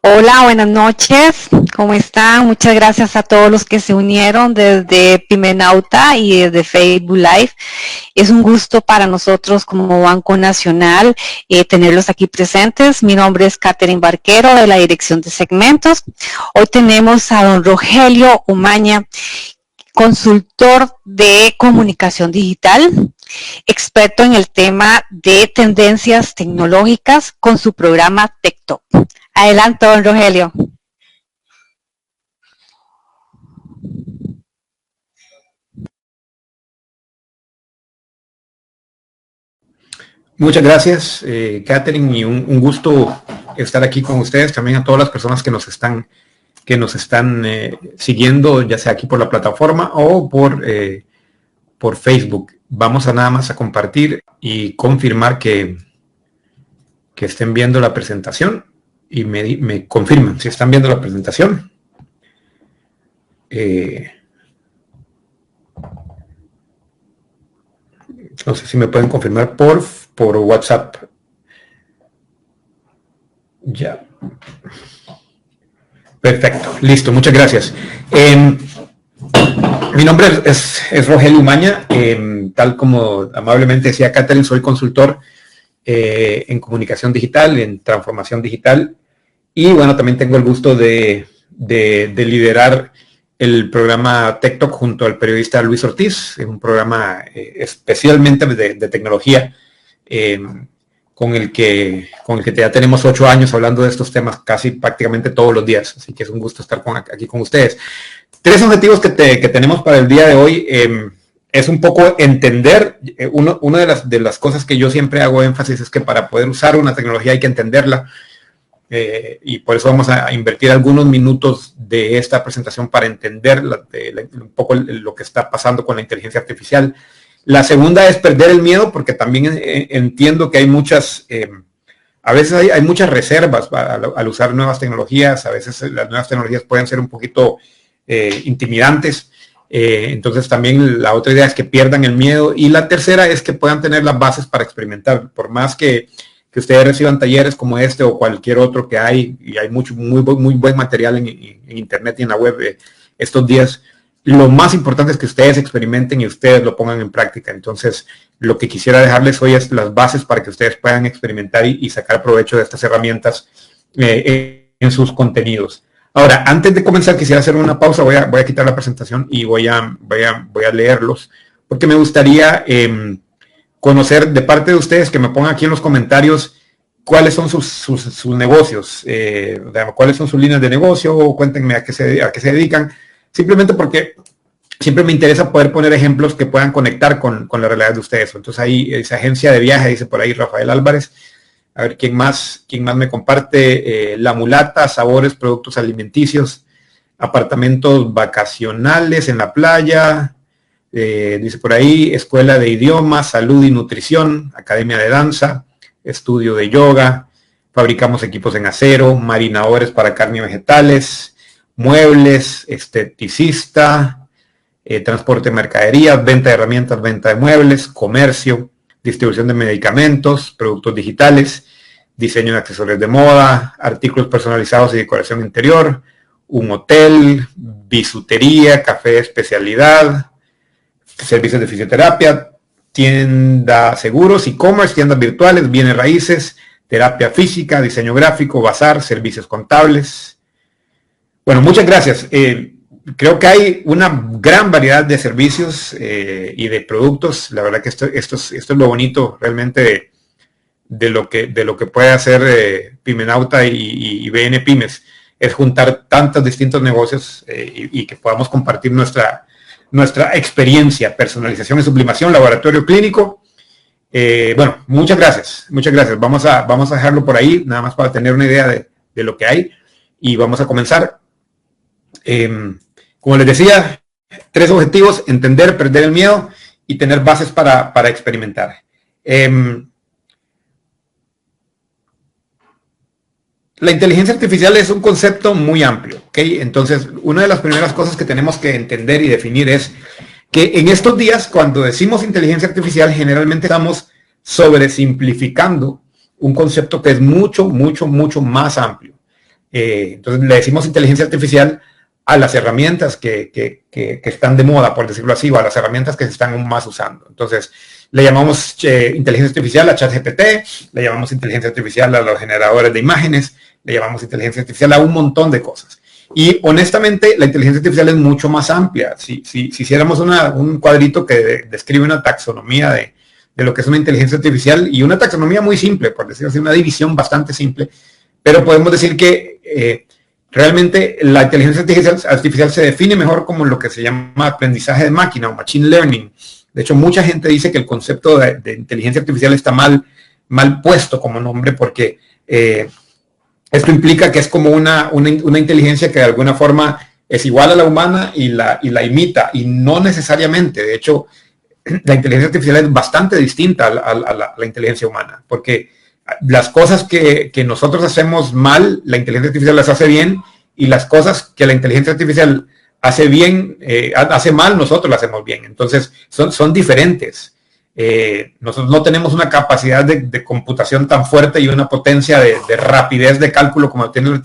Hola, buenas noches. ¿Cómo están? Muchas gracias a todos los que se unieron desde Pimenauta y desde Facebook Live. Es un gusto para nosotros como Banco Nacional tenerlos aquí presentes. Mi nombre es Catherine Barquero de la Dirección de Segmentos. Hoy tenemos a don Rogelio Umaña, consultor de comunicación digital, experto en el tema de tendencias tecnológicas con su programa TikTok. Adelante, don Rogelio. Muchas gracias, Catherine, y un gusto estar aquí con ustedes, también a todas las personas que nos están siguiendo, ya sea aquí por la plataforma o por Facebook. Vamos a nada más a compartir y confirmar que estén viendo la presentación y me confirman si están viendo la presentación. No sé si me pueden confirmar por WhatsApp. Ya. Perfecto, listo, muchas gracias. Mi nombre es Rogelio Umaña, tal como amablemente decía Catherine, soy consultor en comunicación digital, en transformación digital, y bueno, también tengo el gusto de liderar el programa TikTok junto al periodista Luis Ortiz, un programa especialmente de tecnología, con el que ya tenemos 8 años hablando de estos temas casi prácticamente todos los días, así que es un gusto estar aquí con ustedes. 3 objetivos que tenemos para el día de hoy es un poco entender, una de las cosas que yo siempre hago énfasis es que para poder usar una tecnología hay que entenderla, y por eso vamos a invertir algunos minutos de esta presentación para entender un poco lo que está pasando con la inteligencia artificial. La segunda es perder el miedo, porque también entiendo que hay a veces hay muchas reservas al usar nuevas tecnologías. A veces las nuevas tecnologías pueden ser un poquito intimidantes. Entonces también la otra idea es que pierdan el miedo. Y la tercera es que puedan tener las bases para experimentar. Por más que ustedes reciban talleres como este o cualquier otro que hay, y hay muy buen material en internet y en la web estos días, lo más importante es que ustedes experimenten y ustedes lo pongan en práctica. Entonces, lo que quisiera dejarles hoy es las bases para que ustedes puedan experimentar y sacar provecho de estas herramientas en sus contenidos. Ahora, antes de comenzar, quisiera hacer una pausa. Voy a quitar la presentación y voy a leerlos, porque me gustaría conocer de parte de ustedes, que me pongan aquí en los comentarios cuáles son sus negocios, cuáles son sus líneas de negocio, o cuéntenme a qué se dedican, simplemente porque siempre me interesa poder poner ejemplos que puedan conectar con la realidad de ustedes. Entonces ahí esa agencia de viaje, dice por ahí Rafael Álvarez. A ver, ¿quién más me comparte? La Mulata, sabores, productos alimenticios, apartamentos vacacionales en la playa. Dice por ahí, escuela de idiomas, salud y nutrición, academia de danza, estudio de yoga, fabricamos equipos en acero, marinadores para carne y vegetales, muebles, esteticista, transporte de mercaderías, venta de herramientas, venta de muebles, comercio, distribución de medicamentos, productos digitales, diseño de accesorios de moda, artículos personalizados y decoración interior, un hotel, bisutería, café de especialidad, servicios de fisioterapia, tienda seguros, e-commerce, tiendas virtuales, bienes raíces, terapia física, diseño gráfico, bazar, servicios contables. Bueno, muchas gracias. Creo que hay una gran variedad de servicios y de productos. La verdad que esto es lo bonito realmente de lo que puede hacer Pimenauta y BN Pymes, es juntar tantos distintos negocios y que podamos compartir nuestra experiencia, personalización y sublimación, laboratorio clínico. Bueno, muchas gracias. Vamos a dejarlo por ahí, nada más para tener una idea de lo que hay, y vamos a comenzar. Como les decía, 3 objetivos: entender, perder el miedo y tener bases para experimentar. La inteligencia artificial es un concepto muy amplio, ¿ok? Entonces, una de las primeras cosas que tenemos que entender y definir es que en estos días, cuando decimos inteligencia artificial, generalmente estamos sobresimplificando un concepto que es mucho más amplio. Entonces le decimos inteligencia artificial a las herramientas que están de moda, por decirlo así, o a las herramientas que se están más usando. Entonces, le llamamos inteligencia artificial a ChatGPT, le llamamos inteligencia artificial a los generadores de imágenes, le llamamos inteligencia artificial a un montón de cosas. Y honestamente, la inteligencia artificial es mucho más amplia. Si hiciéramos un cuadrito que describe una taxonomía de lo que es una inteligencia artificial, y una taxonomía muy simple, por decirlo así, una división bastante simple, pero podemos decir que realmente la inteligencia artificial se define mejor como lo que se llama aprendizaje de máquina o machine learning. De hecho, mucha gente dice que el concepto de inteligencia artificial está mal puesto como nombre, porque esto implica que es como una inteligencia que de alguna forma es igual a la humana y la imita, y no necesariamente. De hecho, la inteligencia artificial es bastante distinta a la inteligencia humana, porque las cosas que nosotros hacemos mal, la inteligencia artificial las hace bien, y las cosas que la inteligencia artificial hace bien, hace mal, nosotros las hacemos bien. Entonces, son diferentes. Nosotros no tenemos una capacidad de computación tan fuerte y una potencia de rapidez de cálculo como tiene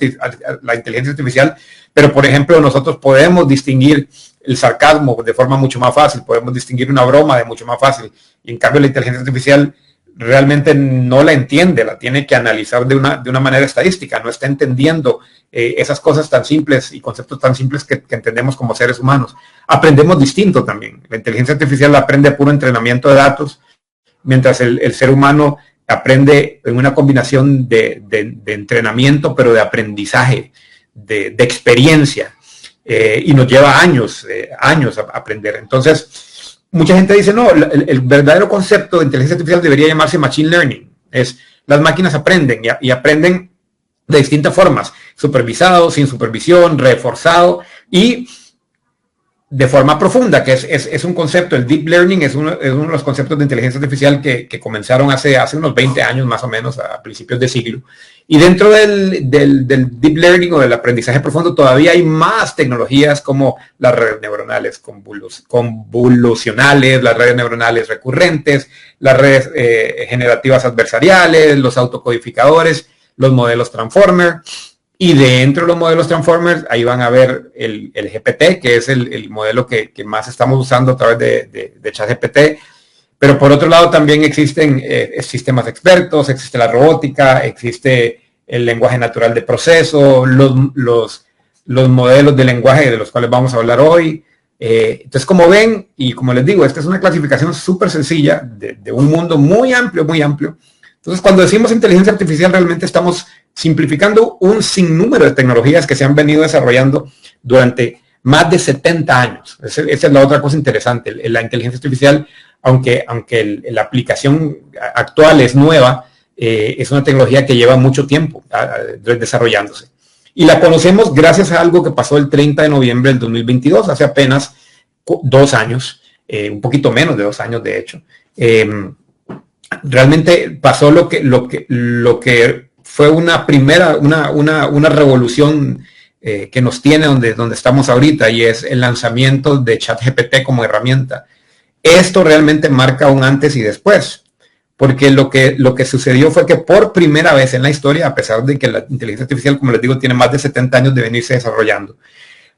la inteligencia artificial, pero por ejemplo nosotros podemos distinguir el sarcasmo de forma mucho más fácil, podemos distinguir una broma de mucho más fácil, y en cambio la inteligencia artificial realmente no la entiende, la tiene que analizar de una manera estadística, no está entendiendo esas cosas tan simples y conceptos tan simples que entendemos como seres humanos. Aprendemos distinto también. La inteligencia artificial aprende puro entrenamiento de datos, mientras el ser humano aprende en una combinación de entrenamiento, pero de aprendizaje, de experiencia, y nos lleva años a aprender. Entonces, mucha gente dice, no, el verdadero concepto de inteligencia artificial debería llamarse machine learning. Las máquinas aprenden y aprenden de distintas formas, supervisado, sin supervisión, reforzado y de forma profunda, que es un concepto. El deep learning es uno de los conceptos de inteligencia artificial que comenzaron hace unos 20 años más o menos, a principios de siglo. Y dentro del deep learning o del aprendizaje profundo todavía hay más tecnologías como las redes neuronales convolucionales, las redes neuronales recurrentes, las redes generativas adversariales, los autocodificadores, los modelos Transformer, y dentro de los modelos Transformers ahí van a ver el GPT, que es el modelo que más estamos usando a través de ChatGPT. Pero por otro lado también existen sistemas expertos, existe la robótica, existe el lenguaje natural de proceso, los modelos de lenguaje de los cuales vamos a hablar hoy. Entonces, como ven, y como les digo, esta es una clasificación súper sencilla de un mundo muy amplio, muy amplio. Entonces, cuando decimos inteligencia artificial, realmente estamos simplificando un sinnúmero de tecnologías que se han venido desarrollando durante más de 70 años. Esa es la otra cosa interesante. La inteligencia artificial, aunque la aplicación actual es nueva, es una tecnología que lleva mucho tiempo desarrollándose. Y la conocemos gracias a algo que pasó el 30 de noviembre del 2022, hace apenas 2 años, un poquito menos de 2 años, de hecho. Realmente pasó lo que fue una revolución que nos tiene donde estamos ahorita, y es el lanzamiento de ChatGPT como herramienta. Esto realmente marca un antes y después, porque lo que sucedió fue que por primera vez en la historia, a pesar de que la inteligencia artificial, como les digo, tiene más de 70 años de venirse desarrollando,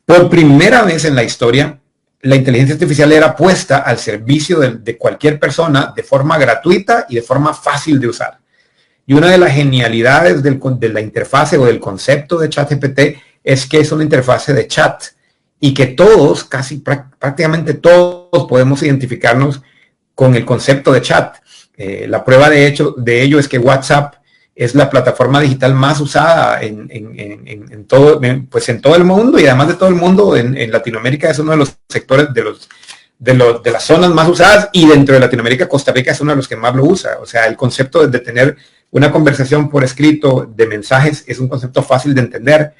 por primera vez en la historia, la inteligencia artificial era puesta al servicio de cualquier persona de forma gratuita y de forma fácil de usar. Y una de las genialidades de la interfase o del concepto de ChatGPT es que es una interfase de chat y que todos, prácticamente todos, podemos identificarnos con el concepto de chat. La prueba de ello es que WhatsApp es la plataforma digital más usada en todo el mundo, y además de todo el mundo, en Latinoamérica es uno de los sectores de las zonas más usadas, y dentro de Latinoamérica Costa Rica es uno de los que más lo usa. O sea, el concepto de tener una conversación por escrito de mensajes es un concepto fácil de entender,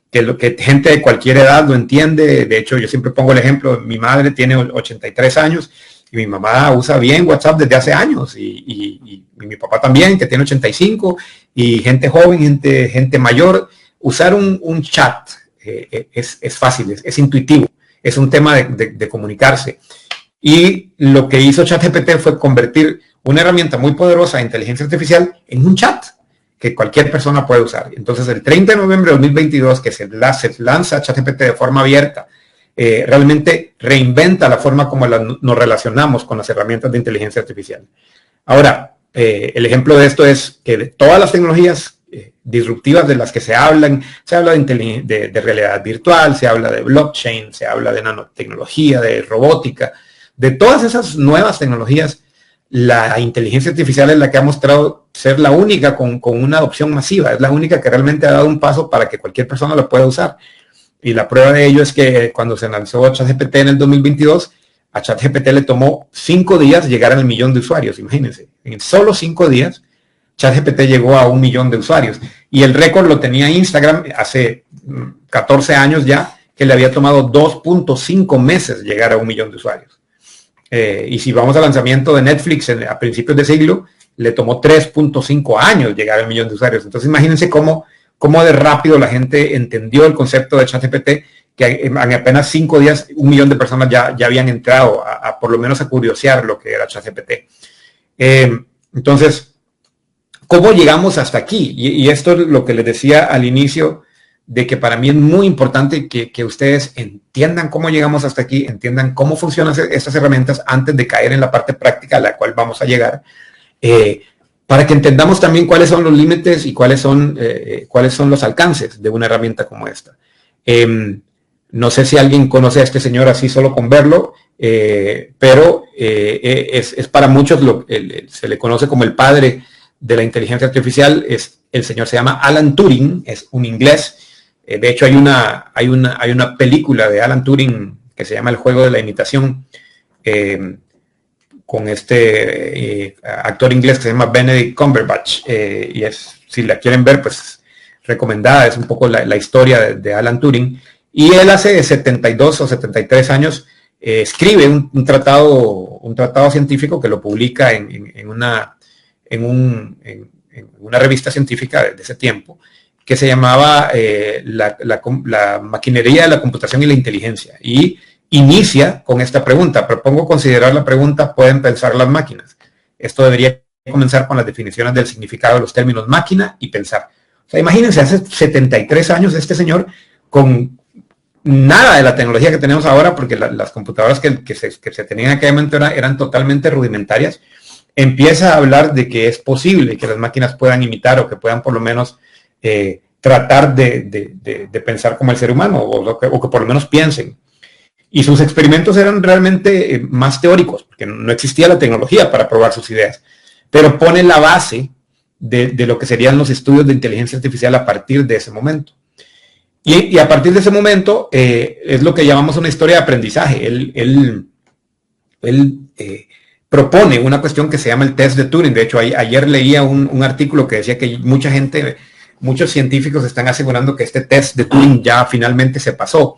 que gente de cualquier edad lo entiende. De hecho, yo siempre pongo el ejemplo, mi madre tiene 83 años y mi mamá usa bien WhatsApp desde hace años, y mi papá también, que tiene 85, y gente joven, gente mayor. Usar un chat es fácil, es intuitivo, es un tema de comunicarse. Y lo que hizo ChatGPT fue convertir una herramienta muy poderosa de inteligencia artificial en un chat. que cualquier persona puede usar. Entonces, el 30 de noviembre de 2022, que se lanza ChatGPT de forma abierta, realmente reinventa la forma como nos relacionamos con las herramientas de inteligencia artificial. Ahora, el ejemplo de esto es que de todas las tecnologías disruptivas de las que se habla de realidad virtual, se habla de blockchain, se habla de nanotecnología, de robótica, de todas esas nuevas tecnologías, la inteligencia artificial es la que ha mostrado ser la única con una adopción masiva, es la única que realmente ha dado un paso para que cualquier persona lo pueda usar. Y la prueba de ello es que cuando se lanzó ChatGPT en el 2022, a ChatGPT le tomó 5 días llegar al 1.000.000 de usuarios, imagínense. En solo 5 días, ChatGPT llegó a 1.000.000 de usuarios. Y el récord lo tenía Instagram hace 14 años ya, que le había tomado 2.5 meses llegar a 1.000.000 de usuarios. Y si vamos al lanzamiento de Netflix a principios de siglo, le tomó 3.5 años llegar al 1.000.000 de usuarios. Entonces imagínense cómo de rápido la gente entendió el concepto de ChatGPT, que en apenas 5 días 1.000.000 de personas ya habían entrado a por lo menos a curiosear lo que era ChatGPT. Entonces, ¿cómo llegamos hasta aquí? Y esto es lo que les decía al inicio, de que para mí es muy importante que ustedes entiendan cómo llegamos hasta aquí, entiendan cómo funcionan estas herramientas antes de caer en la parte práctica a la cual vamos a llegar, para que entendamos también cuáles son los límites y cuáles son los alcances de una herramienta como esta. No sé si alguien conoce a este señor así solo con verlo, pero es para muchos, se le conoce como el padre de la inteligencia artificial. El señor se llama Alan Turing, es un inglés. De hecho, hay una película de Alan Turing que se llama El juego de la imitación, con este actor inglés que se llama Benedict Cumberbatch, y si la quieren ver, pues recomendada. Es un poco la historia de Alan Turing, y él hace 72 o 73 años escribe un tratado científico que lo publica en una revista científica de ese tiempo, que se llamaba la maquinería de la computación y la inteligencia, y inicia con esta pregunta: propongo considerar la pregunta ¿pueden pensar las máquinas? Esto debería comenzar con las definiciones del significado de los términos máquina y pensar. O sea, imagínense, hace 73 años este señor, con nada de la tecnología que tenemos ahora, porque las computadoras que se tenían en aquel momento eran totalmente rudimentarias, empieza a hablar de que es posible que las máquinas puedan imitar, o que puedan por lo menos tratar de pensar como el ser humano, o que por lo menos piensen. Y sus experimentos eran realmente más teóricos, porque no existía la tecnología para probar sus ideas, pero pone la base de lo que serían los estudios de inteligencia artificial a partir de ese momento. Y a partir de ese momento es lo que llamamos una historia de aprendizaje. Él propone una cuestión que se llama el test de Turing. De hecho, ayer leía un artículo que decía que muchos científicos están asegurando que este test de Turing ya finalmente se pasó.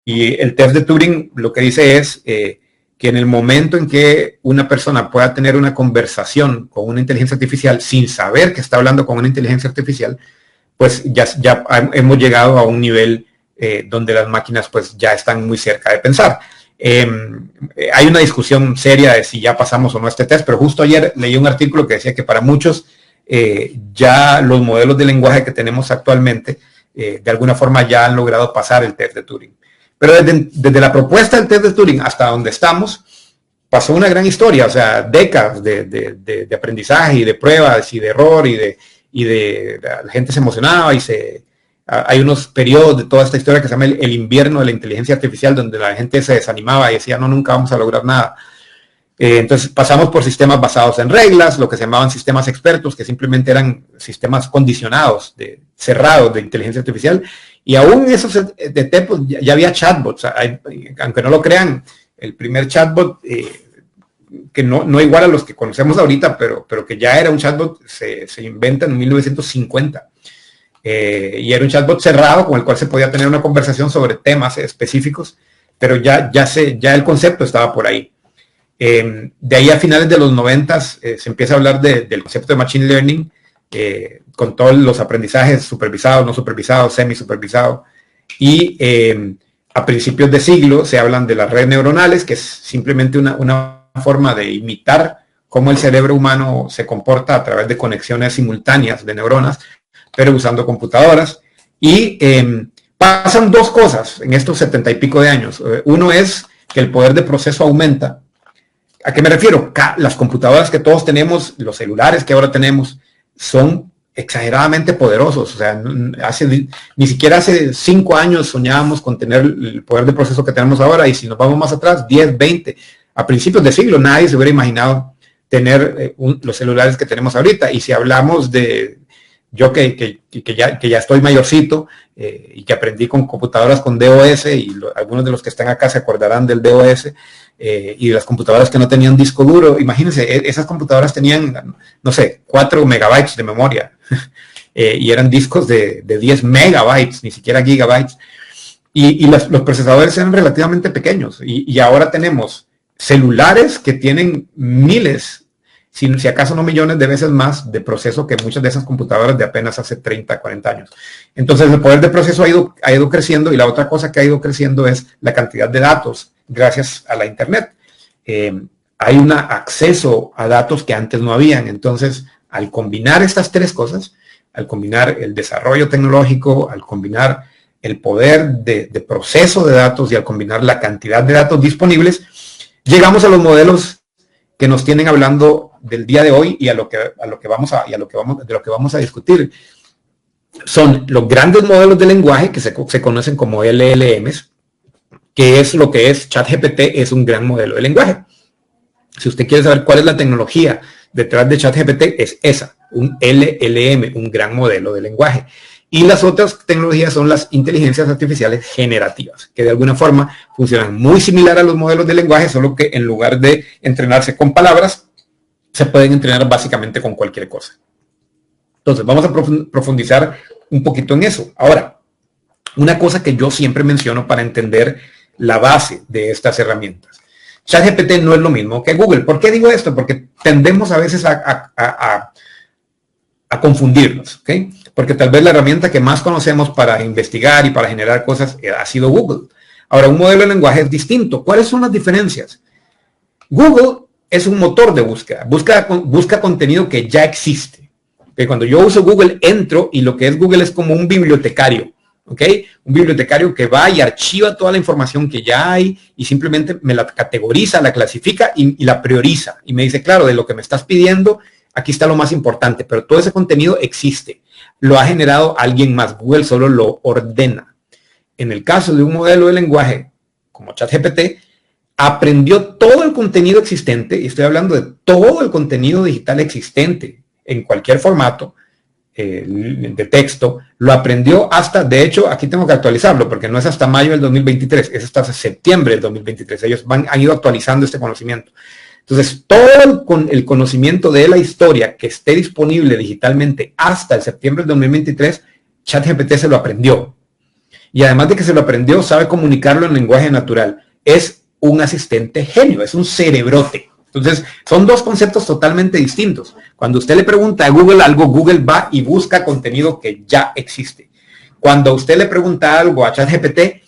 Y el test de Turing lo que dice es que en el momento en que una persona pueda tener una conversación con una inteligencia artificial sin saber que está hablando con una inteligencia artificial, pues ya hemos llegado a un nivel donde las máquinas pues ya están muy cerca de pensar. Hay una discusión seria de si ya pasamos o no este test, pero justo ayer leí un artículo que decía que para muchos ya los modelos de lenguaje que tenemos actualmente de alguna forma ya han logrado pasar el test de Turing. Pero desde la propuesta del test de Turing hasta donde estamos, pasó una gran historia, o sea, décadas de aprendizaje y de pruebas y de error y la gente se emocionaba hay unos periodos de toda esta historia que se llama el invierno de la inteligencia artificial, donde la gente se desanimaba y decía, no, nunca vamos a lograr nada. Entonces pasamos por sistemas basados en reglas, lo que se llamaban sistemas expertos, que simplemente eran sistemas condicionados, cerrados de inteligencia artificial, y aún esos de tiempos ya había chatbots. Aunque no lo crean, el primer chatbot, que no igual a los que conocemos ahorita, pero que ya era un chatbot, se inventa en 1950. Y era un chatbot cerrado con el cual se podía tener una conversación sobre temas específicos, pero ya el concepto estaba por ahí. De ahí a finales de los 90 se empieza a hablar del concepto de Machine Learning, con todos los aprendizajes supervisados, no supervisados, semi-supervisados. Y a principios de siglo se hablan de las redes neuronales, que es simplemente una forma de imitar cómo el cerebro humano se comporta a través de conexiones simultáneas de neuronas, pero usando computadoras. Y pasan dos cosas en estos 70 y pico de años. Uno es que el poder de proceso aumenta. ¿A qué me refiero? Las computadoras que todos tenemos, los celulares que ahora tenemos, son exageradamente poderosos. O sea, ni siquiera hace 5 años soñábamos con tener el poder de proceso que tenemos ahora, y si nos vamos más atrás, 10, 20, a principios de siglo, nadie se hubiera imaginado tener los celulares que tenemos ahorita. Y si hablamos de yo que ya estoy mayorcito y que aprendí con computadoras con DOS, y algunos de los que están acá se acordarán del DOS, y de las computadoras que no tenían disco duro. Imagínense, esas computadoras tenían, no sé, 4 megabytes de memoria y eran discos de 10 megabytes, ni siquiera gigabytes, y los procesadores eran relativamente pequeños, y ahora tenemos celulares que tienen miles, si acaso no millones de veces más de proceso que muchas de esas computadoras de apenas hace 30, 40 años. Entonces el poder de proceso ha ido creciendo, y la otra cosa que ha ido creciendo es la cantidad de datos gracias a la Internet. Hay un acceso a datos que antes no habían. Entonces, al combinar estas tres cosas, al combinar el desarrollo tecnológico, al combinar el poder de proceso de datos, y al combinar la cantidad de datos disponibles, llegamos a los modelos que nos tienen hablando del día de hoy, y de lo que vamos a discutir. Son los grandes modelos de lenguaje que se conocen como LLMs, que es lo que es ChatGPT. Es un gran modelo de lenguaje. Si usted quiere saber cuál es la tecnología detrás de ChatGPT, es esa, un LLM, un gran modelo de lenguaje. Y las otras tecnologías son las inteligencias artificiales generativas, que de alguna forma funcionan muy similar a los modelos de lenguaje, solo que en lugar de entrenarse con palabras, se pueden entrenar básicamente con cualquier cosa. Entonces, vamos a profundizar un poquito en eso. Ahora, una cosa que yo siempre menciono para entender la base de estas herramientas. ChatGPT no es lo mismo que Google. ¿Por qué digo esto? Porque tendemos a veces a confundirlos, ¿ok? Porque tal vez la herramienta que más conocemos para investigar y para generar cosas ha sido Google. Ahora, un modelo de lenguaje es distinto. ¿Cuáles son las diferencias? Google es un motor de búsqueda. Busca contenido que ya existe. ¿Okay? Cuando yo uso Google, entro, y lo que es Google es como un bibliotecario. ¿Ok? Un bibliotecario que va y archiva toda la información que ya hay, y simplemente me la categoriza, la clasifica y la prioriza. Y me dice, claro, de lo que me estás pidiendo, aquí está lo más importante, pero todo ese contenido existe. Lo ha generado alguien más. Google solo lo ordena. En el caso de un modelo de lenguaje como ChatGPT, aprendió todo el contenido existente, y estoy hablando de todo el contenido digital existente en cualquier formato de texto, lo aprendió hasta, de hecho, aquí tengo que actualizarlo, porque no es hasta mayo del 2023, es hasta septiembre del 2023. Ellos han ido actualizando este conocimiento. Entonces, todo el conocimiento de la historia que esté disponible digitalmente hasta el septiembre del 2023, ChatGPT se lo aprendió. Y además de que se lo aprendió, sabe comunicarlo en lenguaje natural. Es un asistente genio, es un cerebrote. Entonces, son dos conceptos totalmente distintos. Cuando usted le pregunta a Google algo, Google va y busca contenido que ya existe. Cuando usted le pregunta algo a ChatGPT,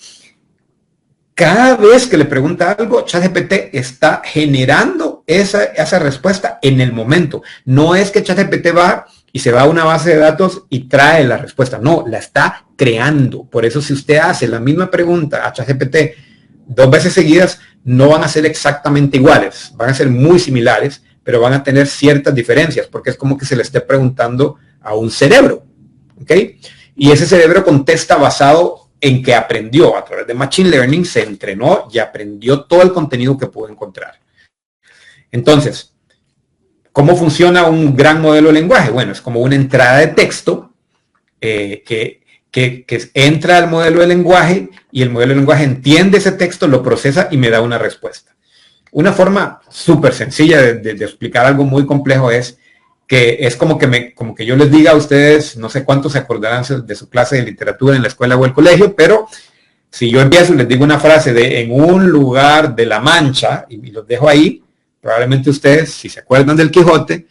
cada vez que le pregunta algo, ChatGPT está generando esa respuesta en el momento. No es que ChatGPT va y se va a una base de datos y trae la respuesta. No, la está creando. Por eso, si usted hace la misma pregunta a ChatGPT 2 veces seguidas, no van a ser exactamente iguales. Van a ser muy similares, pero van a tener ciertas diferencias, porque es como que se le esté preguntando a un cerebro. ¿Ok? Y ese cerebro contesta basado en que aprendió a través de Machine Learning, se entrenó y aprendió todo el contenido que pudo encontrar. Entonces, ¿cómo funciona un gran modelo de lenguaje? Bueno, es como una entrada de texto que entra al modelo de lenguaje, y el modelo de lenguaje entiende ese texto, lo procesa y me da una respuesta. Una forma súper sencilla de explicar algo muy complejo es que es como que yo les diga a ustedes, no sé cuántos se acordarán de su clase de literatura en la escuela o el colegio, pero si yo empiezo y les digo una frase de en un lugar de la Mancha, y los dejo ahí, probablemente ustedes, si se acuerdan del Quijote,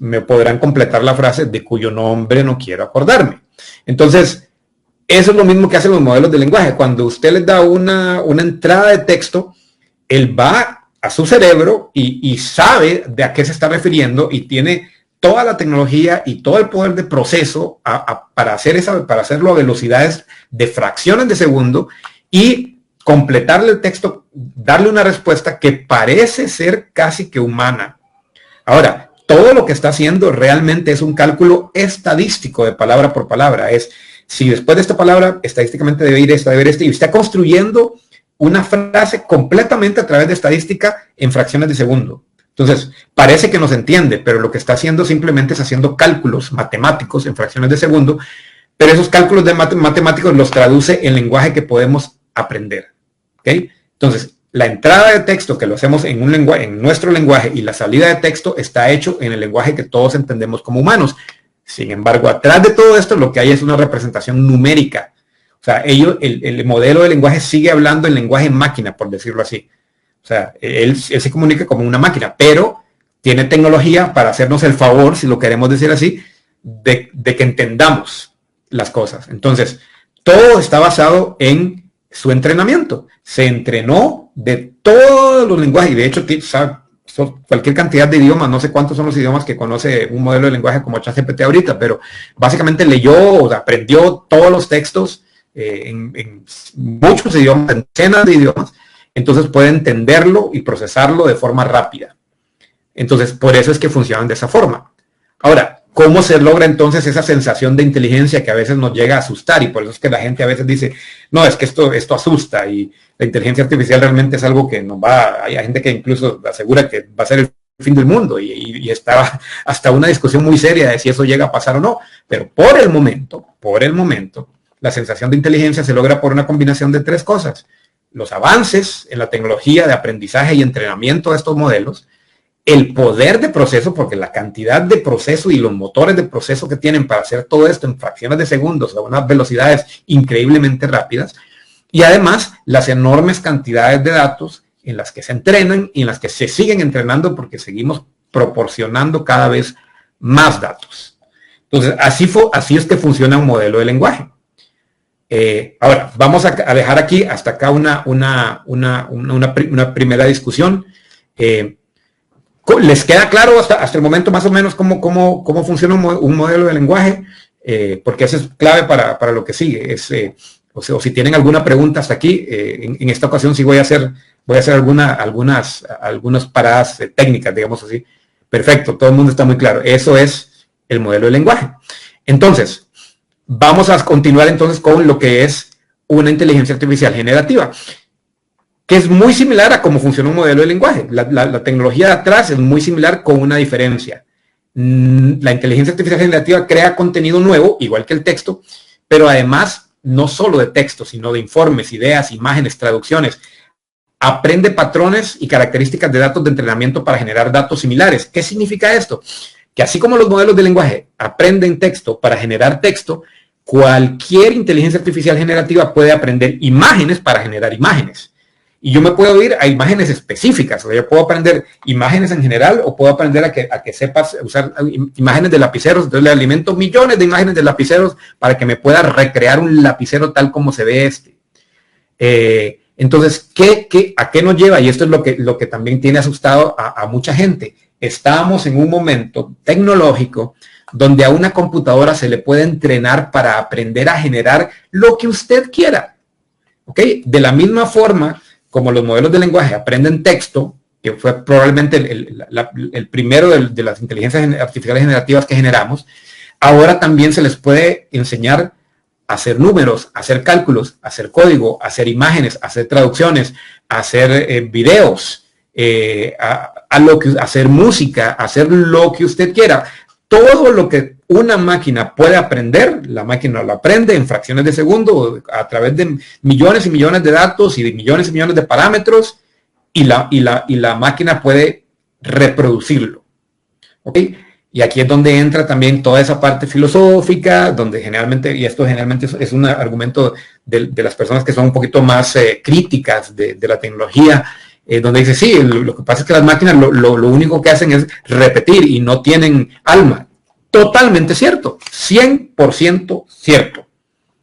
me podrán completar la frase de cuyo nombre no quiero acordarme. Entonces, eso es lo mismo que hacen los modelos de lenguaje. Cuando usted les da una entrada de texto, él va a su cerebro y sabe de a qué se está refiriendo y tiene toda la tecnología y todo el poder de proceso para hacerlo a velocidades de fracciones de segundo y completarle el texto, darle una respuesta que parece ser casi que humana. Ahora, todo lo que está haciendo realmente es un cálculo estadístico de palabra por palabra. Es, si después de esta palabra, estadísticamente debe ir esta, y está construyendo una frase completamente a través de estadística en fracciones de segundo. Entonces, parece que nos entiende, pero lo que está haciendo simplemente es haciendo cálculos matemáticos en fracciones de segundo, pero esos cálculos de matemáticos los traduce en lenguaje que podemos aprender. ¿Okay? Entonces, la entrada de texto que lo hacemos en un lenguaje, en nuestro lenguaje, y la salida de texto está hecho en el lenguaje que todos entendemos como humanos. Sin embargo, atrás de todo esto lo que hay es una representación numérica. O sea, el modelo de lenguaje sigue hablando en lenguaje máquina, por decirlo así. O sea, él se comunica como una máquina, pero tiene tecnología para hacernos el favor, si lo queremos decir así, de que entendamos las cosas. Entonces, todo está basado en su entrenamiento. Se entrenó de todos los lenguajes, y de hecho, sabe, cualquier cantidad de idiomas, no sé cuántos son los idiomas que conoce un modelo de lenguaje como ChatGPT ahorita, pero básicamente leyó o aprendió todos los textos en muchos idiomas, en decenas de idiomas, entonces puede entenderlo y procesarlo de forma rápida. Entonces, por eso es que funcionan de esa forma. Ahora, ¿cómo se logra entonces esa sensación de inteligencia que a veces nos llega a asustar? Y por eso es que la gente a veces dice, no, es que esto asusta, y la inteligencia artificial realmente es algo que nos va, hay gente que incluso asegura que va a ser el fin del mundo, y está hasta una discusión muy seria de si eso llega a pasar o no. Pero por el momento, la sensación de inteligencia se logra por una combinación de tres cosas: los avances en la tecnología de aprendizaje y entrenamiento de estos modelos, el poder de proceso, porque la cantidad de proceso y los motores de proceso que tienen para hacer todo esto en fracciones de segundos a unas velocidades increíblemente rápidas, y además las enormes cantidades de datos en las que se entrenan y en las que se siguen entrenando, porque seguimos proporcionando cada vez más datos. Entonces, así es que funciona un modelo de lenguaje. Ahora, vamos a dejar aquí hasta acá una primera discusión. ¿Les queda claro hasta el momento más o menos cómo funciona un modelo de lenguaje? Porque eso es clave para lo que sigue. O si tienen alguna pregunta hasta aquí, en esta ocasión sí voy a hacer algunas paradas técnicas, digamos así. Perfecto, todo el mundo está muy claro. Eso es el modelo de lenguaje. Entonces, vamos a continuar entonces con lo que es una inteligencia artificial generativa, que es muy similar a cómo funciona un modelo de lenguaje. La tecnología de atrás es muy similar, con una diferencia. La inteligencia artificial generativa crea contenido nuevo, igual que el texto, pero además no solo de texto, sino de informes, ideas, imágenes, traducciones. Aprende patrones y características de datos de entrenamiento para generar datos similares. ¿Qué significa esto? Que así como los modelos de lenguaje aprenden texto para generar texto, cualquier inteligencia artificial generativa puede aprender imágenes para generar imágenes. Y yo me puedo ir a imágenes específicas. O sea, yo puedo aprender imágenes en general, o puedo aprender a que sepas usar imágenes de lapiceros. Entonces le alimento millones de imágenes de lapiceros para que me pueda recrear un lapicero tal como se ve este. Entonces, ¿a qué nos lleva? Y esto es lo que también tiene asustado a mucha gente. Estamos en un momento tecnológico donde a una computadora se le puede entrenar para aprender a generar lo que usted quiera. ¿Ok? De la misma forma como los modelos de lenguaje aprenden texto, que fue probablemente el primero de las inteligencias artificiales generativas que generamos, ahora también se les puede enseñar a hacer números, a hacer cálculos, a hacer código, a hacer imágenes, a hacer traducciones, a hacer videos, a hacer música, a hacer lo que usted quiera. Todo lo que una máquina puede aprender, la máquina lo aprende en fracciones de segundo a través de millones y millones de datos y de millones y millones de parámetros, y la máquina puede reproducirlo. ¿Ok? Y aquí es donde entra también toda esa parte filosófica, donde generalmente, y esto generalmente es un argumento de las personas que son un poquito más críticas de la tecnología, donde dice, sí, lo que pasa es que las máquinas lo único que hacen es repetir y no tienen alma. Totalmente cierto, 100% cierto.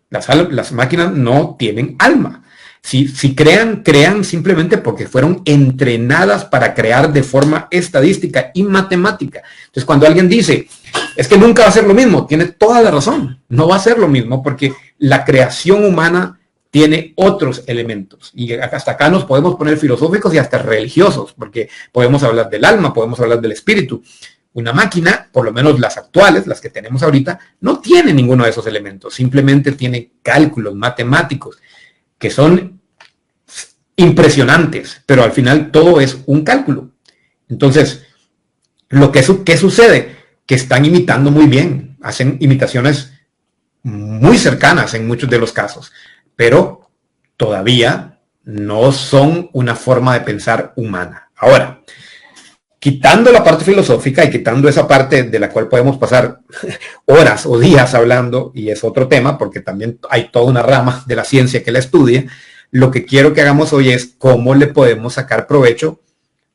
Las máquinas no tienen alma. Si crean simplemente porque fueron entrenadas para crear de forma estadística y matemática. Entonces, cuando alguien dice, es que nunca va a ser lo mismo, tiene toda la razón. No va a ser lo mismo porque la creación humana tiene otros elementos. Y hasta acá nos podemos poner filosóficos y hasta religiosos, porque podemos hablar del alma, podemos hablar del espíritu. Una máquina, por lo menos las actuales, las que tenemos ahorita, no tiene ninguno de esos elementos. Simplemente tiene cálculos matemáticos que son impresionantes, pero al final todo es un cálculo. Entonces, ¿qué sucede? Que están imitando muy bien, hacen imitaciones muy cercanas en muchos de los casos, pero todavía no son una forma de pensar humana. Ahora, quitando la parte filosófica y quitando esa parte de la cual podemos pasar horas o días hablando, y es otro tema porque también hay toda una rama de la ciencia que la estudia, lo que quiero que hagamos hoy es cómo le podemos sacar provecho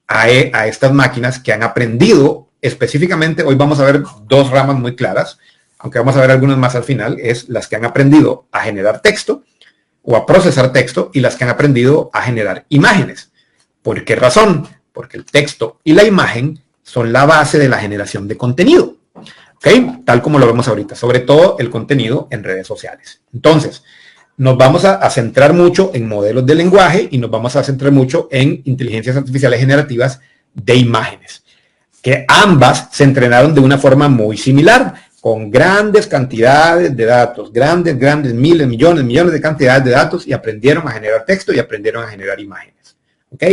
a estas máquinas que han aprendido específicamente. Hoy vamos a ver dos ramas muy claras, aunque vamos a ver algunas más al final, es las que han aprendido a generar texto o a procesar texto y las que han aprendido a generar imágenes. ¿Por qué razón? Porque el texto y la imagen son la base de la generación de contenido, ¿ok? Tal como lo vemos ahorita, sobre todo el contenido en redes sociales. Entonces, nos vamos a centrar mucho en modelos de lenguaje y nos vamos a centrar mucho en inteligencias artificiales generativas de imágenes, que ambas se entrenaron de una forma muy similar, con grandes cantidades de datos, grandes, miles, millones de cantidades de datos, y aprendieron a generar texto y aprendieron a generar imágenes, ¿ok?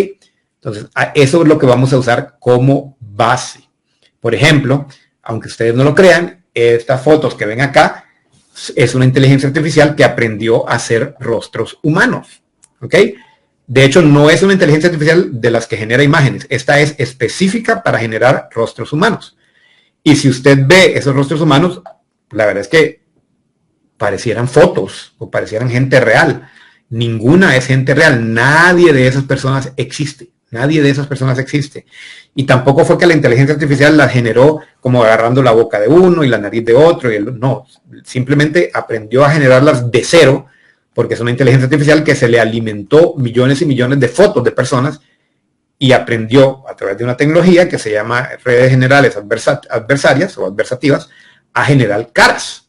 Entonces, eso es lo que vamos a usar como base. Por ejemplo, aunque ustedes no lo crean, estas fotos que ven acá es una inteligencia artificial que aprendió a hacer rostros humanos, ¿ok? De hecho, no es una inteligencia artificial de las que genera imágenes. Esta es específica para generar rostros humanos. Y si usted ve esos rostros humanos, la verdad es que parecieran fotos o parecieran gente real. Ninguna es gente real. Nadie de esas personas existe. Nadie de esas personas existe. Y tampoco fue que la inteligencia artificial la generó como agarrando la boca de uno y la nariz de otro. No, simplemente aprendió a generarlas de cero, porque es una inteligencia artificial que se le alimentó millones y millones de fotos de personas y aprendió a través de una tecnología que se llama redes generales adversarias o adversativas a generar caras.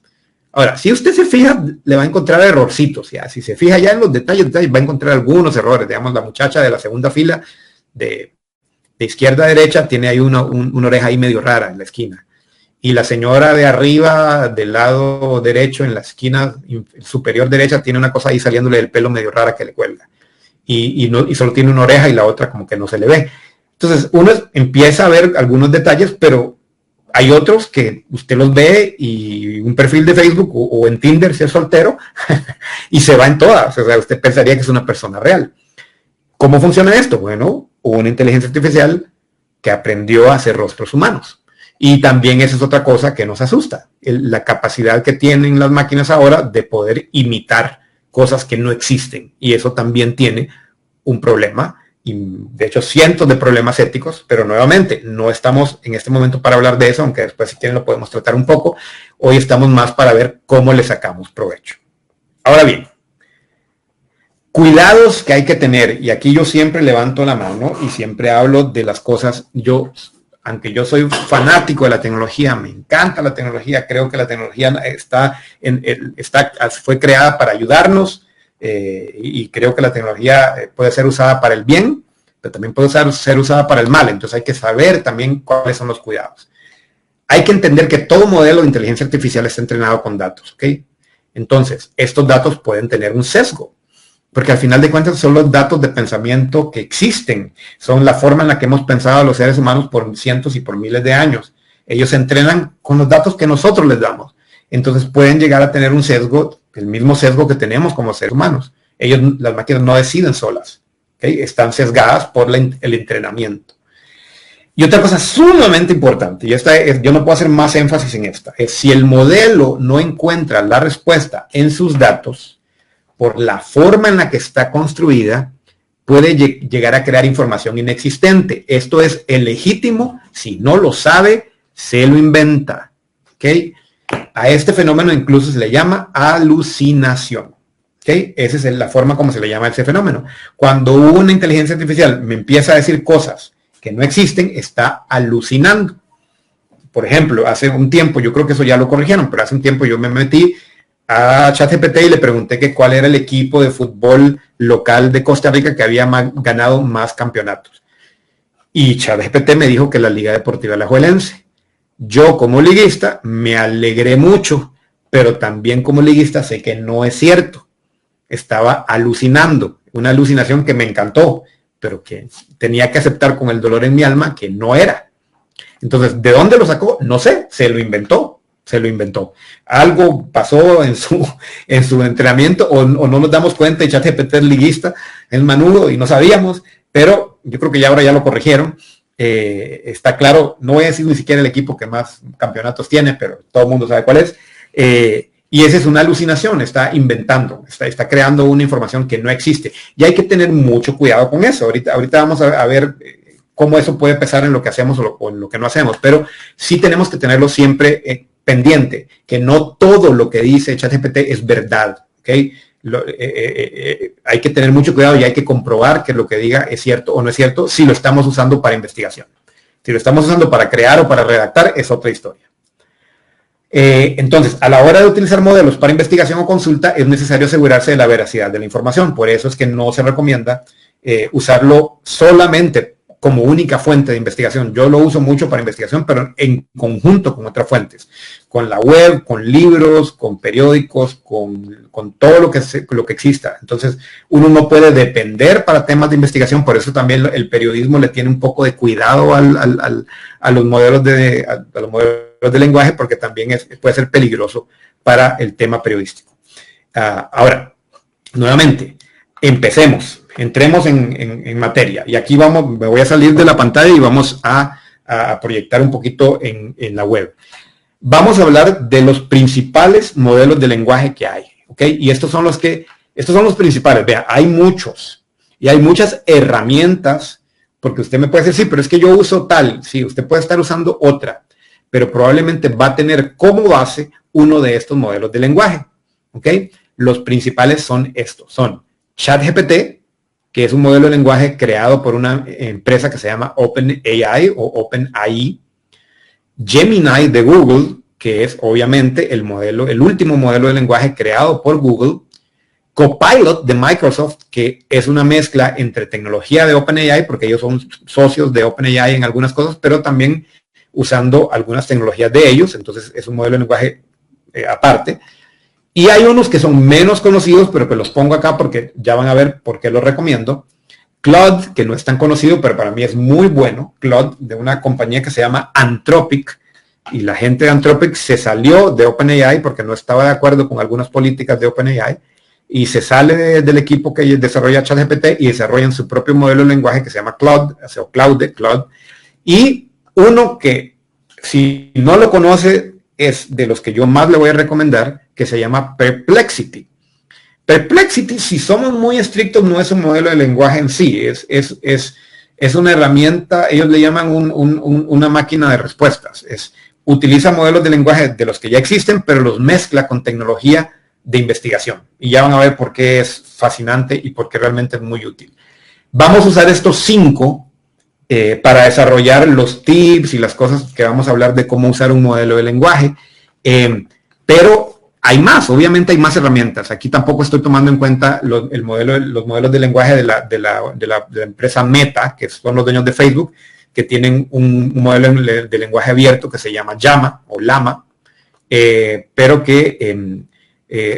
Ahora, si usted se fija, le va a encontrar errorcitos. Ya. Si se fija ya en los detalles, va a encontrar algunos errores. Digamos, la muchacha de la segunda fila de izquierda a derecha tiene ahí una oreja ahí medio rara en la esquina. Y la señora de arriba, del lado derecho, en la esquina superior derecha, tiene una cosa ahí saliéndole del pelo medio rara que le cuelga. Y solo tiene una oreja y la otra como que no se le ve. Entonces, uno empieza a ver algunos detalles, pero hay otros que usted los ve y un perfil de Facebook o en Tinder si es soltero y se va en todas. O sea, usted pensaría que es una persona real. ¿Cómo funciona esto? Bueno, una inteligencia artificial que aprendió a hacer rostros humanos. Y también esa es otra cosa que nos asusta. La capacidad que tienen las máquinas ahora de poder imitar cosas que no existen. Y eso también tiene un problema. Y de hecho cientos de problemas éticos, pero nuevamente no estamos en este momento para hablar de eso, aunque después si quieren lo podemos tratar un poco. Hoy estamos más para ver cómo le sacamos provecho. Ahora bien, cuidados que hay que tener, y aquí yo siempre levanto la mano y siempre hablo de las cosas. Aunque yo soy fanático de la tecnología, me encanta la tecnología, creo que la tecnología fue creada para ayudarnos, y creo que la tecnología puede ser usada para el bien, pero también puede ser usada para el mal. Entonces hay que saber también cuáles son los cuidados. Hay que entender que todo modelo de inteligencia artificial está entrenado con datos, ¿ok? Entonces, estos datos pueden tener un sesgo, porque al final de cuentas son los datos de pensamiento que existen, son la forma en la que hemos pensado a los seres humanos por cientos y por miles de años. Ellos se entrenan con los datos que nosotros les damos. Entonces pueden llegar a tener un sesgo, el mismo sesgo que tenemos como seres humanos. Las máquinas no deciden solas, ¿okay? Están sesgadas por el entrenamiento. Y otra cosa sumamente importante, y yo no puedo hacer más énfasis en esta, es si el modelo no encuentra la respuesta en sus datos, por la forma en la que está construida, puede llegar a crear información inexistente. Esto es ilegítimo. Si no lo sabe, se lo inventa. ¿Okay? A este fenómeno incluso se le llama alucinación. ¿Okay? Esa es la forma como se le llama a ese fenómeno. Cuando una inteligencia artificial me empieza a decir cosas que no existen, está alucinando. Por ejemplo, hace un tiempo, yo creo que eso ya lo corrigieron, pero hace un tiempo yo me metí a ChatGPT y le pregunté que cuál era el equipo de fútbol local de Costa Rica que había ganado más campeonatos. Y ChatGPT me dijo que la Liga Deportiva Alajuelense. Yo como liguista me alegré mucho, pero también como liguista sé que no es cierto. Estaba alucinando, una alucinación que me encantó, pero que tenía que aceptar con el dolor en mi alma que no era. Entonces, ¿de dónde lo sacó? No sé, se lo inventó. Algo pasó en su entrenamiento o no nos damos cuenta y ChatGPT es liguista, es manudo y no sabíamos, pero yo creo que ya ahora ya lo corrigieron. Está claro, no voy a decir ni siquiera el equipo que más campeonatos tiene, pero todo el mundo sabe cuál es. Y esa es una alucinación, está inventando, está creando una información que no existe. Y hay que tener mucho cuidado con eso. Ahorita vamos a ver cómo eso puede pesar en lo que hacemos o en lo que no hacemos, pero sí tenemos que tenerlo siempre pendiente, que no todo lo que dice ChatGPT es verdad, ¿ok? Hay que tener mucho cuidado y hay que comprobar que lo que diga es cierto o no es cierto si lo estamos usando para investigación. Si lo estamos usando para crear o para redactar, es otra historia. Entonces, a la hora de utilizar modelos para investigación o consulta, es necesario asegurarse de la veracidad de la información. Por eso es que no se recomienda usarlo solamente como única fuente de investigación. Yo lo uso mucho para investigación, pero en conjunto con otras fuentes, con la web, con libros, con periódicos, con todo lo que exista. Entonces, uno no puede depender para temas de investigación, por eso también el periodismo le tiene un poco de cuidado a los modelos de lenguaje, porque también puede ser peligroso para el tema periodístico. Ahora, nuevamente, entremos en materia. Y aquí me voy a salir de la pantalla y vamos a proyectar un poquito en la web. Vamos a hablar de los principales modelos de lenguaje que hay, ¿ok? Y estos son los principales. Vea, hay muchos y hay muchas herramientas, porque usted me puede decir, sí, pero es que yo uso tal. Sí, usted puede estar usando otra, pero probablemente va a tener como base uno de estos modelos de lenguaje, ¿ok? Los principales son estos, son ChatGPT, que es un modelo de lenguaje creado por una empresa que se llama OpenAI o OpenAI, Gemini de Google, que es obviamente el último modelo de lenguaje creado por Google, Copilot de Microsoft, que es una mezcla entre tecnología de OpenAI, porque ellos son socios de OpenAI en algunas cosas, pero también usando algunas tecnologías de ellos, entonces es un modelo de lenguaje aparte. Y hay unos que son menos conocidos, pero que los pongo acá porque ya van a ver por qué los recomiendo. Claude, que no es tan conocido, pero para mí es muy bueno. Claude, de una compañía que se llama Anthropic. Y la gente de Anthropic se salió de OpenAI porque no estaba de acuerdo con algunas políticas de OpenAI. Y se sale del equipo que desarrolla ChatGPT y desarrollan su propio modelo de lenguaje que se llama Claude, o Claude. Y uno que, si no lo conoce, es de los que yo más le voy a recomendar, que se llama Perplexity. Perplexity, si somos muy estrictos, no es un modelo de lenguaje en sí, es una herramienta, ellos le llaman una máquina de respuestas. Utiliza modelos de lenguaje de los que ya existen, pero los mezcla con tecnología de investigación. Y ya van a ver por qué es fascinante y por qué realmente es muy útil. Vamos a usar estos 5 para desarrollar los tips y las cosas que vamos a hablar de cómo usar un modelo de lenguaje. Pero hay más, obviamente hay más herramientas. Aquí tampoco estoy tomando en cuenta los modelos de lenguaje de la empresa Meta, que son los dueños de Facebook, que tienen un modelo de lenguaje abierto que se llama Llama o Llama, pero que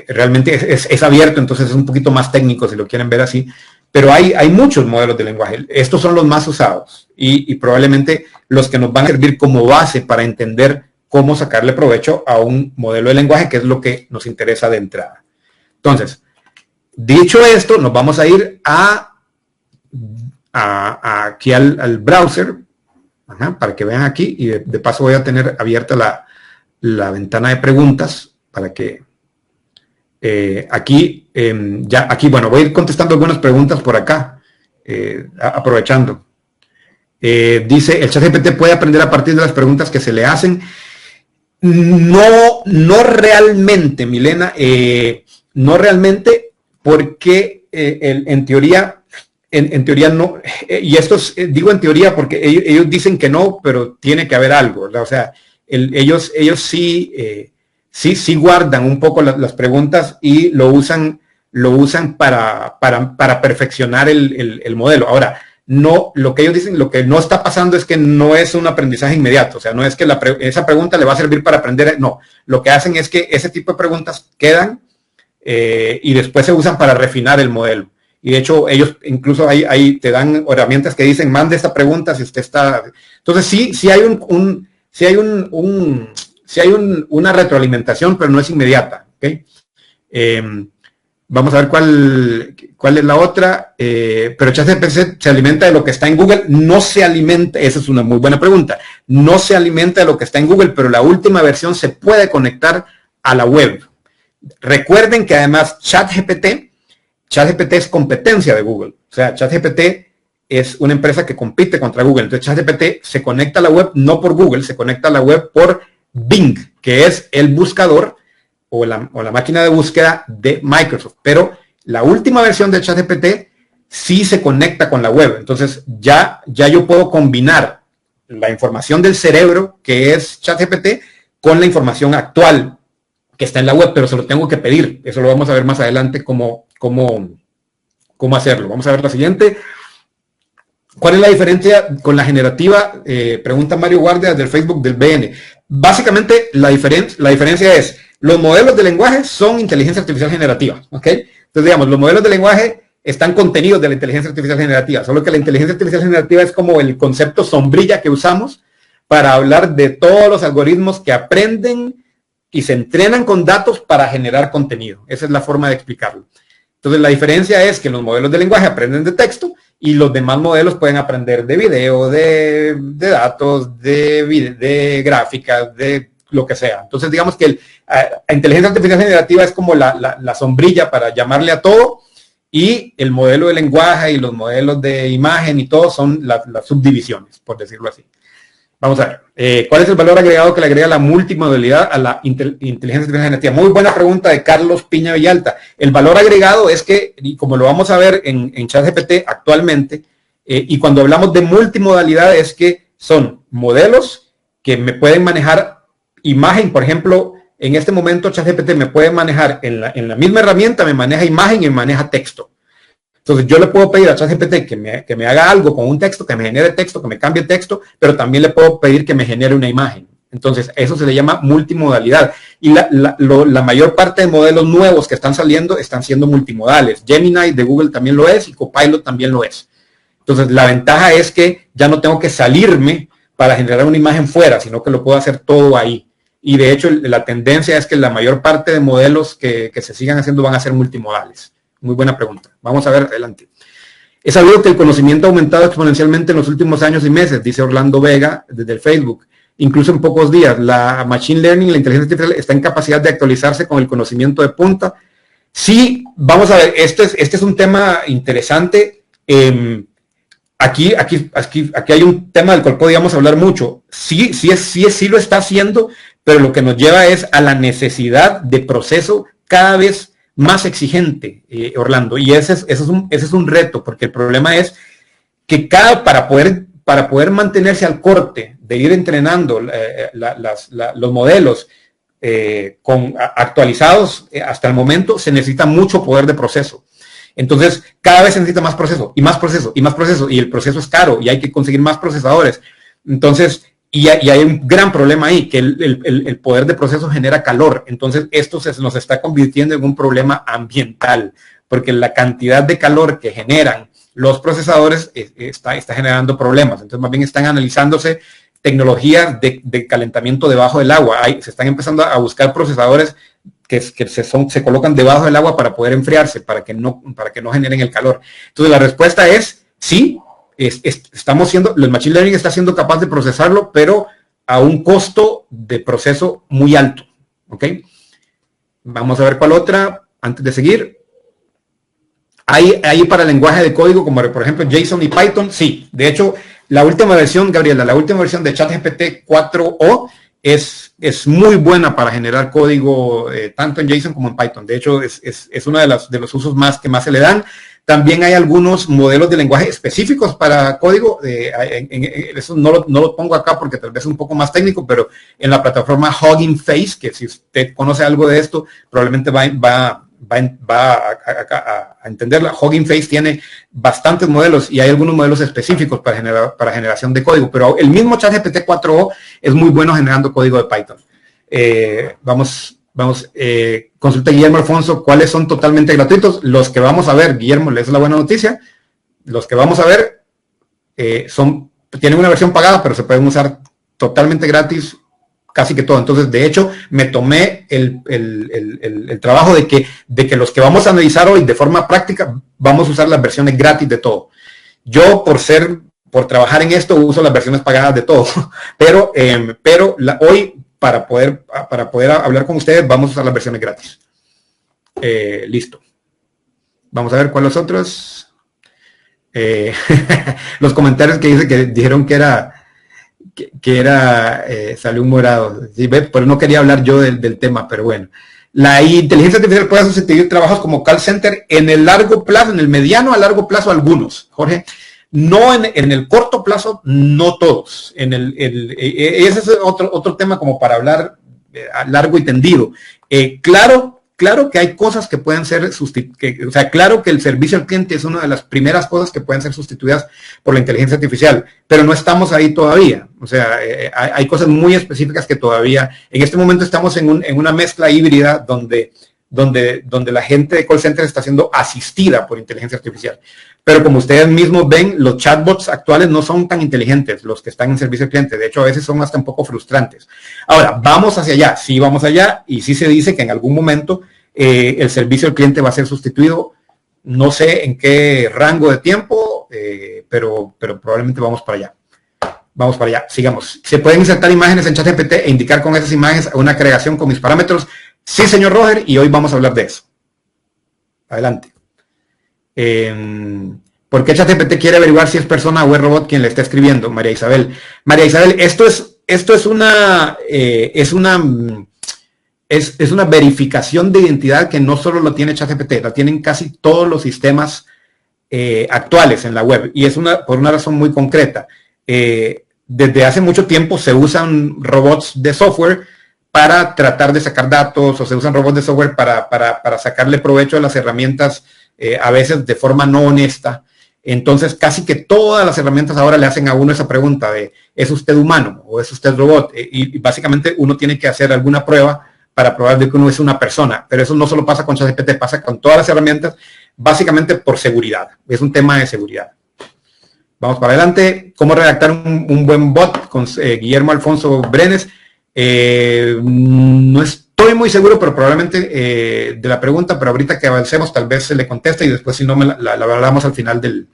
realmente es abierto, entonces es un poquito más técnico si lo quieren ver así. Pero hay muchos modelos de lenguaje. Estos son los más usados y probablemente los que nos van a servir como base para entender cómo sacarle provecho a un modelo de lenguaje, que es lo que nos interesa de entrada. Entonces, dicho esto, nos vamos a ir aquí al browser, para que vean aquí, y de paso voy a tener abierta la ventana de preguntas para que aquí, bueno, voy a ir contestando algunas preguntas por acá, aprovechando. Dice, ¿el ChatGPT puede aprender a partir de las preguntas que se le hacen? No realmente, Milena, no realmente, porque en teoría no, y esto digo en teoría porque ellos dicen que no, pero tiene que haber algo, ¿verdad? O sea, ellos sí guardan un poco las preguntas y lo usan para perfeccionar el modelo. Ahora, no, lo que ellos dicen, lo que no está pasando es que no es un aprendizaje inmediato, o sea, no es que esa pregunta le va a servir para aprender, no, lo que hacen es que ese tipo de preguntas quedan y después se usan para refinar el modelo. Y de hecho, ellos incluso ahí te dan herramientas que dicen, mande esta pregunta si usted está... Entonces, sí hay una retroalimentación, pero no es inmediata, ¿ok? Vamos a ver cuál es la otra. Pero ChatGPT se alimenta de lo que está en Google. No se alimenta, esa es una muy buena pregunta. No se alimenta de lo que está en Google, pero la última versión se puede conectar a la web. Recuerden que además ChatGPT es competencia de Google. O sea, ChatGPT es una empresa que compite contra Google. Entonces ChatGPT se conecta a la web no por Google, se conecta a la web por Bing, que es el buscador o la máquina de búsqueda de Microsoft. Pero la última versión de ChatGPT sí se conecta con la web. Entonces ya yo puedo combinar la información del cerebro, que es ChatGPT, con la información actual que está en la web, pero se lo tengo que pedir. Eso lo vamos a ver más adelante cómo hacerlo. Vamos a ver la siguiente. ¿Cuál es la diferencia con la generativa? Pregunta Mario Guardia del Facebook del BN. Básicamente, la diferencia es, los modelos de lenguaje son inteligencia artificial generativa, ¿ok? Entonces, digamos, los modelos de lenguaje están contenidos de la inteligencia artificial generativa, solo que la inteligencia artificial generativa es como el concepto sombrilla que usamos para hablar de todos los algoritmos que aprenden y se entrenan con datos para generar contenido. Esa es la forma de explicarlo. Entonces, la diferencia es que los modelos de lenguaje aprenden de texto y los demás modelos pueden aprender de video, de datos, de gráficas, de lo que sea. Entonces, digamos que la inteligencia artificial generativa es como la sombrilla para llamarle a todo, y el modelo de lenguaje y los modelos de imagen y todo son las subdivisiones, por decirlo así. Vamos a ver. ¿Cuál es el valor agregado que le agrega la multimodalidad a la inteligencia artificial generativa? Muy buena pregunta de Carlos Piña Villalta. El valor agregado es que, y como lo vamos a ver en ChatGPT actualmente, y cuando hablamos de multimodalidad es que son modelos que me pueden manejar imagen. Por ejemplo, en este momento ChatGPT me puede manejar en la misma herramienta, me maneja imagen y me maneja texto. Entonces yo le puedo pedir a ChatGPT que me haga algo con un texto, que me genere texto, que me cambie texto, pero también le puedo pedir que me genere una imagen. Entonces eso se le llama multimodalidad. Y la mayor parte de modelos nuevos que están saliendo están siendo multimodales. Gemini de Google también lo es y Copilot también lo es. Entonces la ventaja es que ya no tengo que salirme para generar una imagen fuera, sino que lo puedo hacer todo ahí. Y de hecho la tendencia es que la mayor parte de modelos que se sigan haciendo van a ser multimodales. Muy buena pregunta. Vamos a ver adelante. Es sabido que el conocimiento ha aumentado exponencialmente en los últimos años y meses, dice Orlando Vega desde el Facebook. Incluso en pocos días, la Machine Learning, la inteligencia artificial, está en capacidad de actualizarse con el conocimiento de punta. Sí, vamos a ver, este es un tema interesante. Aquí hay un tema del cual podríamos hablar mucho. Sí lo está haciendo, pero lo que nos lleva es a la necesidad de proceso cada vez más exigente, Orlando, y ese es un reto, porque el problema es que para poder mantenerse al corte de ir entrenando los modelos actualizados hasta el momento, se necesita mucho poder de proceso. Entonces, cada vez se necesita más proceso, y más proceso, y más proceso, y el proceso es caro, y hay que conseguir más procesadores. Entonces, y hay un gran problema ahí, que el poder de proceso genera calor. Entonces, esto nos está convirtiendo en un problema ambiental, porque la cantidad de calor que generan los procesadores está generando problemas. Entonces, más bien están analizándose tecnologías de calentamiento debajo del agua. Se están empezando a buscar procesadores que se colocan debajo del agua para poder enfriarse, para que no generen el calor. Entonces, la respuesta es sí. El Machine Learning está siendo capaz de procesarlo, pero a un costo de proceso muy alto. ¿Ok? Vamos a ver cuál otra, antes de seguir. Hay para lenguaje de código, como por ejemplo JSON y Python, sí. De hecho, la última versión, Gabriela, la última versión de ChatGPT 4o es muy buena para generar código tanto en JSON como en Python. De hecho, es uno de los usos que más se le dan. También hay algunos modelos de lenguaje específicos para código. Eso no lo pongo acá porque tal vez es un poco más técnico, pero en la plataforma Hugging Face, que si usted conoce algo de esto, probablemente va a entenderla. Hugging Face tiene bastantes modelos y hay algunos modelos específicos para generación de código, pero el mismo ChatGPT 4o es muy bueno generando código de Python. Consulta Guillermo Alfonso, ¿cuáles son totalmente gratuitos? Los que vamos a ver, Guillermo, esa es la buena noticia. Los que vamos a ver tienen una versión pagada, pero se pueden usar totalmente gratis casi que todo. Entonces, de hecho, me tomé el trabajo de que los que vamos a analizar hoy de forma práctica, vamos a usar las versiones gratis de todo. Yo, por trabajar en esto, uso las versiones pagadas de todo. Pero hoy, para poder hablar con ustedes, vamos a usar las versiones gratis. Listo. Vamos a ver cuáles los otros. Los comentarios que dijeron que era salió un morado. ¿Sí? Pero no quería hablar yo del tema, pero bueno. La inteligencia artificial puede sustituir trabajos como call center en el largo plazo, en el mediano a largo plazo algunos, Jorge. No en el corto plazo, no todos. Ese es otro tema como para hablar largo y tendido. Claro que hay cosas que pueden ser sustituidas. O sea, claro que el servicio al cliente es una de las primeras cosas que pueden ser sustituidas por la inteligencia artificial, pero no estamos ahí todavía. O sea, hay cosas muy específicas que todavía, en este momento estamos en una mezcla híbrida donde la gente de call center está siendo asistida por inteligencia artificial. Pero como ustedes mismos ven, los chatbots actuales no son tan inteligentes, los que están en servicio al cliente. De hecho, a veces son hasta un poco frustrantes. Ahora, vamos hacia allá. Sí, vamos allá. Y sí se dice que en algún momento el servicio al cliente va a ser sustituido. No sé en qué rango de tiempo, pero probablemente vamos para allá. Vamos para allá. Sigamos. ¿Se pueden insertar imágenes en ChatGPT e indicar con esas imágenes una agregación con mis parámetros? Sí, señor Roger, y hoy vamos a hablar de eso. Adelante. ¿Por qué ChatGPT quiere averiguar si es persona o es robot quien le está escribiendo? María Isabel. María Isabel, esto es una verificación de identidad que no solo lo tiene ChatGPT, la tienen casi todos los sistemas actuales en la web. Y es por una razón muy concreta. Desde hace mucho tiempo se usan robots de software para tratar de sacar datos, o se usan robots de software para sacarle provecho a las herramientas, a veces de forma no honesta. Entonces, casi que todas las herramientas ahora le hacen a uno esa pregunta de, ¿es usted humano o es usted robot? Y básicamente uno tiene que hacer alguna prueba para probar de que uno es una persona. Pero eso no solo pasa con ChatGPT, pasa con todas las herramientas, básicamente por seguridad. Es un tema de seguridad. Vamos para adelante. ¿Cómo redactar un buen bot? Con Guillermo Alfonso Brenes. No estoy muy seguro, pero probablemente de la pregunta, pero ahorita que avancemos tal vez se le contesta y después si no la hablamos al final del...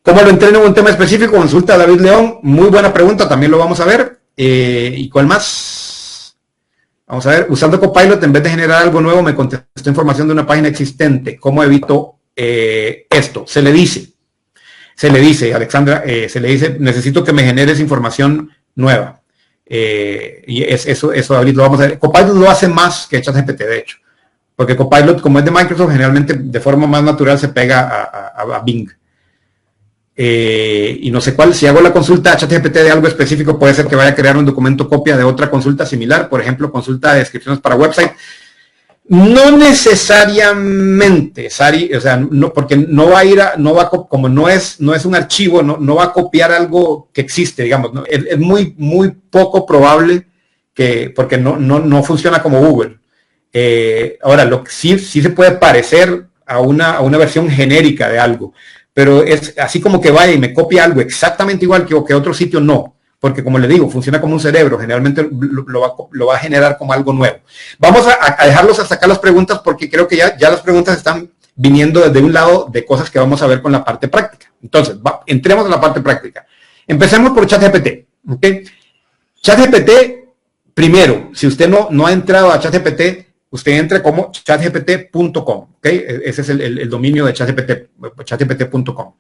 ¿Cómo lo entreno en un tema específico? Consulta a David León. Muy buena pregunta, también lo vamos a ver. ¿Y cuál más? Vamos a ver, usando Copilot en vez de generar algo nuevo me contestó información de una página existente. ¿Cómo evito esto? Se le dice, Alexandra, se le dice, necesito que me generes información nueva. Y eso ahorita lo vamos a ver. Copilot lo hace más que ChatGPT, de hecho, porque Copilot, como es de Microsoft, generalmente de forma más natural se pega a Bing. Y no sé cuál, si hago la consulta a ChatGPT de algo específico, puede ser que vaya a crear un documento copia de otra consulta similar, por ejemplo, consulta de descripciones para website. No necesariamente, Sari, o sea, no, porque no va a ir como no es un archivo, no va a copiar algo que existe, digamos, ¿no? Es muy poco probable porque no funciona como Google. Ahora, sí se puede parecer a una versión genérica de algo, pero es así como que vaya y me copia algo exactamente igual que otro sitio, no. Porque como le digo, funciona como un cerebro, generalmente lo va a generar como algo nuevo. Vamos a dejarlos hasta acá las preguntas porque creo que ya las preguntas están viniendo desde un lado de cosas que vamos a ver con la parte práctica. Entonces, entremos a la parte práctica. Empecemos por ChatGPT. ¿Okay? ChatGPT, primero, si usted no ha entrado a ChatGPT, usted entre como chatgpt.com. ¿Okay? Ese es el dominio de ChatGPT, chatgpt.com.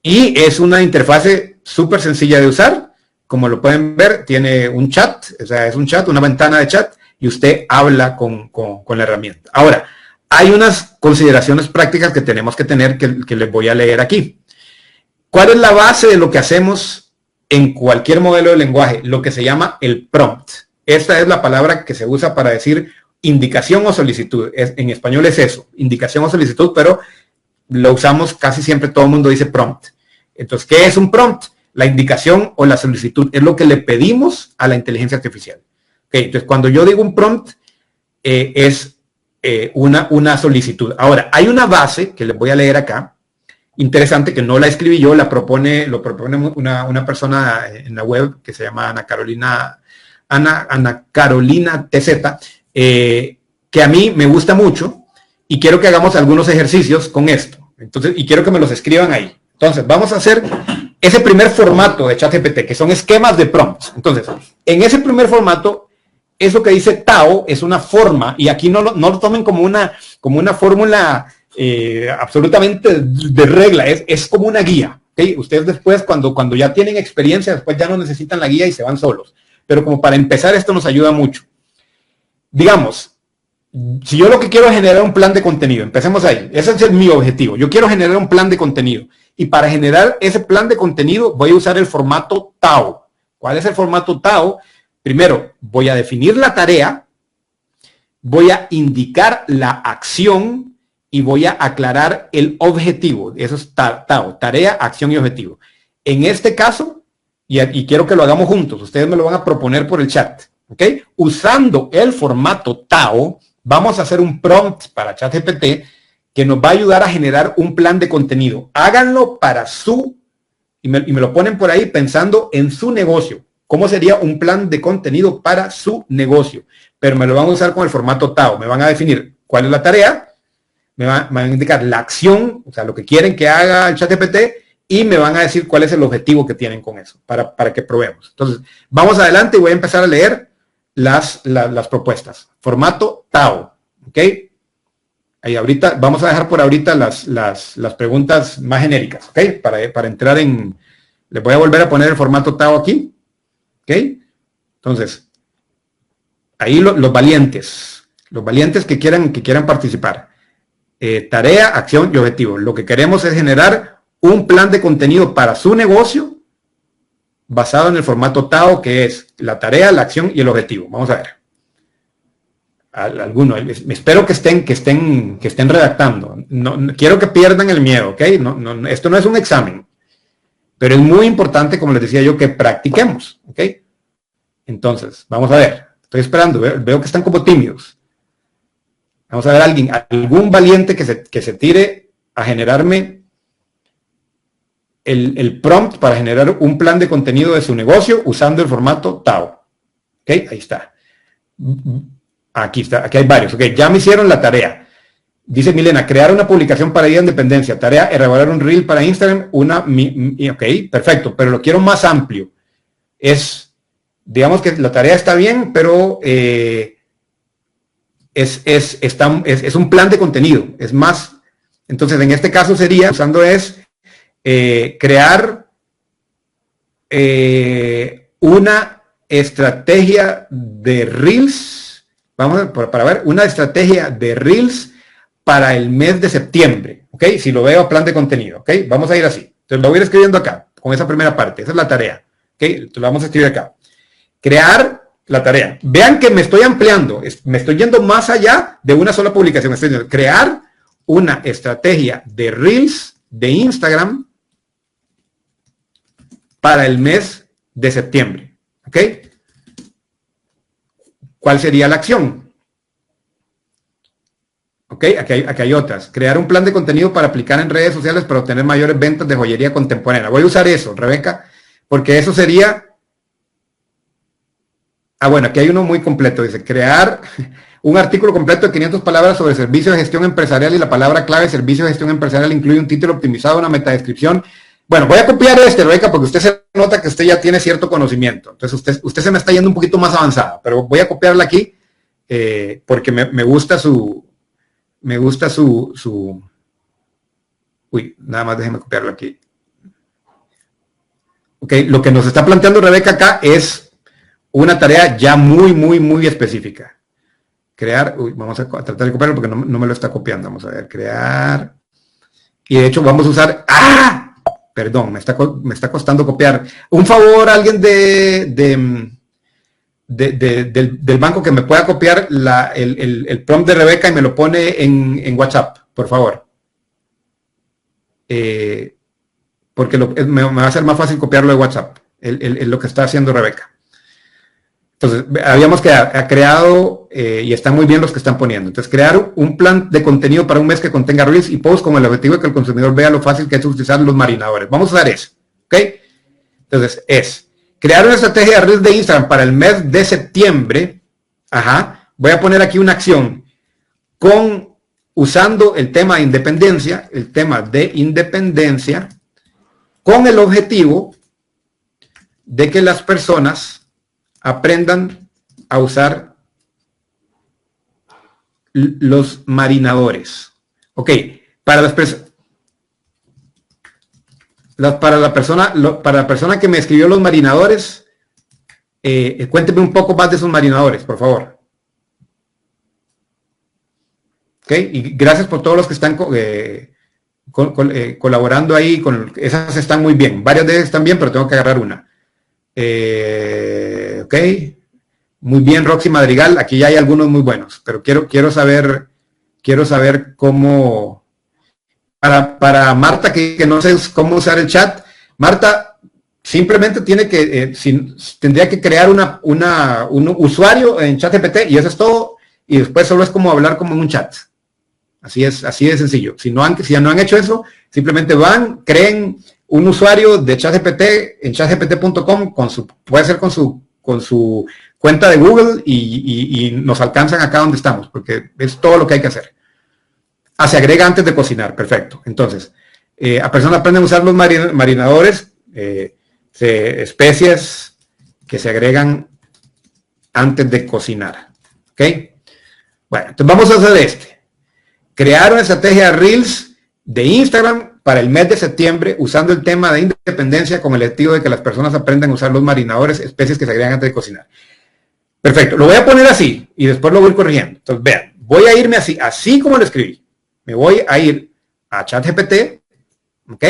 Y es una interfase súper sencilla de usar. como lo pueden ver, tiene un chat, o sea, es un chat, una ventana de chat, y usted habla con la herramienta. Ahora, hay unas consideraciones prácticas que tenemos que tener que les voy a leer aquí. ¿Cuál es la base de lo que hacemos en cualquier modelo de lenguaje? Lo que se llama el prompt. Esta es la palabra que se usa para decir indicación o solicitud. En español es eso, indicación o solicitud, pero lo usamos casi siempre, todo el mundo dice prompt. Entonces, ¿qué es un prompt? La indicación o la solicitud es lo que le pedimos a la inteligencia artificial. Okay, entonces, cuando yo digo un prompt, es una solicitud. Ahora, hay una base que les voy a leer acá, interesante, que no la escribí yo, lo propone una persona en la web que se llama Ana Carolina TZ, que a mí me gusta mucho y quiero que hagamos algunos ejercicios con esto. Entonces, y quiero que me los escriban ahí. Entonces, vamos a hacer ese primer formato de ChatGPT, que son esquemas de prompts. Entonces, en ese primer formato, eso que dice Tao es una forma, y aquí no lo tomen como una fórmula absolutamente de regla, es como una guía. ¿Okay? Ustedes después, cuando ya tienen experiencia, después ya no necesitan la guía y se van solos. Pero como para empezar, esto nos ayuda mucho. Digamos, si yo lo que quiero es generar un plan de contenido, empecemos ahí, ese es mi objetivo, yo quiero generar un plan de contenido, y para generar ese plan de contenido voy a usar el formato Tao. ¿Cuál es el formato Tao? Primero, voy a definir la tarea, voy a indicar la acción y voy a aclarar el objetivo. Eso es Tao, tarea, acción y objetivo. En este caso, y quiero que lo hagamos juntos, ustedes me lo van a proponer por el chat, ¿ok? Usando el formato Tao, vamos a hacer un prompt para ChatGPT que nos va a ayudar a generar un plan de contenido. Háganlo para y me lo ponen por ahí pensando en su negocio. ¿Cómo sería un plan de contenido para su negocio? Pero me lo van a usar con el formato Tao. Me van a definir cuál es la tarea, me van a indicar la acción, o sea, lo que quieren que haga el ChatGPT, y me van a decir cuál es el objetivo que tienen con eso, para que probemos. Entonces, vamos adelante y voy a empezar a leer las propuestas. Formato Tao, ¿ok? Ahí ahorita, vamos a dejar por ahorita las preguntas más genéricas, ¿ok? Para entrar en, les voy a volver a poner el formato Tao aquí, ¿ok? Entonces, ahí los valientes que quieran participar. Tarea, acción y objetivo. Lo que queremos es generar un plan de contenido para su negocio basado en el formato Tao, que es la tarea, la acción y el objetivo. Vamos a ver. Algunos, espero que estén redactando. No quiero que pierdan el miedo, ¿ok? Esto no es un examen, pero es muy importante, como les decía yo, que practiquemos, ¿ok? Entonces, vamos a ver. Estoy esperando, veo que están como tímidos. Vamos a ver algún valiente que se tire a generarme el prompt para generar un plan de contenido de su negocio usando el formato Tao. ¿Ok? Ahí está. Aquí está, aquí hay varios. Ok, ya me hicieron la tarea. Dice Milena, crear una publicación para Día de Independencia. Tarea, elaborar un reel para Instagram. Ok, perfecto, pero lo quiero más amplio. Digamos que la tarea está bien, pero es un plan de contenido. Es más, entonces en este caso sería, usando crear una estrategia de Reels, vamos para ver, una estrategia de Reels para el mes de septiembre, ¿ok? Si lo veo plan de contenido, ¿ok? Vamos a ir así. Entonces lo voy a ir escribiendo acá, con esa primera parte, esa es la tarea, ¿ok? Entonces lo vamos a escribir acá. Crear la tarea. Vean que me estoy ampliando, me estoy yendo más allá de una sola publicación. Estoy diciendo, crear una estrategia de Reels de Instagram para el mes de septiembre. ¿Ok? ¿Cuál sería la acción? ¿Ok? Aquí hay otras. Crear un plan de contenido para aplicar en redes sociales para obtener mayores ventas de joyería contemporánea. Voy a usar eso, Rebeca, porque eso sería... bueno, aquí hay uno muy completo. Dice, crear un artículo completo de 500 palabras sobre servicios de gestión empresarial, y la palabra clave servicio de gestión empresarial incluye un título optimizado, una metadescripción. Bueno, voy a copiar Rebeca, porque usted se nota que usted ya tiene cierto conocimiento. Entonces usted se me está yendo un poquito más avanzada, pero voy a copiarla aquí porque me gusta su... Uy, nada más déjeme copiarlo aquí. Ok, lo que nos está planteando Rebeca acá es una tarea ya muy específica. Crear, vamos a tratar de copiarlo porque no me lo está copiando. Vamos a ver, crear. Y de hecho vamos a usar, perdón, me está costando copiar. Un favor, alguien del banco que me pueda copiar el prompt de Rebeca y me lo pone en WhatsApp, por favor. Porque me va a ser más fácil copiarlo de WhatsApp, lo que está haciendo Rebeca. Entonces, habíamos creado, y están muy bien los que están poniendo. Entonces, crear un plan de contenido para un mes que contenga reels y posts con el objetivo de que el consumidor vea lo fácil que es utilizar los marinadores. Vamos a usar eso, ¿ok? Entonces, crear una estrategia de reels de Instagram para el mes de septiembre. Voy a poner aquí una acción usando el tema de independencia, con el objetivo de que las personas aprendan a usar los marinadores. Ok, para la persona que me escribió los marinadores, cuénteme un poco más de esos marinadores, por favor. Ok, y gracias por todos los que están colaborando ahí. Esas están muy bien, varias de ellas están bien, pero tengo que agarrar una. Ok, muy bien, Roxy Madrigal, aquí ya hay algunos muy buenos, pero quiero saber cómo, para Marta que no sé cómo usar el chat. Marta simplemente tendría que crear un usuario en ChatGPT y eso es todo, y después solo es como hablar como en un chat. Así de sencillo. Si no han hecho eso, simplemente creen un usuario de ChatGPT en chatgpt.com, puede ser con su cuenta de Google y nos alcanzan acá donde estamos, porque es todo lo que hay que hacer. Se agrega antes de cocinar, perfecto. Entonces, a personas aprenden a usar los marinadores, especies que se agregan antes de cocinar. ¿Ok? Bueno, entonces vamos a hacer crear una estrategia de Reels de Instagram para el mes de septiembre usando el tema de independencia con el objetivo de que las personas aprendan a usar los marinadores, especies que se agregan antes de cocinar. Perfecto, lo voy a poner así y después lo voy corrigiendo. Entonces, vean, voy a irme así como lo escribí. Me voy a ir a ChatGPT, ¿ok?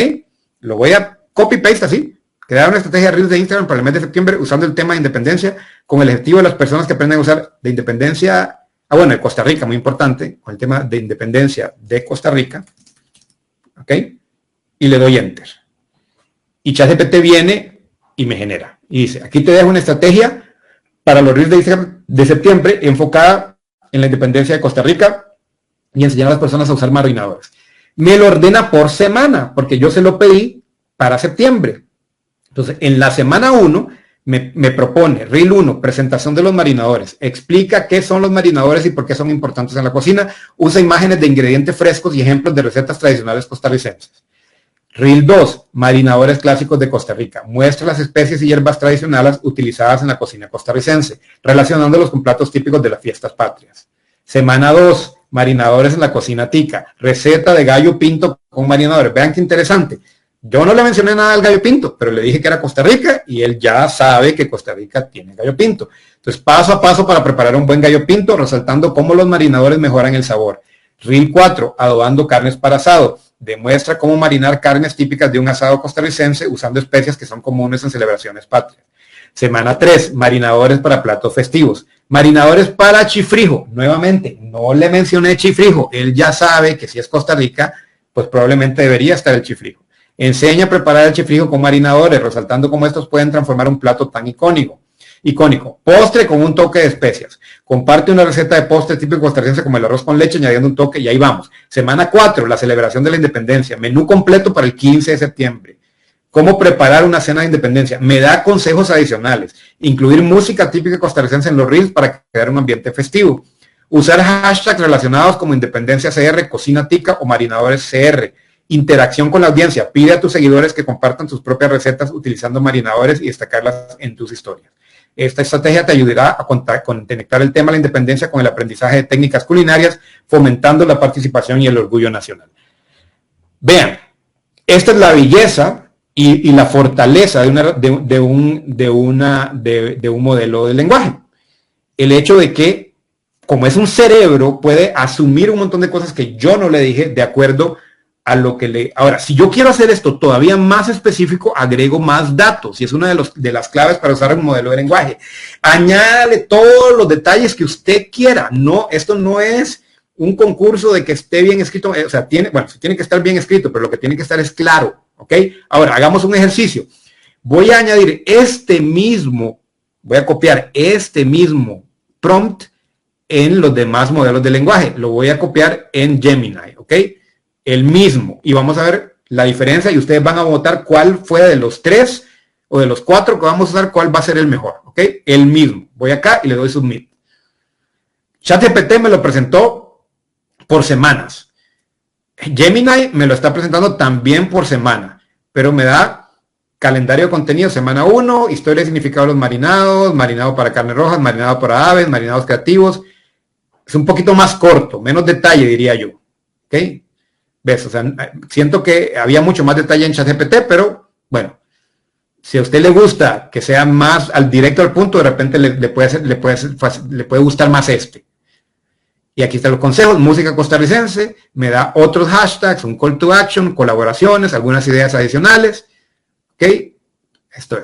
Lo voy a copy-paste así. Crear una estrategia de Reels de Instagram para el mes de septiembre usando el tema de independencia con el objetivo de las personas que aprenden a usar de independencia, de Costa Rica, muy importante, con el tema de independencia de Costa Rica, ¿ok? Y le doy Enter. Y ChatGPT viene y me genera. Y dice, aquí te dejo una estrategia para los Reels de Instagram de septiembre enfocada en la independencia de Costa Rica y enseñar a las personas a usar marinadores. Me lo ordena por semana, porque yo se lo pedí para septiembre. Entonces, en la semana 1 me propone, Reel 1, presentación de los marinadores. Explica qué son los marinadores y por qué son importantes en la cocina. Usa imágenes de ingredientes frescos y ejemplos de recetas tradicionales costarricenses. Reel 2, marinadores clásicos de Costa Rica. Muestra las especies y hierbas tradicionales utilizadas en la cocina costarricense, relacionándolos con platos típicos de las fiestas patrias. Semana 2, marinadores en la cocina tica. Receta de gallo pinto con marinadores. Vean qué interesante. Yo no le mencioné nada al gallo pinto, pero le dije que era Costa Rica y él ya sabe que Costa Rica tiene gallo pinto. Entonces, paso a paso para preparar un buen gallo pinto, resaltando cómo los marinadores mejoran el sabor. Reel 4, adobando carnes para asado. Demuestra cómo marinar carnes típicas de un asado costarricense usando especias que son comunes en celebraciones patrias. Semana 3, marinadores para platos festivos. Marinadores para chifrijo. Nuevamente, no le mencioné chifrijo. Él ya sabe que si es Costa Rica, pues probablemente debería estar el chifrijo. Enseña a preparar el chifrijo con marinadores, resaltando cómo estos pueden transformar un plato tan icónico. Postre con un toque de especias. Comparte una receta de postre típico costarricense como el arroz con leche, añadiendo un toque y ahí vamos. Semana 4, la celebración de la independencia. Menú completo para el 15 de septiembre. Cómo preparar una cena de independencia. Me da consejos adicionales. Incluir música típica costarricense en los reels para crear un ambiente festivo. Usar hashtags relacionados como Independencia CR, Cocina Tica o Marinadores CR. Interacción con la audiencia. Pide a tus seguidores que compartan sus propias recetas utilizando marinadores y destacarlas en tus historias. Esta estrategia te ayudará a conectar el tema de la independencia con el aprendizaje de técnicas culinarias, fomentando la participación y el orgullo nacional. Vean, esta es la belleza y la fortaleza de un modelo de lenguaje. El hecho de que, como es un cerebro, puede asumir un montón de cosas que yo no le dije de acuerdo a lo que le... Ahora, si yo quiero hacer esto todavía más específico, agrego más datos, y es una de las claves para usar un modelo de lenguaje. Añádale todos los detalles que usted quiera. No, esto no es un concurso de que esté bien escrito, o sea, tiene que estar bien escrito, pero lo que tiene que estar es claro, ¿ok? Ahora, hagamos un ejercicio. Voy a añadir voy a copiar este mismo prompt en los demás modelos de lenguaje. Lo voy a copiar en Gemini, ¿ok? El mismo. Y vamos a ver la diferencia y ustedes van a votar cuál fue de los 3 o de los 4 que vamos a usar, cuál va a ser el mejor, ¿ok? El mismo. Voy acá y le doy Submit. ChatGPT me lo presentó por semanas. Gemini me lo está presentando también por semana, pero me da calendario de contenido, semana 1, historia y significado de los marinados, marinado para carnes rojas, marinado para aves, marinados creativos. Es un poquito más corto, menos detalle, diría yo. ¿Ok? ¿Ves? O sea, siento que había mucho más detalle en ChatGPT, pero bueno, si a usted le gusta que sea más directo al punto, de repente le puede gustar más este. Y aquí están los consejos, música costarricense, me da otros hashtags, un call to action, colaboraciones, algunas ideas adicionales. ¿Ok? Esto.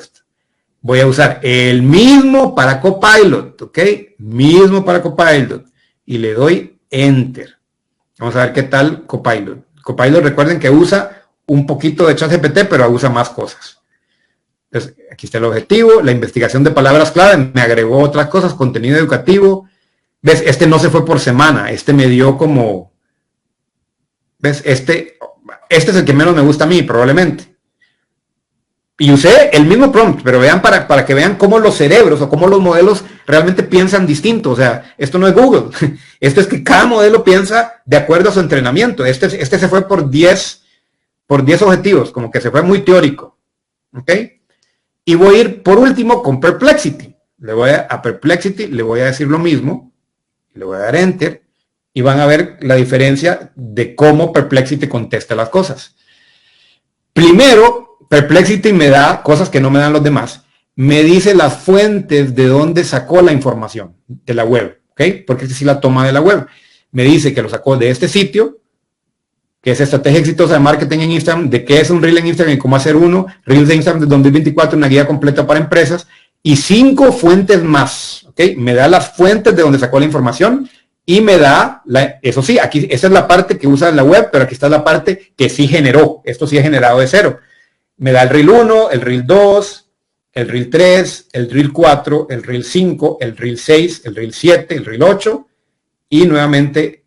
Voy a usar el mismo para Copilot, ¿ok? Mismo para Copilot. Y le doy Enter. Vamos a ver qué tal Copilot. Copilot, recuerden que usa un poquito de ChatGPT, pero usa más cosas. Entonces, aquí está el objetivo, la investigación de palabras clave, me agregó otras cosas, contenido educativo. ¿Ves? Este no se fue por semana, este me dio como... ¿Ves? Este es el que menos me gusta a mí, probablemente. Y usé el mismo prompt, pero vean para que vean cómo los cerebros o cómo los modelos realmente piensan distinto. O sea, esto no es Google. Esto es que cada modelo piensa de acuerdo a su entrenamiento. Este se fue por 10 objetivos, como que se fue muy teórico. ¿Ok? Y voy a ir por último con Perplexity. Le voy a Perplexity, le voy a decir lo mismo. Le voy a dar Enter y van a ver la diferencia de cómo Perplexity contesta las cosas. Primero, Perplexity me da cosas que no me dan los demás. Me dice las fuentes de dónde sacó la información de la web, ¿ok? Porque este sí la toma de la web. Me dice que lo sacó de este sitio, que es Estrategia Exitosa de Marketing en Instagram, de qué es un Reel en Instagram y cómo hacer uno, Reels de Instagram de 2024, una guía completa para empresas, y 5 fuentes más, ¿ok? Me da las fuentes de donde sacó la información y me da, eso sí, aquí, esa es la parte que usa en la web, pero aquí está la parte que sí generó. Esto sí es generado de cero. Me da el Reel 1, el Reel 2, el Reel 3, el Reel 4, el Reel 5, el Reel 6, el Reel 7, el Reel 8 y nuevamente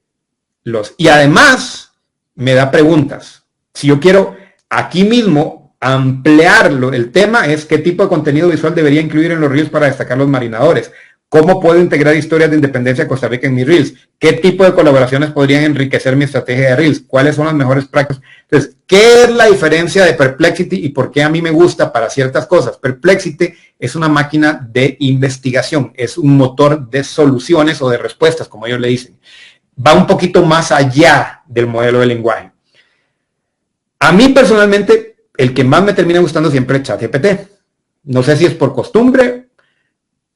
y además me da preguntas. Si yo quiero aquí mismo ampliarlo, el tema es qué tipo de contenido visual debería incluir en los Reels para destacar los marinadores. ¿Cómo puedo integrar historias de independencia de Costa Rica en mis Reels? ¿Qué tipo de colaboraciones podrían enriquecer mi estrategia de Reels? ¿Cuáles son las mejores prácticas? Entonces, ¿qué es la diferencia de Perplexity y por qué a mí me gusta para ciertas cosas? Perplexity es una máquina de investigación, es un motor de soluciones o de respuestas, como ellos le dicen. Va un poquito más allá del modelo de lenguaje. A mí personalmente, el que más me termina gustando siempre es ChatGPT. No sé si es por costumbre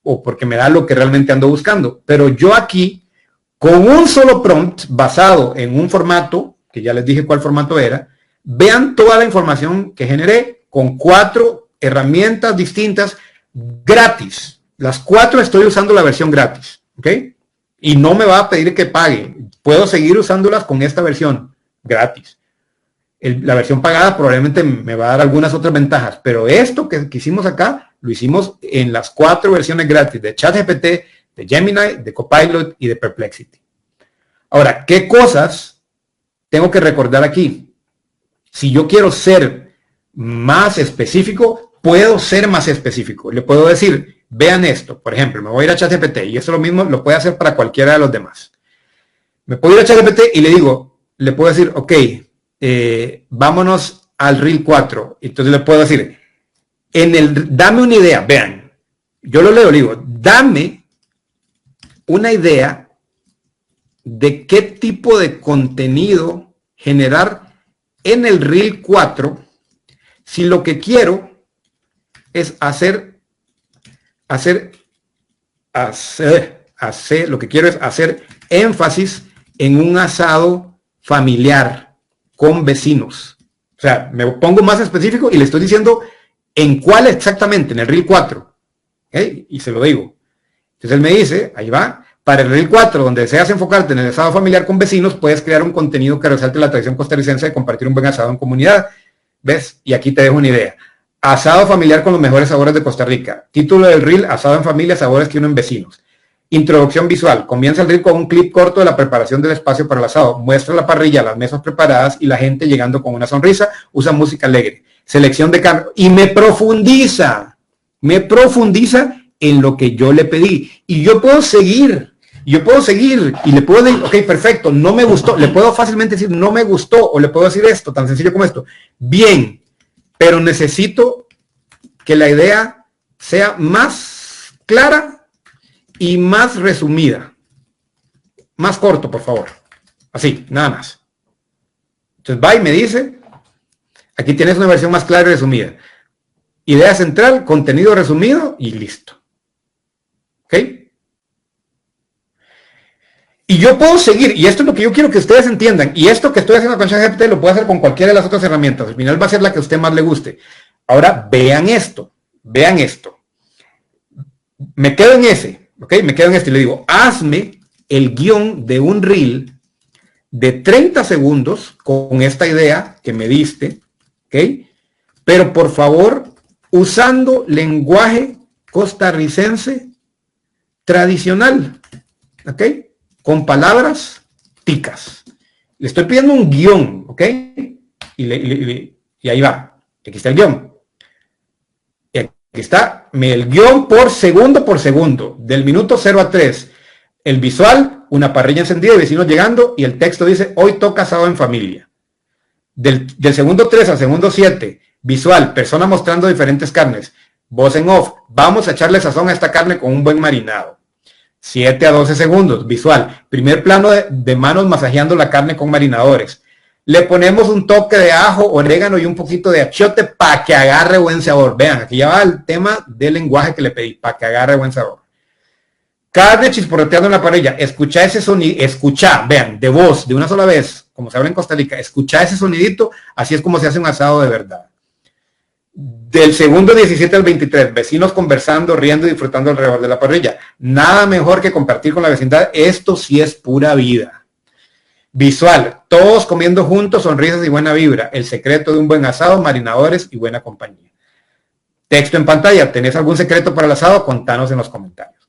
o porque me da lo que realmente ando buscando. Pero yo aquí, con un solo prompt basado en un formato, que ya les dije cuál formato era, vean toda la información que generé con 4 herramientas distintas gratis. Las 4 estoy usando la versión gratis, ¿ok? Y no me va a pedir que pague. Puedo seguir usándolas con esta versión gratis. La versión pagada probablemente me va a dar algunas otras ventajas, pero esto que hicimos acá, lo hicimos en las 4 versiones gratis de ChatGPT, de Gemini, de Copilot y de Perplexity. Ahora, ¿qué cosas tengo que recordar aquí? Si yo quiero ser más específico, puedo ser más específico. Le puedo decir, vean esto, por ejemplo, me voy a ir a ChatGPT y esto lo mismo lo puede hacer para cualquiera de los demás. Me puedo ir a ChatGPT y le puedo decir, ok, vámonos al Reel 4. Entonces le puedo decir, dame una idea, vean, yo lo leo, le digo, dame una idea de qué tipo de contenido generar en el Reel 4 Si lo que quiero es hacer énfasis en un asado familiar con vecinos. O sea, me pongo más específico y le estoy diciendo en cuál exactamente, en el reel 4. ¿Okay? Y se lo digo. Entonces él me dice, ahí va, para el reel 4, donde deseas enfocarte en el asado familiar con vecinos, puedes crear un contenido que resalte la tradición costarricense de compartir un buen asado en comunidad. ¿Ves? Y aquí te dejo una idea. Asado familiar con los mejores sabores de Costa Rica. Título del reel, asado en familia, sabores que unen vecinos. Introducción visual. Comienza el reel con un clip corto de la preparación del espacio para el asado. Muestra la parrilla, las mesas preparadas y la gente llegando con una sonrisa. Usa música alegre. Selección de carne. Y me profundiza en lo que yo le pedí. Y yo puedo seguir. Y le puedo decir, ok, perfecto, no me gustó. Le puedo fácilmente decir, no me gustó. O le puedo decir esto, tan sencillo como esto. Bien. Pero necesito que la idea sea más clara y más resumida. Más corto, por favor. Así, nada más. Entonces va y me dice, aquí tienes una versión más clara y resumida. Idea central, contenido resumido y listo. ¿Ok? Y yo puedo seguir, y esto es lo que yo quiero que ustedes entiendan, y esto que estoy haciendo con ChatGPT lo puedo hacer con cualquiera de las otras herramientas, al final va a ser la que a usted más le guste. Ahora, vean esto. Me quedo en ese, ¿ok? Me quedo en este y le digo, hazme el guión de un reel de 30 segundos con esta idea que me diste, ¿ok? Pero por favor, usando lenguaje costarricense tradicional, ¿ok? Con palabras ticas. Le estoy pidiendo un guión, ¿ok? Y ahí va. Aquí está el guión. Y aquí está el guión por segundo, del minuto 0 a 3. El visual, una parrilla encendida y vecinos llegando, y el texto dice, hoy toca asado en familia. Del segundo 3 al segundo 7, visual, persona mostrando diferentes carnes. Voz en off, vamos a echarle sazón a esta carne con un buen marinado. 7 a 12 segundos, visual. Primer plano de manos masajeando la carne con marinadores. Le ponemos un toque de ajo, orégano y un poquito de achiote para que agarre buen sabor. Vean, aquí ya va el tema del lenguaje que le pedí, para que agarre buen sabor. Carne chisporroteando en la parrilla. Escucha ese sonido, vean, de voz, de una sola vez, como se habla en Costa Rica. Escucha ese sonidito, así es como se hace un asado de verdad. Del segundo 17 al 23, vecinos conversando, riendo y disfrutando alrededor de la parrilla. Nada mejor que compartir con la vecindad. Esto sí es pura vida. Visual, todos comiendo juntos, sonrisas y buena vibra. El secreto de un buen asado, marinadores y buena compañía. Texto en pantalla. ¿Tenés algún secreto para el asado? Contanos en los comentarios.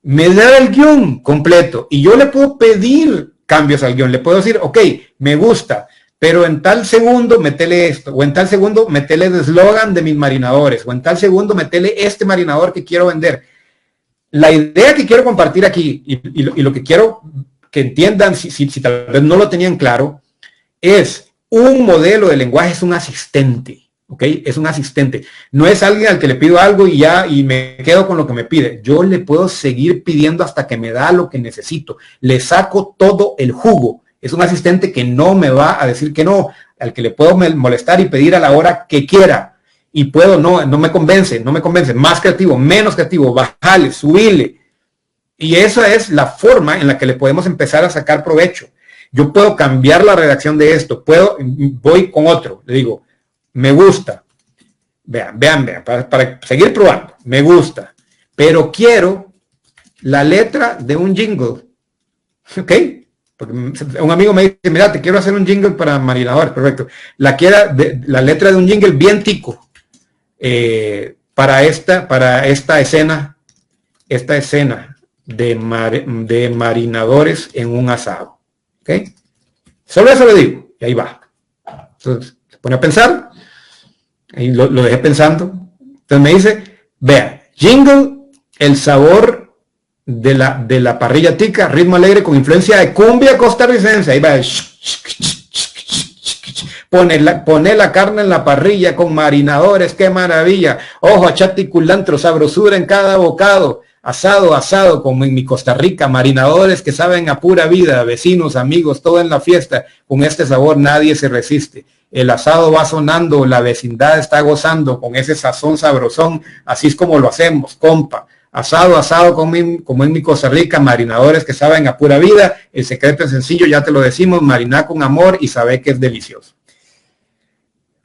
Me da el guión completo y yo le puedo pedir cambios al guión. Le puedo decir, ok, me gusta, pero en tal segundo metele esto, o en tal segundo metele el eslogan de mis marinadores, o en tal segundo metele este marinador que quiero vender. La idea que quiero compartir aquí, y lo que quiero que entiendan, si tal vez no lo tenían claro, es un modelo de lenguaje, es un asistente, ¿ok? Es un asistente. No es alguien al que le pido algo y ya, y me quedo con lo que me pide. Yo le puedo seguir pidiendo hasta que me da lo que necesito. Le saco todo el jugo. Es un asistente que no me va a decir que no, al que le puedo molestar y pedir a la hora que quiera. Y puedo, no me convence, más creativo, menos creativo, bajale, subile. Y esa es la forma en la que le podemos empezar a sacar provecho. Yo puedo cambiar la redacción de esto, voy con otro, le digo, me gusta. Vean, para seguir probando, me gusta. Pero quiero la letra de un jingle, ¿ok? Porque un amigo me dice, mira, te quiero hacer un jingle para marinadores, perfecto. La letra de un jingle bien tico para esta escena de marinadores en un asado. ¿Ok? Solo eso le digo, y ahí va. Entonces, se pone a pensar, y lo dejé pensando. Entonces me dice, vea, jingle, el sabor de la parrilla tica, ritmo alegre con influencia de cumbia costarricense. Ahí va, pone la carne en la parrilla con marinadores, qué maravilla. Ojo, achate y culantro, sabrosura en cada bocado. Asado, como en mi Costa Rica, marinadores que saben a pura vida, vecinos, amigos, todo en la fiesta. Con este sabor nadie se resiste. el asado va sonando, la vecindad está gozando con ese sazón sabrosón, así es como lo hacemos, compa. Asado, asado, como en mi Costa Rica, marinadores que saben a pura vida, el secreto es sencillo, ya te lo decimos, marinar con amor y saber que es delicioso.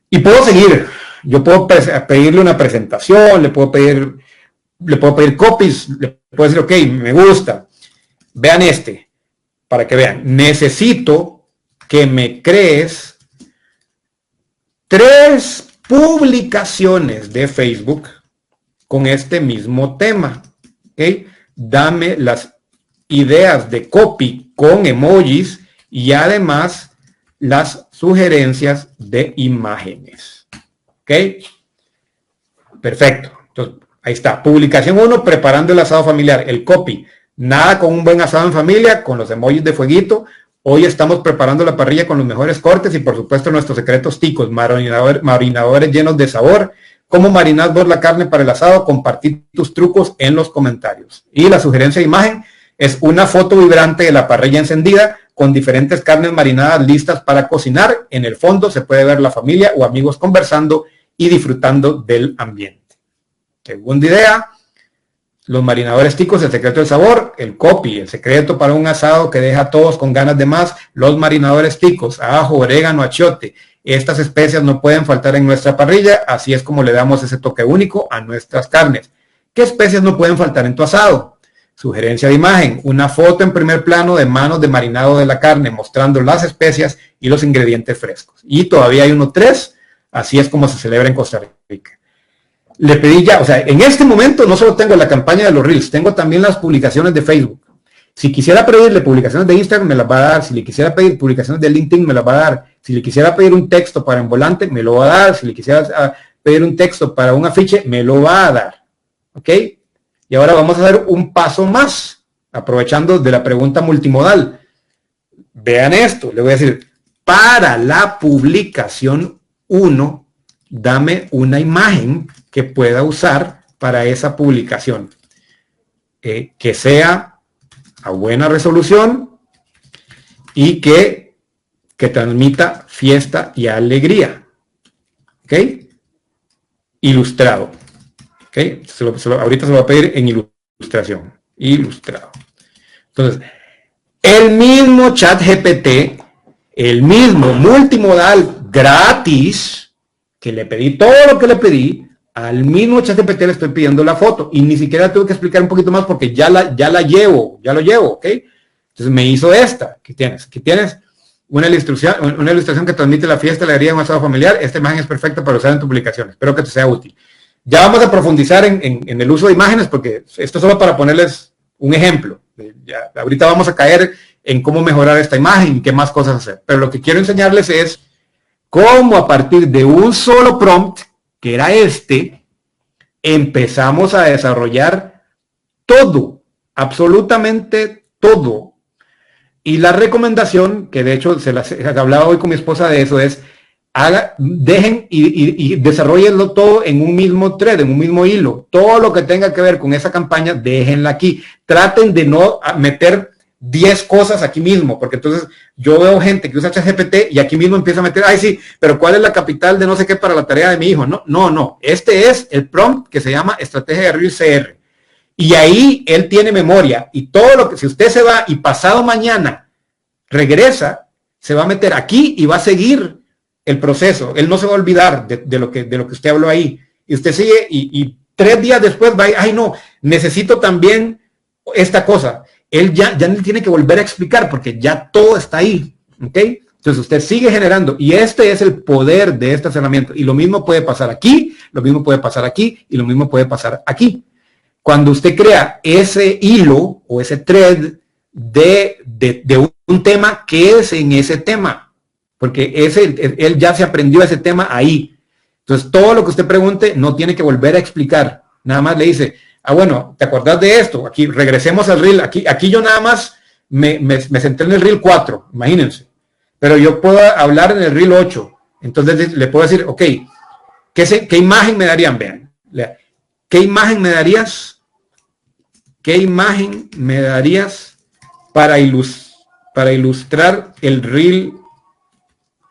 Y puedo seguir, yo puedo pedirle una presentación, le puedo pedir copies, le puedo decir, ok, me gusta, vean para que vean, necesito que me crees 3 publicaciones de Facebook con este mismo tema, ¿ok? Dame las ideas de copy con emojis y además las sugerencias de imágenes, ¿ok? Perfecto. Entonces, ahí está. Publicación 1, preparando el asado familiar, el copy. Nada con un buen asado en familia, con los emojis de fueguito. Hoy estamos preparando la parrilla con los mejores cortes y por supuesto nuestros secretos ticos, marinadores llenos de sabor. ¿Cómo marinas vos la carne para el asado? Compartir tus trucos en los comentarios. Y la sugerencia de imagen es una foto vibrante de la parrilla encendida con diferentes carnes marinadas listas para cocinar. En el fondo se puede ver la familia o amigos conversando y disfrutando del ambiente. Segunda idea, los marinadores ticos, el secreto del sabor, el copy, el secreto para un asado que deja a todos con ganas de más, los marinadores ticos, ajo, orégano, achiote. Estas especias no pueden faltar en nuestra parrilla, así es como le damos ese toque único a nuestras carnes. ¿Qué especias no pueden faltar en tu asado? Sugerencia de imagen, una foto en primer plano de manos de marinado de la carne, mostrando las especias y los ingredientes frescos. Y todavía hay 3, así es como se celebra en Costa Rica. Le pedí ya, o sea, en este momento no solo tengo la campaña de los Reels, tengo también las publicaciones de Facebook. Si quisiera pedirle publicaciones de Instagram, me las va a dar. Si le quisiera pedir publicaciones de LinkedIn, me las va a dar. Si le quisiera pedir un texto para en volante, me lo va a dar. Si le quisiera pedir un texto para un afiche, me lo va a dar. ¿Ok? Y ahora vamos a hacer un paso más, aprovechando de la pregunta multimodal. Vean esto, le voy a decir, para la publicación 1, dame una imagen que pueda usar para esa publicación. Que sea a buena resolución y que transmita fiesta y alegría. ¿Ok? Ilustrado. ¿Ok? Ahorita se lo va a pedir en ilustración. Ilustrado. Entonces, el mismo ChatGPT, el mismo multimodal gratis, que le pedí todo lo que le pedí, al mismo ChatGPT le estoy pidiendo la foto y ni siquiera tengo que explicar un poquito más porque ya lo llevo, ¿ok? Entonces me hizo esta. ¿Qué tienes? Aquí tienes una ilustración que transmite la fiesta, la alegría de un asado familiar. Esta imagen es perfecta para usar en tu publicación. Espero que te sea útil. Ya vamos a profundizar en el uso de imágenes porque esto es solo para ponerles un ejemplo. Ya, ahorita vamos a caer en cómo mejorar esta imagen y qué más cosas hacer. Pero lo que quiero enseñarles es cómo a partir de un solo prompt, que era empezamos a desarrollar todo, absolutamente todo. Y la recomendación, que de hecho se hablaba hoy con mi esposa de eso, es dejen y desarrollenlo todo en un mismo thread, en un mismo hilo. Todo lo que tenga que ver con esa campaña, déjenla aquí. Traten de no meter 10 cosas aquí mismo, porque entonces yo veo gente que usa ChatGPT y aquí mismo empieza a meter, ay sí, pero ¿cuál es la capital de no sé qué para la tarea de mi hijo? No. Este es el prompt que se llama Estrategia de Reels CR. Y ahí él tiene memoria y todo lo que, si usted se va y pasado mañana regresa, se va a meter aquí y va a seguir el proceso. Él no se va a olvidar de lo que usted habló ahí. Y usted sigue y 3 días después va, ay no, necesito también esta cosa. Él ya no tiene que volver a explicar porque ya todo está ahí, ¿ok? Entonces usted sigue generando y este es el poder de estas herramientas. Y lo mismo puede pasar aquí, lo mismo puede pasar aquí y lo mismo puede pasar aquí. Cuando usted crea ese hilo o ese thread de un tema, que es en ese tema, porque él ya se aprendió ese tema ahí. Entonces todo lo que usted pregunte no tiene que volver a explicar. Nada más le dice, bueno, ¿te acordás de esto? Aquí, regresemos al reel. Aquí yo nada más me senté en el reel 4, imagínense. Pero yo puedo hablar en el reel 8. Entonces le puedo decir, ok, ¿qué imagen me darían? Vean. ¿Qué imagen me darías? ¿Qué imagen me darías para ilustrar el reel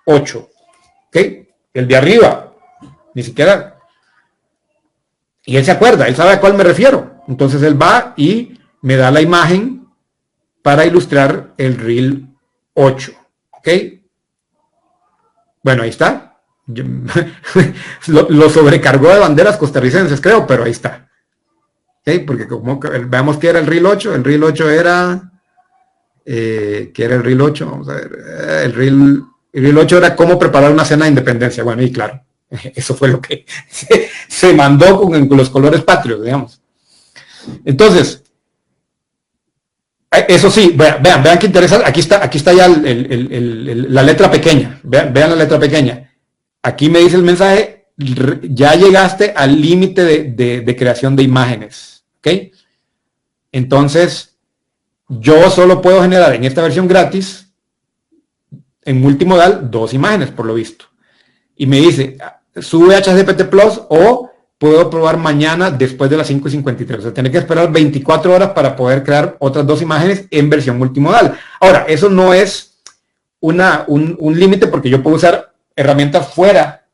8? ¿ok? El de arriba, ni siquiera. Y él se acuerda, él sabe a cuál me refiero. Entonces él va y me da la imagen para ilustrar el reel 8, ¿ok? Bueno, ahí está. Lo sobrecargó de banderas costarricenses, creo, pero ahí está. ¿Ok? Porque como veamos que era el reel 8, el reel 8 era... ¿qué era el reel 8? Vamos a ver. El reel 8 era cómo preparar una cena de independencia. Bueno, y claro, eso fue lo que se mandó con los colores patrios, digamos. Entonces, eso sí, vean qué interesante. Aquí está ya la letra pequeña. Vean la letra pequeña. Aquí me dice el mensaje, ya llegaste al límite de creación de imágenes. ¿Ok? Entonces, yo solo puedo generar en esta versión gratis, en multimodal, 2 imágenes, por lo visto. Y me dice, sube HGPT Plus o puedo probar mañana después de las 5:53. O sea, tiene que esperar 24 horas para poder crear otras 2 imágenes en versión multimodal. Ahora, eso no es un límite porque yo puedo usar herramientas fuera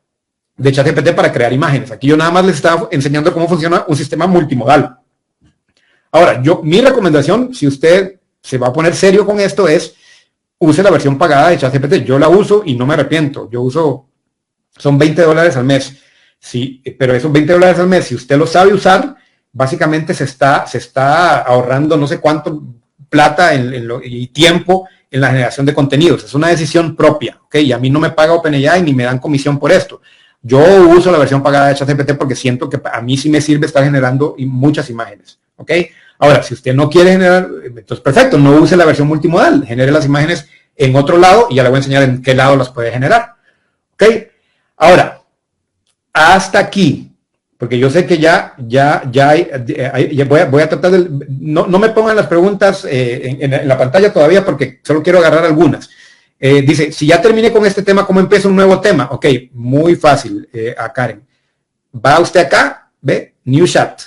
de ChatGPT para crear imágenes. Aquí yo nada más les estaba enseñando cómo funciona un sistema multimodal. Ahora, mi recomendación, si usted se va a poner serio con esto, es use la versión pagada de ChatGPT. Yo la uso y no me arrepiento. Son $20 al mes. Sí, pero esos $20 al mes, si usted lo sabe usar, básicamente se está ahorrando no sé cuánto plata y tiempo en la generación de contenidos. Es una decisión propia, ¿ok? Y a mí no me paga OpenAI ni me dan comisión por esto. Yo uso la versión pagada de ChatGPT porque siento que a mí sí me sirve estar generando muchas imágenes, ¿ok? Ahora, si usted no quiere generar, entonces perfecto, no use la versión multimodal, genere las imágenes en otro lado y ya le voy a enseñar en qué lado las puede generar, ¿ok? Ahora, hasta aquí, porque yo sé que ya voy a tratar de, no me pongan las preguntas en la pantalla todavía porque solo quiero agarrar algunas. Dice, si ya terminé con este tema, ¿cómo empiezo un nuevo tema? Ok, muy fácil, a Karen. Va usted acá, ve, New Chat,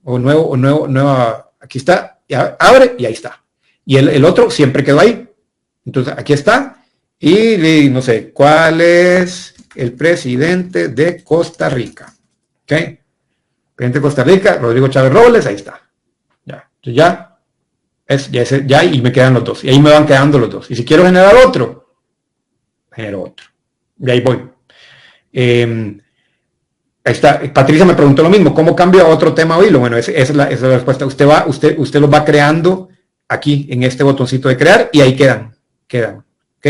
nueva, aquí está, abre y ahí está. Y el otro siempre quedó ahí. Entonces, aquí está. Y no sé, ¿cuál es el presidente de Costa Rica? ¿Ok? Presidente de Costa Rica, Rodrigo Chávez Robles, ahí está. Ya, entonces ya, y me quedan los 2. Y ahí me van quedando los 2. Y si quiero generar otro, genero otro. Y ahí voy. Ahí está. Patricia me preguntó lo mismo. ¿Cómo cambio a otro tema o hilo? Bueno, esa es la respuesta. Usted los va creando aquí en este botoncito de crear y ahí quedan. ¿Ok?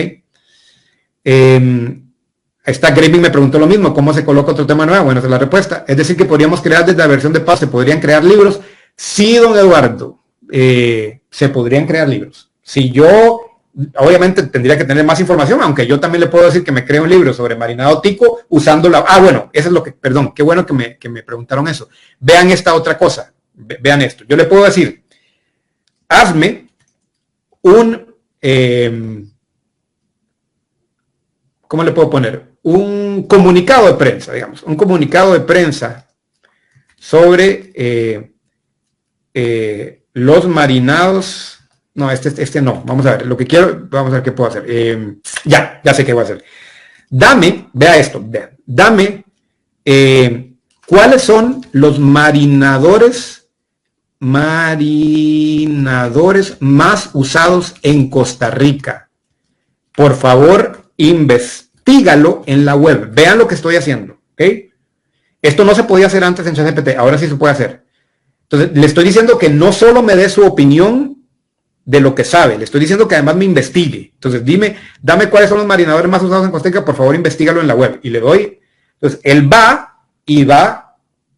Esta Graving me preguntó lo mismo. ¿Cómo se coloca otro tema nuevo? Bueno, esa es la respuesta. Es decir, que podríamos crear desde la versión de pago. ¿Se podrían crear libros? Sí, don Eduardo. Se podrían crear libros. Si yo, obviamente tendría que tener más información, aunque yo también le puedo decir que me cree un libro sobre marinado tico usando la... bueno, eso es lo que, perdón, qué bueno que me preguntaron eso. Vean esta otra cosa, vean esto. Yo le puedo decir, hazme un... ¿cómo le puedo poner? Un comunicado de prensa, digamos, un comunicado de prensa sobre... los marinados, no, este no, vamos a ver, lo que quiero, vamos a ver qué puedo hacer, ya sé qué voy a hacer. Vea esto, dame cuáles son los marinadores más usados en Costa Rica. Por favor, investígalo en la web, vean lo que estoy haciendo, ¿ok? Esto no se podía hacer antes en ChatGPT, ahora sí se puede hacer. Entonces, le estoy diciendo que no solo me dé su opinión de lo que sabe, le estoy diciendo que además me investigue. Entonces, dame cuáles son los marinadores más usados en Costa Rica, por favor, investígalo en la web. Y le doy, entonces, él va,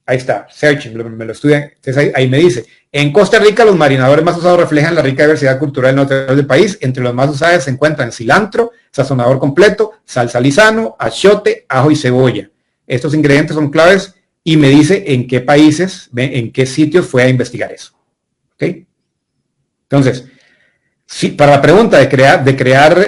ahí está, searching, me lo estudia. Entonces, ahí me dice, en Costa Rica los marinadores más usados reflejan la rica diversidad cultural y natural del país. Entre los más usados se encuentran cilantro, sazonador completo, salsa lisano, achiote, ajo y cebolla. Estos ingredientes son claves y me dice en qué países, en qué sitios fue a investigar eso. ¿Ok? Entonces, sí, para la pregunta de crear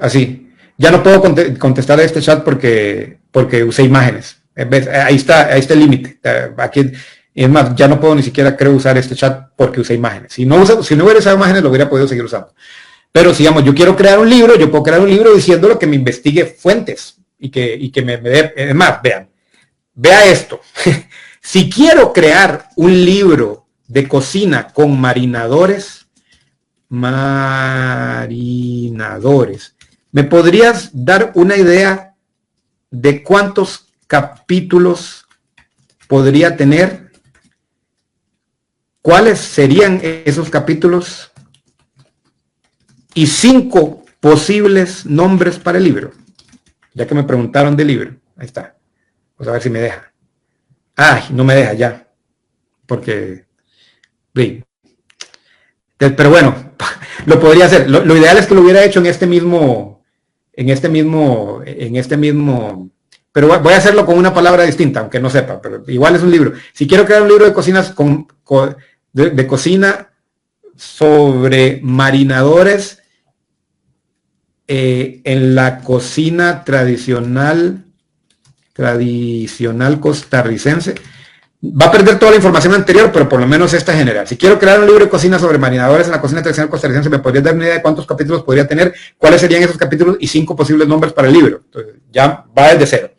así, ya no puedo contestar a este chat porque usé imágenes. Ahí está el límite. Aquí, es más, ya no puedo ni siquiera, creo, usar este chat porque usé imágenes. Si no hubiera usado imágenes, lo hubiera podido seguir usando. Pero si, digamos, yo quiero crear un libro, yo puedo crear un libro diciéndolo que me investigue fuentes y que me dé, además, vean, vea esto. Si quiero crear un libro de cocina con marinadores, ¿me podrías dar una idea de cuántos capítulos podría tener? ¿Cuáles serían esos capítulos? Y 5 posibles nombres para el libro. Ya que me preguntaron del libro. Ahí está. Vamos a ver si me deja. Ay, no me deja ya. Porque... Sí. Pero bueno, lo podría hacer. Lo ideal es que lo hubiera hecho en este mismo... Pero voy a hacerlo con una palabra distinta, aunque no sepa. Pero igual es un libro. Si quiero crear un libro de cocinas de cocina sobre marinadores en la cocina tradicional costarricense, va a perder toda la información anterior, pero por lo menos esta general. Si quiero crear un libro de cocina sobre marinadores en la cocina tradicional costarricense, ¿me podrías dar una idea de cuántos capítulos podría tener? ¿Cuáles serían esos capítulos? Y 5 posibles nombres para el libro. Entonces, ya va desde cero.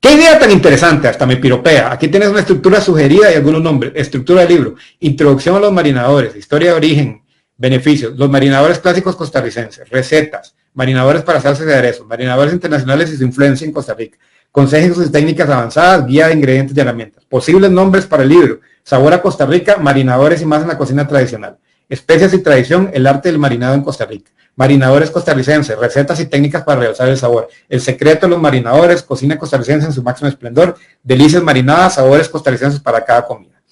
¿Qué idea tan interesante? Hasta me piropea. Aquí tienes una estructura sugerida y algunos nombres. Estructura del libro. Introducción a los marinadores. Historia de origen. Beneficios. Los marinadores clásicos costarricenses. Recetas. Marinadores para salsas y aderezos. Marinadores internacionales y su influencia en Costa Rica. Consejos y técnicas avanzadas. Guía de ingredientes y herramientas. Posibles nombres para el libro. Sabor a Costa Rica. Marinadores y más en la cocina tradicional. Especias y tradición. El arte del marinado en Costa Rica. Marinadores costarricenses, recetas y técnicas para realzar el sabor. El secreto de los marinadores, cocina costarricense en su máximo esplendor, delicias marinadas, sabores costarricenses para cada comida.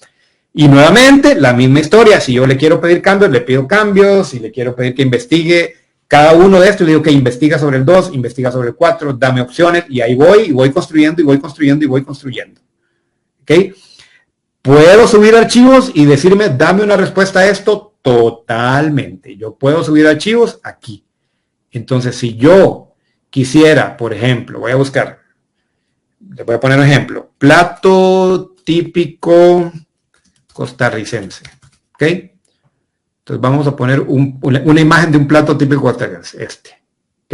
Y nuevamente, la misma historia. Si yo le quiero pedir cambios, le pido cambios. Si le quiero pedir que investigue cada uno de estos, le digo que investiga sobre el 2, investiga sobre el 4, dame opciones, y ahí voy construyendo, y voy construyendo. ¿Ok? ¿Puedo subir archivos y decirme, dame una respuesta a esto? Totalmente. Yo puedo subir archivos aquí. Entonces, si yo quisiera, por ejemplo, voy a buscar, le voy a poner un ejemplo, plato típico costarricense. ¿Ok? Entonces vamos a poner una imagen de un plato típico costarricense, este. ¿Ok?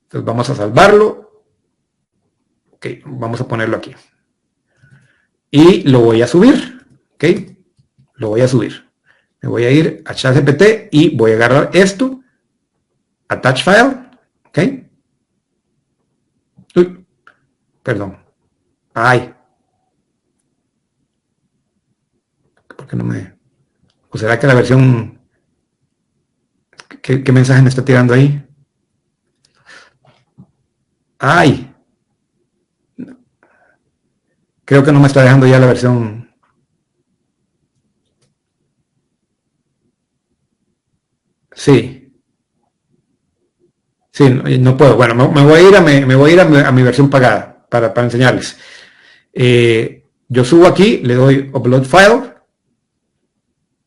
Entonces vamos a salvarlo. Ok, vamos a ponerlo aquí. Y lo voy a subir. ¿Ok? Lo voy a subir. Me voy a ir a ChatGPT y voy a agarrar esto, attach file, ¿ok? Uy, perdón. Ay. ¿Por qué no me...? ¿O será que la versión... ¿Qué mensaje me está tirando ahí? Ay. Creo que no me está dejando ya la versión... Sí. Sí, no puedo. Bueno, me voy a ir a mi versión pagada para enseñarles. Yo subo aquí, le doy Upload File,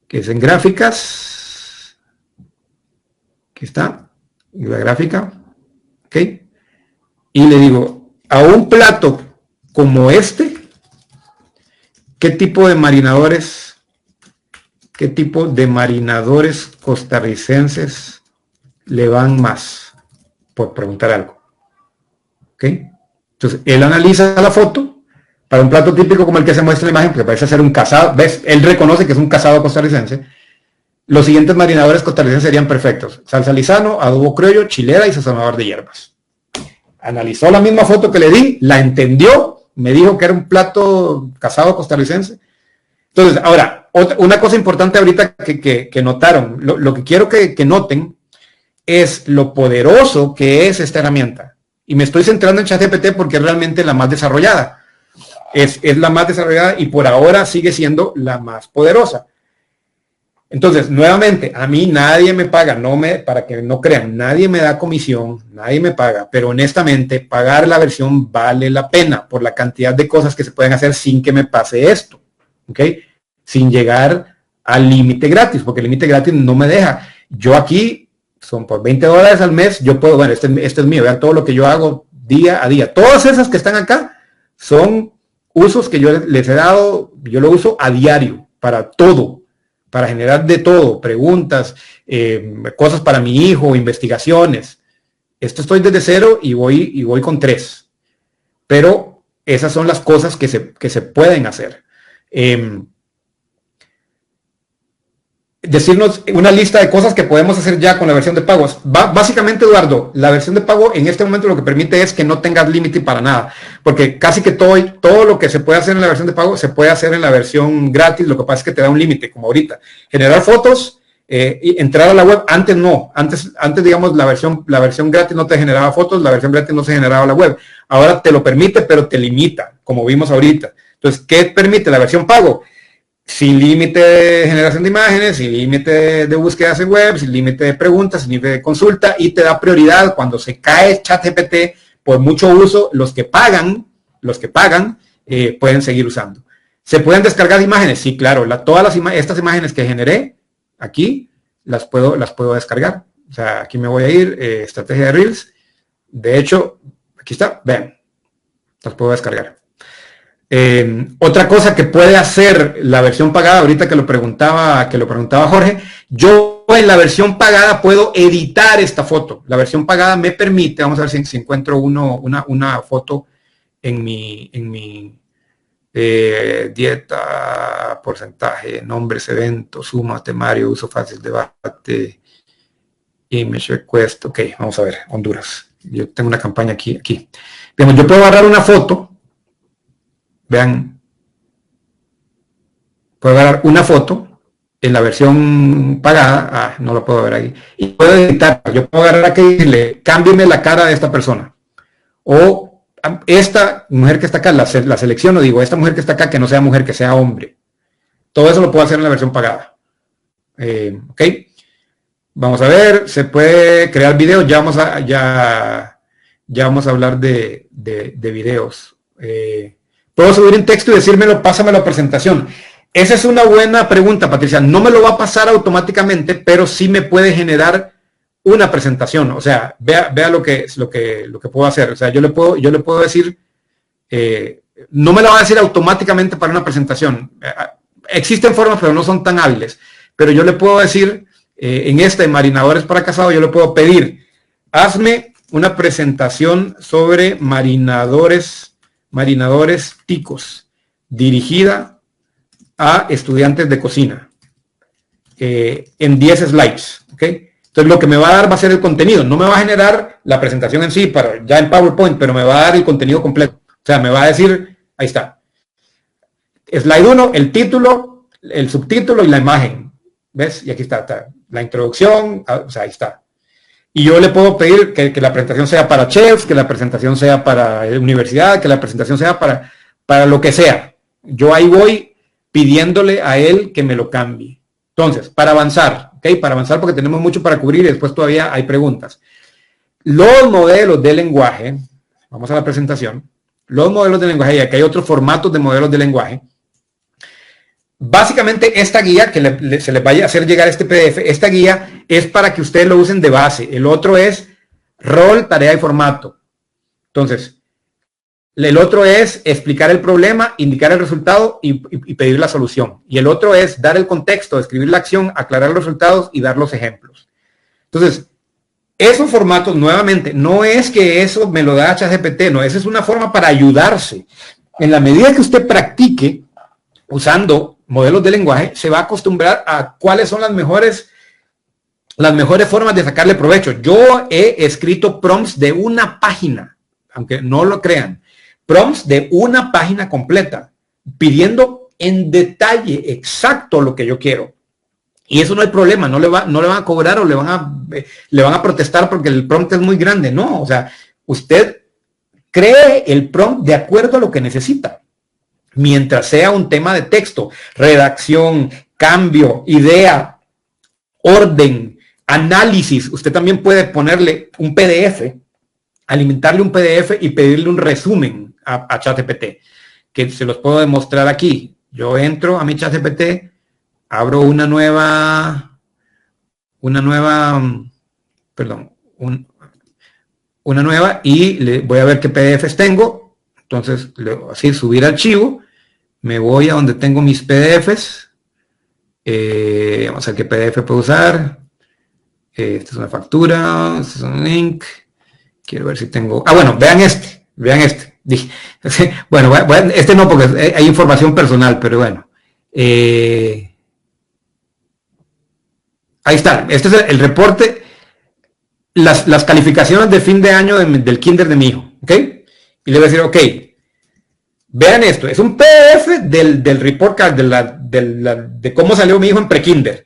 que es en gráficas. Aquí está. Y la gráfica. ¿Ok? Y le digo, a un plato como este, ¿qué tipo de marinadores costarricenses le van más? Por preguntar algo. ¿Ok? Entonces, él analiza la foto para un plato típico como el que se muestra en la imagen, porque parece ser un casado. ¿Ves? Él reconoce que es un casado costarricense. Los siguientes marinadores costarricenses serían perfectos. Salsa lisano, adobo criollo, chilera y sazonador de hierbas. Analizó la misma foto que le di, la entendió, me dijo que era un plato casado costarricense. Entonces, ahora, una cosa importante ahorita que notaron, lo que quiero que noten es lo poderoso que es esta herramienta. Y me estoy centrando en ChatGPT porque es realmente la más desarrollada. Es la más desarrollada y por ahora sigue siendo la más poderosa. Entonces, nuevamente, a mí nadie me paga, para que no crean, nadie me da comisión, nadie me paga, pero honestamente, pagar la versión vale la pena por la cantidad de cosas que se pueden hacer sin que me pase esto, ¿ok? Sin llegar al límite gratis, porque el límite gratis no me deja. Yo aquí, son por $20 al mes, yo puedo, bueno, este es mío, vean todo lo que yo hago día a día. Todas esas que están acá son usos que yo les he dado, yo lo uso a diario, para todo. para generar de todo, preguntas, cosas para mi hijo, investigaciones. Esto estoy desde cero y voy con 3. Pero esas son las cosas que se pueden hacer. Decirnos una lista de cosas que podemos hacer ya con la versión de pago. Básicamente, Eduardo, la versión de pago en este momento lo que permite es que no tengas límite para nada, porque casi que todo lo que se puede hacer en la versión de pago se puede hacer en la versión gratis. Lo que pasa es que te da un límite, como ahorita. Generar fotos, y entrar a la web. Antes no, antes digamos la versión gratis no te generaba fotos, la versión gratis no se generaba la web. Ahora te lo permite, pero te limita, como vimos ahorita. Entonces, ¿qué permite la versión pago? Sin límite de generación de imágenes, sin límite de búsquedas en web, sin límite de preguntas, sin límite de consulta, y te da prioridad cuando se cae ChatGPT por mucho uso. Los que pagan pueden seguir usando. ¿Se pueden descargar imágenes? Sí, claro. Todas estas imágenes que generé aquí las puedo descargar. O sea, aquí me voy a ir, estrategia de Reels. De hecho, aquí está, vean, las puedo descargar. Otra cosa que puede hacer la versión pagada, ahorita que lo preguntaba Jorge, yo en la versión pagada puedo editar esta foto. La versión pagada me permite, vamos a ver si encuentro una foto en mi dieta, porcentaje, nombres, eventos, suma, temario, uso fácil, debate, image request. Ok, vamos a ver, Honduras. Yo tengo una campaña aquí. Digamos, yo puedo agarrar una foto. Vean, puedo agarrar una foto en la versión pagada, no lo puedo ver ahí, y puedo editar. Yo puedo agarrar aquí y decirle, cámbiame la cara de esta persona, o esta mujer que está acá, la selecciono, digo, esta mujer que está acá, que no sea mujer, que sea hombre. Todo eso lo puedo hacer en la versión pagada. Ok, vamos a ver, se puede crear videos. Ya vamos a hablar de videos. Puedo subir un texto y decírmelo, pásamelo a presentación. Esa es una buena pregunta, Patricia. No me lo va a pasar automáticamente, pero sí me puede generar una presentación. O sea, vea lo que puedo hacer. O sea, yo le puedo decir, no me lo va a decir automáticamente para una presentación. Existen formas, pero no son tan hábiles. Pero yo le puedo decir, en Marinadores para Casado, yo le puedo pedir, hazme una presentación sobre marinadores ticos, dirigida a estudiantes de cocina, en 10 slides, ¿ok? Entonces lo que me va a dar va a ser el contenido. No me va a generar la presentación en sí, ya en PowerPoint, pero me va a dar el contenido completo. O sea, me va a decir, ahí está. Slide 1, el título, el subtítulo y la imagen. ¿Ves? Y aquí está la introducción, o sea, ahí está. Y yo le puedo pedir que la presentación sea para chefs, que la presentación sea para universidad, que la presentación sea para lo que sea. Yo ahí voy pidiéndole a él que me lo cambie. Entonces, para avanzar, ¿ok? Para avanzar porque tenemos mucho para cubrir y después todavía hay preguntas. Los modelos de lenguaje, vamos a la presentación, los modelos de lenguaje, y aquí hay otros formatos de modelos de lenguaje. Básicamente esta guía, que se les vaya a hacer llegar este PDF, esta guía es para que ustedes lo usen de base. El otro es rol, tarea y formato. Entonces, el otro es explicar el problema, indicar el resultado y pedir la solución. Y el otro es dar el contexto, describir la acción, aclarar los resultados y dar los ejemplos. Entonces, esos formatos, nuevamente, no es que eso me lo da ChatGPT, no, esa es una forma para ayudarse. En la medida que usted practique usando modelos de lenguaje, se va a acostumbrar a cuáles son las mejores formas de sacarle provecho. Yo he escrito prompts de una página, aunque no lo crean, prompts de una página completa, pidiendo en detalle exacto lo que yo quiero. Y eso no hay problema, no le van a cobrar o le van a protestar porque el prompt es muy grande. No, o sea, usted cree el prompt de acuerdo a lo que necesita. Mientras sea un tema de texto, redacción, cambio, idea, orden, análisis. Usted también puede ponerle un PDF, alimentarle un PDF y pedirle un resumen a ChatGPT, que se los puedo demostrar aquí. Yo entro a mi ChatGPT, abro una nueva y voy a ver qué PDFs tengo. Entonces, así, subir archivo, me voy a donde tengo mis PDFs, Vamos a ver qué PDF puedo usar. Esta es una factura, este es un link. Quiero ver si tengo... bueno, vean este. Dije, bueno, este no porque hay información personal, pero bueno. Ahí está. Este es el reporte, las calificaciones de fin de año del kinder de mi hijo, ¿ok? Y le voy a decir, ok, vean esto, es un PDF del report card, de cómo salió mi hijo en pre-kinder.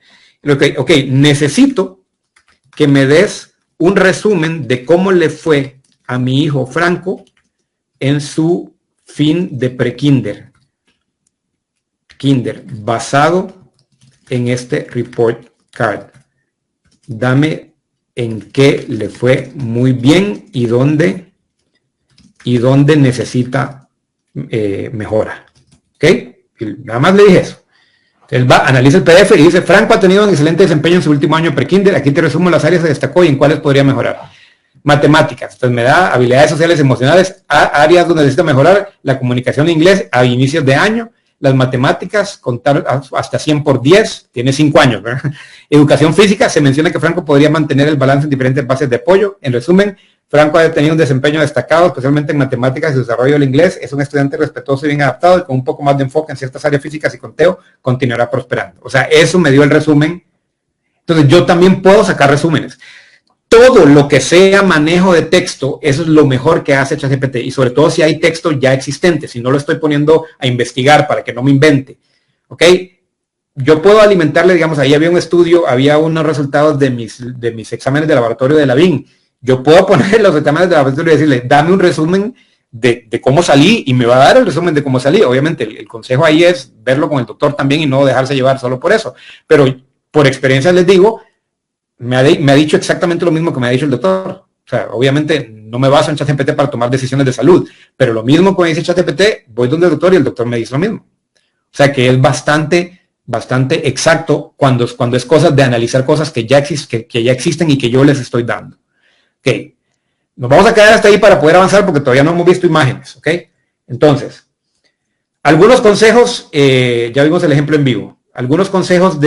Ok, necesito que me des un resumen de cómo le fue a mi hijo Franco en su fin de pre-kinder. Basado en este report card. Dame en qué le fue muy bien y dónde necesita mejora. ¿Ok? Y nada más le dije eso. Él analiza el PDF y dice, Franco ha tenido un excelente desempeño en su último año pre-kinder. Aquí te resumo las áreas que destacó y en cuáles podría mejorar. Matemáticas. Entonces me da habilidades sociales, emocionales, áreas donde necesita mejorar, la comunicación en inglés a inicios de año, las matemáticas, contar hasta 100 por 10, tiene 5 años, ¿verdad? Educación física, se menciona que Franco podría mantener el balance en diferentes bases de apoyo. En resumen, Franco ha tenido un desempeño destacado, especialmente en matemáticas y desarrollo del inglés. Es un estudiante respetuoso y bien adaptado y con un poco más de enfoque en ciertas áreas físicas y conteo, continuará prosperando. O sea, eso me dio el resumen. Entonces yo también puedo sacar resúmenes. Todo lo que sea manejo de texto, eso es lo mejor que hace ChatGPT, y sobre todo si hay texto ya existente, si no lo estoy poniendo a investigar para que no me invente, ¿ok? Yo puedo alimentarle, digamos, ahí había un estudio, había unos resultados de mis exámenes de laboratorio de la BIN. Yo puedo poner los exámenes de laboratorio y decirle, dame un resumen de cómo salí, y me va a dar el resumen de cómo salí. Obviamente el consejo ahí es verlo con el doctor también y no dejarse llevar solo por eso, pero por experiencia les digo, me ha dicho exactamente lo mismo que me ha dicho el doctor. O sea, obviamente no me baso en ChatGPT para tomar decisiones de salud, pero lo mismo que me dice ChatGPT, voy donde el doctor y el doctor me dice lo mismo. O sea, que es bastante exacto cuando es cosas de analizar cosas que ya existen y que yo les estoy dando. Ok, nos vamos a quedar hasta ahí para poder avanzar porque todavía no hemos visto imágenes. Ok, entonces, algunos consejos, ya vimos el ejemplo en vivo, algunos consejos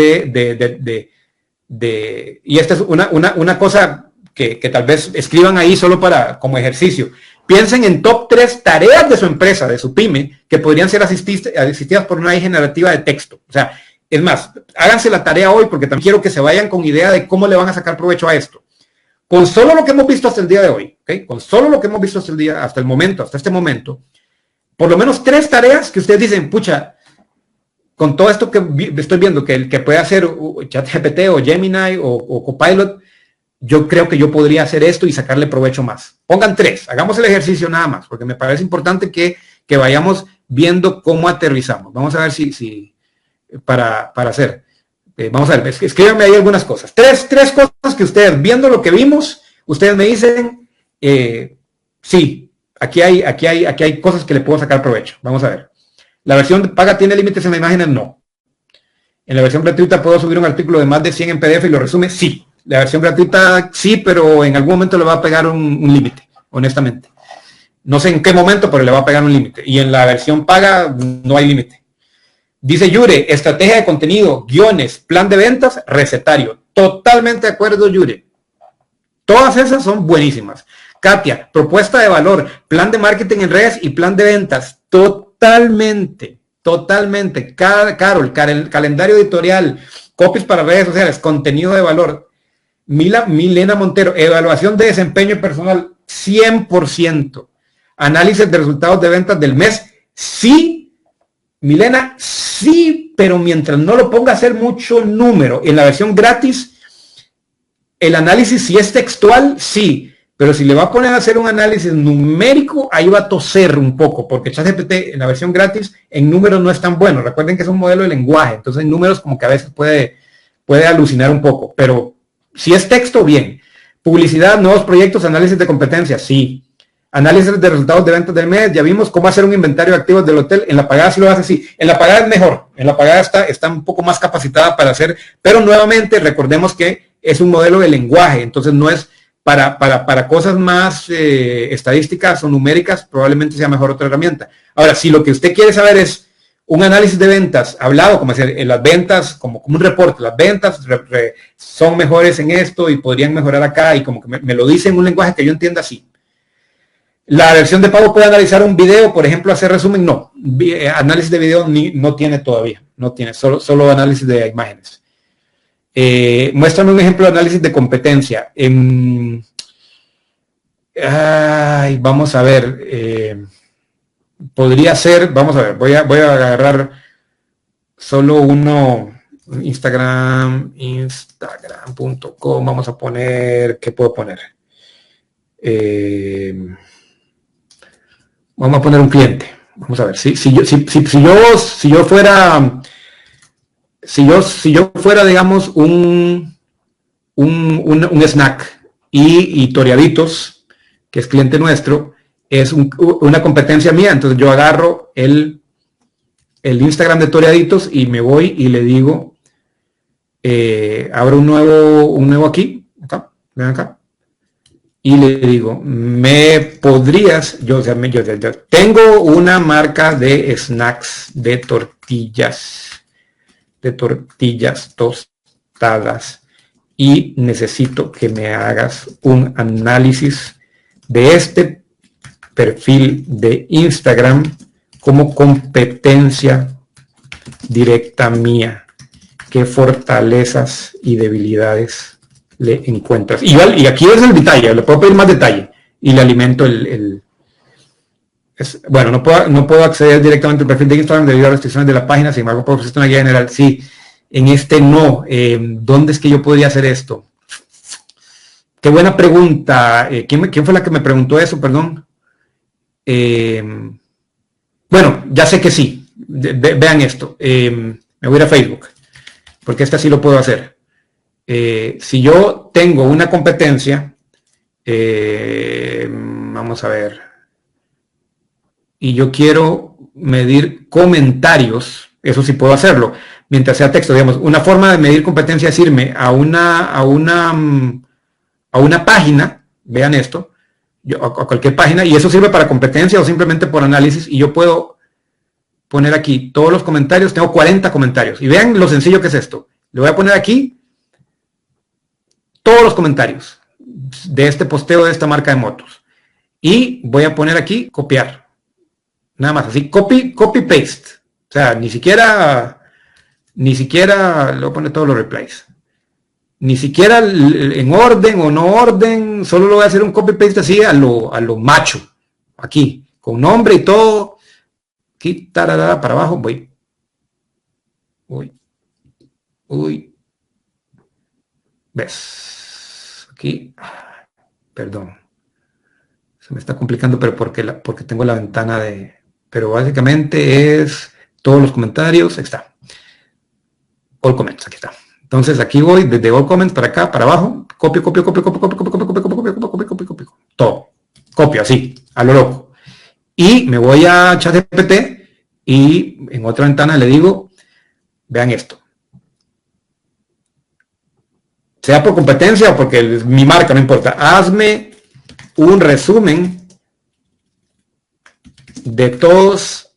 y esta es una cosa que tal vez escriban ahí solo como ejercicio. Piensen en top 3 tareas de su empresa, de su pyme, que podrían ser asistidas por una AI generativa de texto. O sea, es más, háganse la tarea hoy porque también quiero que se vayan con idea de cómo le van a sacar provecho a esto. Con solo lo que hemos visto hasta el día de hoy, ¿okay? Con solo lo que hemos visto hasta este momento, por lo menos 3 tareas que ustedes dicen, pucha, con todo esto que estoy viendo, que puede hacer ChatGPT o Gemini o Copilot, yo creo que yo podría hacer esto y sacarle provecho más. Pongan 3, hagamos el ejercicio nada más, porque me parece importante que vayamos viendo cómo aterrizamos. Vamos a ver si para hacer. Vamos a ver, escríbanme ahí algunas cosas. Tres cosas que ustedes, viendo lo que vimos, ustedes me dicen, sí, aquí hay cosas que le puedo sacar provecho. Vamos a ver. ¿La versión paga tiene límites en las imágenes? No. ¿En la versión gratuita puedo subir un artículo de más de 100 en PDF y lo resume? Sí. La versión gratuita sí, pero en algún momento le va a pegar un límite, honestamente. No sé en qué momento, pero le va a pegar un límite. Y en la versión paga no hay límite. Dice Yure, estrategia de contenido, guiones, plan de ventas, recetario. Totalmente de acuerdo, Yure. Todas esas son buenísimas. Katia, propuesta de valor, plan de marketing en redes y plan de ventas. Totalmente. Carol, calendario editorial, copies para redes sociales, contenido de valor. Milena Montero, evaluación de desempeño personal, 100%. Análisis de resultados de ventas del mes, sí. Milena, sí, pero mientras no lo ponga a hacer mucho número. En la versión gratis, el análisis si es textual, sí. Pero si le va a poner a hacer un análisis numérico, ahí va a toser un poco, porque ChatGPT en la versión gratis en números no es tan bueno. Recuerden que es un modelo de lenguaje, entonces en números como que a veces puede alucinar un poco. Pero si es texto, bien. Publicidad, nuevos proyectos, análisis de competencia, sí. Análisis de resultados de ventas del mes, ya vimos cómo hacer un inventario de activos del hotel. En la pagada sí lo hace así. En la pagada es mejor. En la pagada está un poco más capacitada para hacer, pero nuevamente recordemos que es un modelo de lenguaje, entonces no es para cosas más estadísticas o numéricas, probablemente sea mejor otra herramienta. Ahora, si lo que usted quiere saber es un análisis de ventas hablado, como decir, las ventas, como un reporte, las ventas son mejores en esto y podrían mejorar acá, y como que me lo dice en un lenguaje que yo entienda así. La versión de pago puede analizar un video, por ejemplo, hacer resumen, no. Análisis de video no tiene todavía, no tiene, solo análisis de imágenes. Muéstrame un ejemplo de análisis de competencia. Vamos a ver, podría ser, vamos a ver, voy a agarrar solo uno, instagram.com, vamos a poner, ¿qué puedo poner? Vamos a poner un cliente. Vamos a ver, si yo fuera, digamos, un snack y Toreaditos, que es cliente nuestro, es una competencia mía, entonces yo agarro el Instagram de Toreaditos y me voy y le digo, abro un nuevo aquí, acá, ven acá, y le digo, ¿me podrías, yo tengo una marca de snacks de tortillas tostadas y necesito que me hagas un análisis de este perfil de Instagram como competencia directa mía. ¿Qué fortalezas y debilidades le encuentras? Y aquí es el detalle, le puedo pedir más detalle y le alimento bueno, no puedo acceder directamente al perfil de Instagram debido a restricciones de la página, sin embargo puedo presentar una guía general. Sí, en este no. ¿Dónde es que yo podría hacer esto? Qué buena pregunta. ¿Quién fue la que me preguntó eso? Perdón. Bueno, ya sé que sí. Vean esto. Me voy a ir a Facebook, porque este sí lo puedo hacer. Si yo tengo una competencia, vamos a ver, y yo quiero medir comentarios, eso sí puedo hacerlo, mientras sea texto, digamos. Una forma de medir competencia es irme a una página, vean esto, a cualquier página, y eso sirve para competencia o simplemente por análisis, y yo puedo poner aquí todos los comentarios. Tengo 40 comentarios, y vean lo sencillo que es esto. Le voy a poner aquí todos los comentarios de este posteo de esta marca de motos, y voy a poner aquí copiar, nada más así, copy paste, o sea, ni siquiera le voy a poner todos los replies, ni siquiera en orden o no orden, solo lo voy a hacer un copy paste así a lo macho, aquí, con nombre y todo, aquí, tararara, para abajo, voy, ves, aquí, perdón, se me está complicando, pero porque tengo la ventana pero básicamente es todos los comentarios, aquí está, all comments, aquí está. Entonces aquí voy desde all comments para acá, para abajo, copio, todo, copio así, a lo loco. Y me voy a ChatGPT y en otra ventana le digo, vean esto. Sea por competencia o porque es mi marca, no importa. Hazme un resumen de todos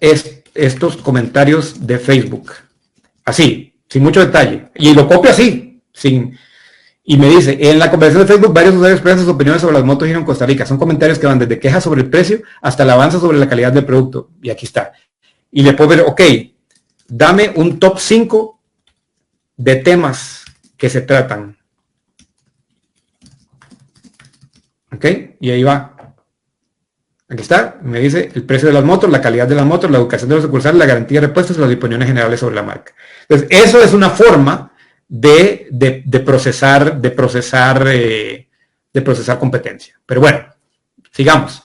estos comentarios de Facebook. Así, sin mucho detalle. Y lo copio así, y me dice, en la conversación de Facebook, varios usuarios expresan sus opiniones sobre las motos Hero en Costa Rica. Son comentarios que van desde quejas sobre el precio hasta alabanza sobre la calidad del producto. Y aquí está. Y le puedo ver, ok, dame un top 5 de temas que se tratan. Ok, y ahí va. Aquí está, me dice el precio de las motos, la calidad de las motos, la educación de los sucursales, la garantía de repuestos y las opiniones generales sobre la marca. Entonces, eso es una forma de procesar competencia. Pero bueno, sigamos.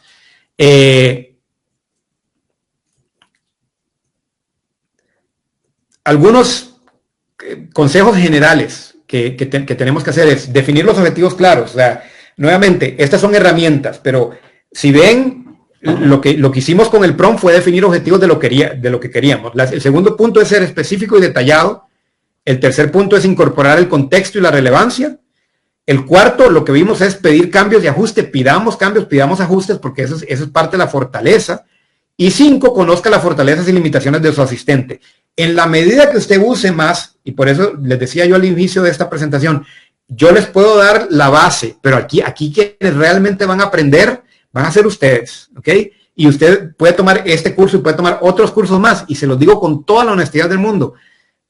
Algunos consejos generales que tenemos que hacer es definir los objetivos claros. O sea, nuevamente, estas son herramientas, pero si ven, lo que hicimos con el prompt fue definir objetivos de lo que queríamos. El segundo punto es ser específico y detallado. El tercer punto es incorporar el contexto y la relevancia. El cuarto, lo que vimos es pedir cambios y ajustes. Pidamos cambios, pidamos ajustes, porque eso es parte de la fortaleza. Y 5, conozca las fortalezas y limitaciones de su asistente. En la medida que usted use más, y por eso les decía yo al inicio de esta presentación, yo les puedo dar la base, pero aquí quienes realmente van a aprender van a ser ustedes, ¿ok? Y usted puede tomar este curso y puede tomar otros cursos más, y se los digo con toda la honestidad del mundo.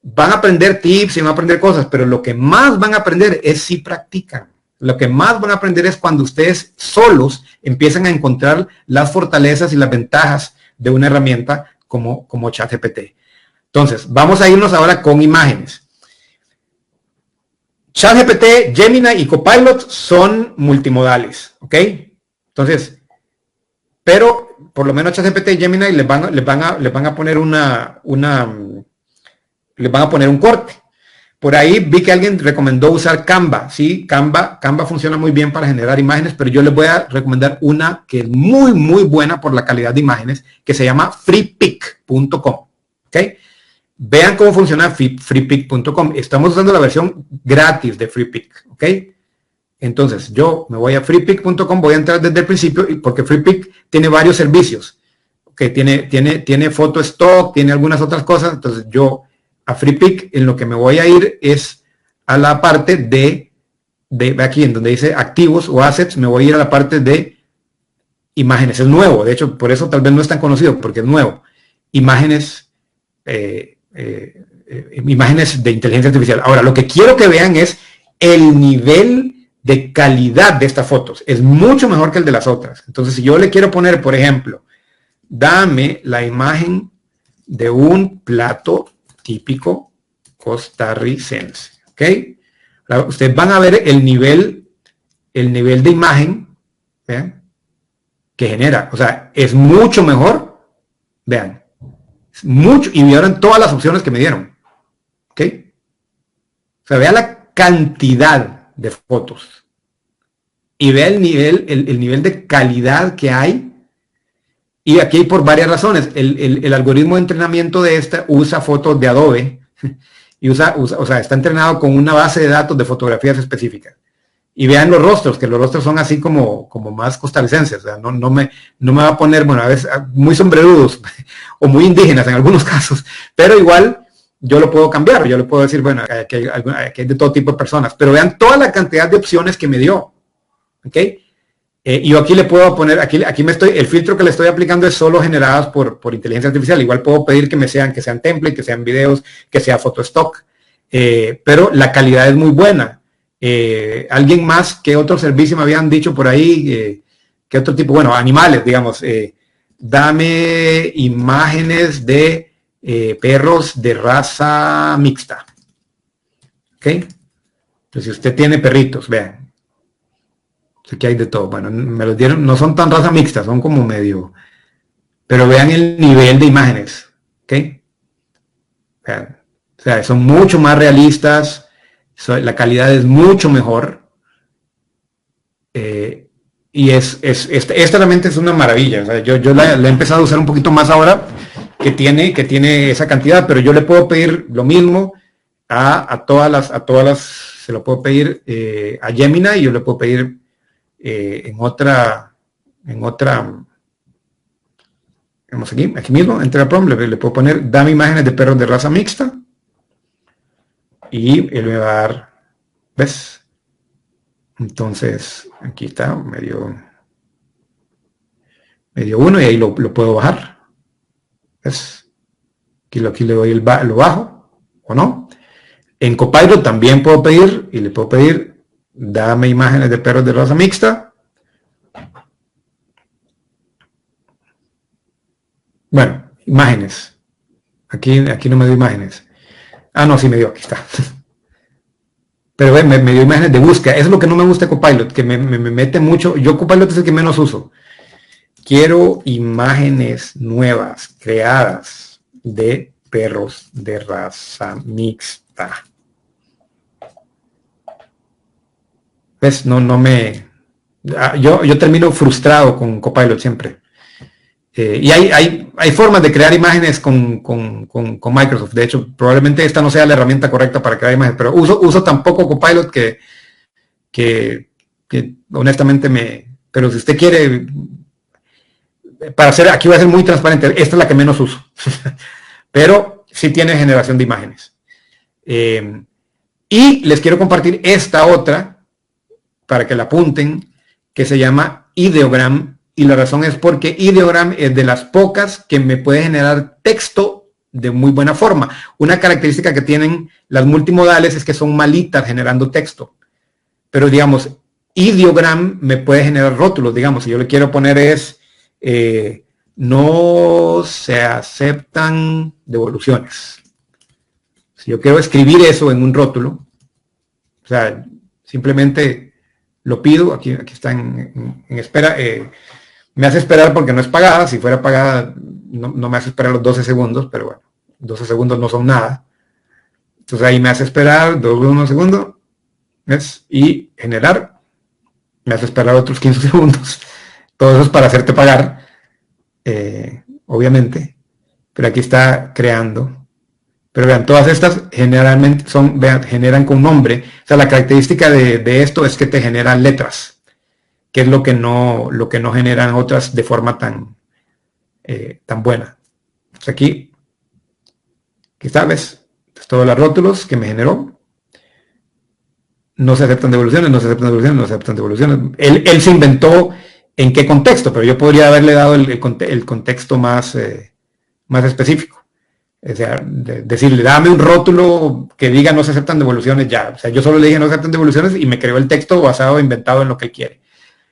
Van a aprender tips y van a aprender cosas, pero lo que más van a aprender es si practican. Lo que más van a aprender es cuando ustedes solos empiezan a encontrar las fortalezas y las ventajas de una herramienta como ChatGPT. Entonces, vamos a irnos ahora con imágenes. ChatGPT, Gemini y Copilot son multimodales, ¿ok? Entonces, pero por lo menos ChatGPT y Gemini les van a poner les van a poner un corte. Por ahí vi que alguien recomendó usar Canva, ¿sí? Canva funciona muy bien para generar imágenes, pero yo les voy a recomendar una que es muy, muy buena por la calidad de imágenes, que se llama freepik.com, ¿ok? Vean cómo funciona freepik.com. Estamos usando la versión gratis de Freepik, ¿ok? Entonces, yo me voy a freepik.com, voy a entrar desde el principio, porque Freepik tiene varios servicios, ¿ok? Tiene photo stock, tiene algunas otras cosas, entonces yo a Freepik en lo que me voy a ir es a la parte de aquí en donde dice activos o assets, me voy a ir a la parte de imágenes. Es nuevo, de hecho por eso tal vez no es tan conocido, porque es nuevo. Imágenes imágenes de inteligencia artificial. Ahora, lo que quiero que vean es el nivel de calidad de estas fotos. Es mucho mejor que el de las otras. Entonces, si yo le quiero poner, por ejemplo, dame la imagen de un plato típico costarricense, ¿ok? Ustedes van a ver el nivel de imagen, ¿vean? Que genera. O sea, es mucho mejor, vean, es mucho, y vieron todas las opciones que me dieron, ¿ok? O sea, vean la cantidad de fotos y vean el nivel de calidad que hay. Y aquí hay por varias razones. El algoritmo de entrenamiento de esta usa fotos de Adobe y o sea, está entrenado con una base de datos de fotografías específicas. Y vean los rostros, que los rostros son así como más costarricenses. O sea, no me va a poner, bueno, a veces muy sombrerudos o muy indígenas en algunos casos, pero igual yo lo puedo cambiar. Yo le puedo decir, bueno, aquí hay de todo tipo de personas, pero vean toda la cantidad de opciones que me dio. ¿Ok? Y yo aquí le puedo poner, el filtro que le estoy aplicando es solo generadas por inteligencia artificial. Igual puedo pedir que sean templates, que sean videos, que sea photo stock. Pero la calidad es muy buena. Alguien más, ¿qué otro servicio me habían dicho por ahí? ¿Qué otro tipo? Bueno, animales, digamos. Dame imágenes de perros de raza mixta. ¿Ok? Entonces, si usted tiene perritos, vean. Aquí hay de todo. Bueno, me los dieron, no son tan raza mixta, son como medio. Pero vean el nivel de imágenes. ¿Ok? Vean. O sea, son mucho más realistas. La calidad es mucho mejor. Y esta realmente es una maravilla. O sea, yo la he empezado a usar un poquito más ahora que tiene esa cantidad, pero yo le puedo pedir lo mismo a todas las, se lo puedo pedir a Gemini, y yo le puedo pedir en otra, vamos aquí mismo, entre el prompt, le puedo poner, dame imágenes de perros de raza mixta, y él me va a dar, ¿ves? Entonces, aquí está, medio uno, y ahí lo puedo bajar, ¿ves? Aquí le doy lo bajo, ¿o no? En Copilot también puedo pedir, y le puedo pedir, dame imágenes de perros de raza mixta. Bueno, imágenes. Aquí no me dio imágenes. Ah, no, sí me dio, aquí está. Pero me dio imágenes de búsqueda. Eso es lo que no me gusta de Copilot, que me mete mucho. Yo Copilot es el que menos uso. Quiero imágenes nuevas, creadas de perros de raza mixta. ¿Ves? Yo termino frustrado con Copilot siempre. Y hay formas de crear imágenes con Microsoft. De hecho, probablemente esta no sea la herramienta correcta para crear imágenes, pero uso tan poco Copilot que honestamente pero si usted quiere, aquí voy a ser muy transparente, esta es la que menos uso, pero sí tiene generación de imágenes. Y les quiero compartir esta otra, para que la apunten, que se llama Ideogram, y la razón es porque Ideogram es de las pocas que me puede generar texto de muy buena forma. Una característica que tienen las multimodales es que son malitas generando texto, pero digamos, Ideogram me puede generar rótulos, digamos, si yo le quiero poner es no se aceptan devoluciones. Si yo quiero escribir eso en un rótulo, o sea, simplemente lo pido, aquí está en espera, me hace esperar porque no es pagada, si fuera pagada no me hace esperar los 12 segundos, pero bueno, 12 segundos no son nada. Entonces ahí me hace esperar 2 segundos, ¿ves? Y generar, me hace esperar otros 15 segundos. Todo eso es para hacerte pagar, obviamente, pero aquí está creando. Pero vean, todas estas generalmente generan con nombre. O sea, la característica de esto es que te generan letras, que es lo que no generan otras de forma tan buena. Entonces aquí está, ¿ves? Todos los rótulos que me generó. No se aceptan devoluciones, no se aceptan devoluciones, no se aceptan devoluciones. Él se inventó en qué contexto, pero yo podría haberle dado el contexto más específico. O sea, decirle, dame un rótulo que diga no se aceptan devoluciones ya. O sea, yo solo le dije no se aceptan devoluciones y me creó el texto basado, inventado en lo que él quiere.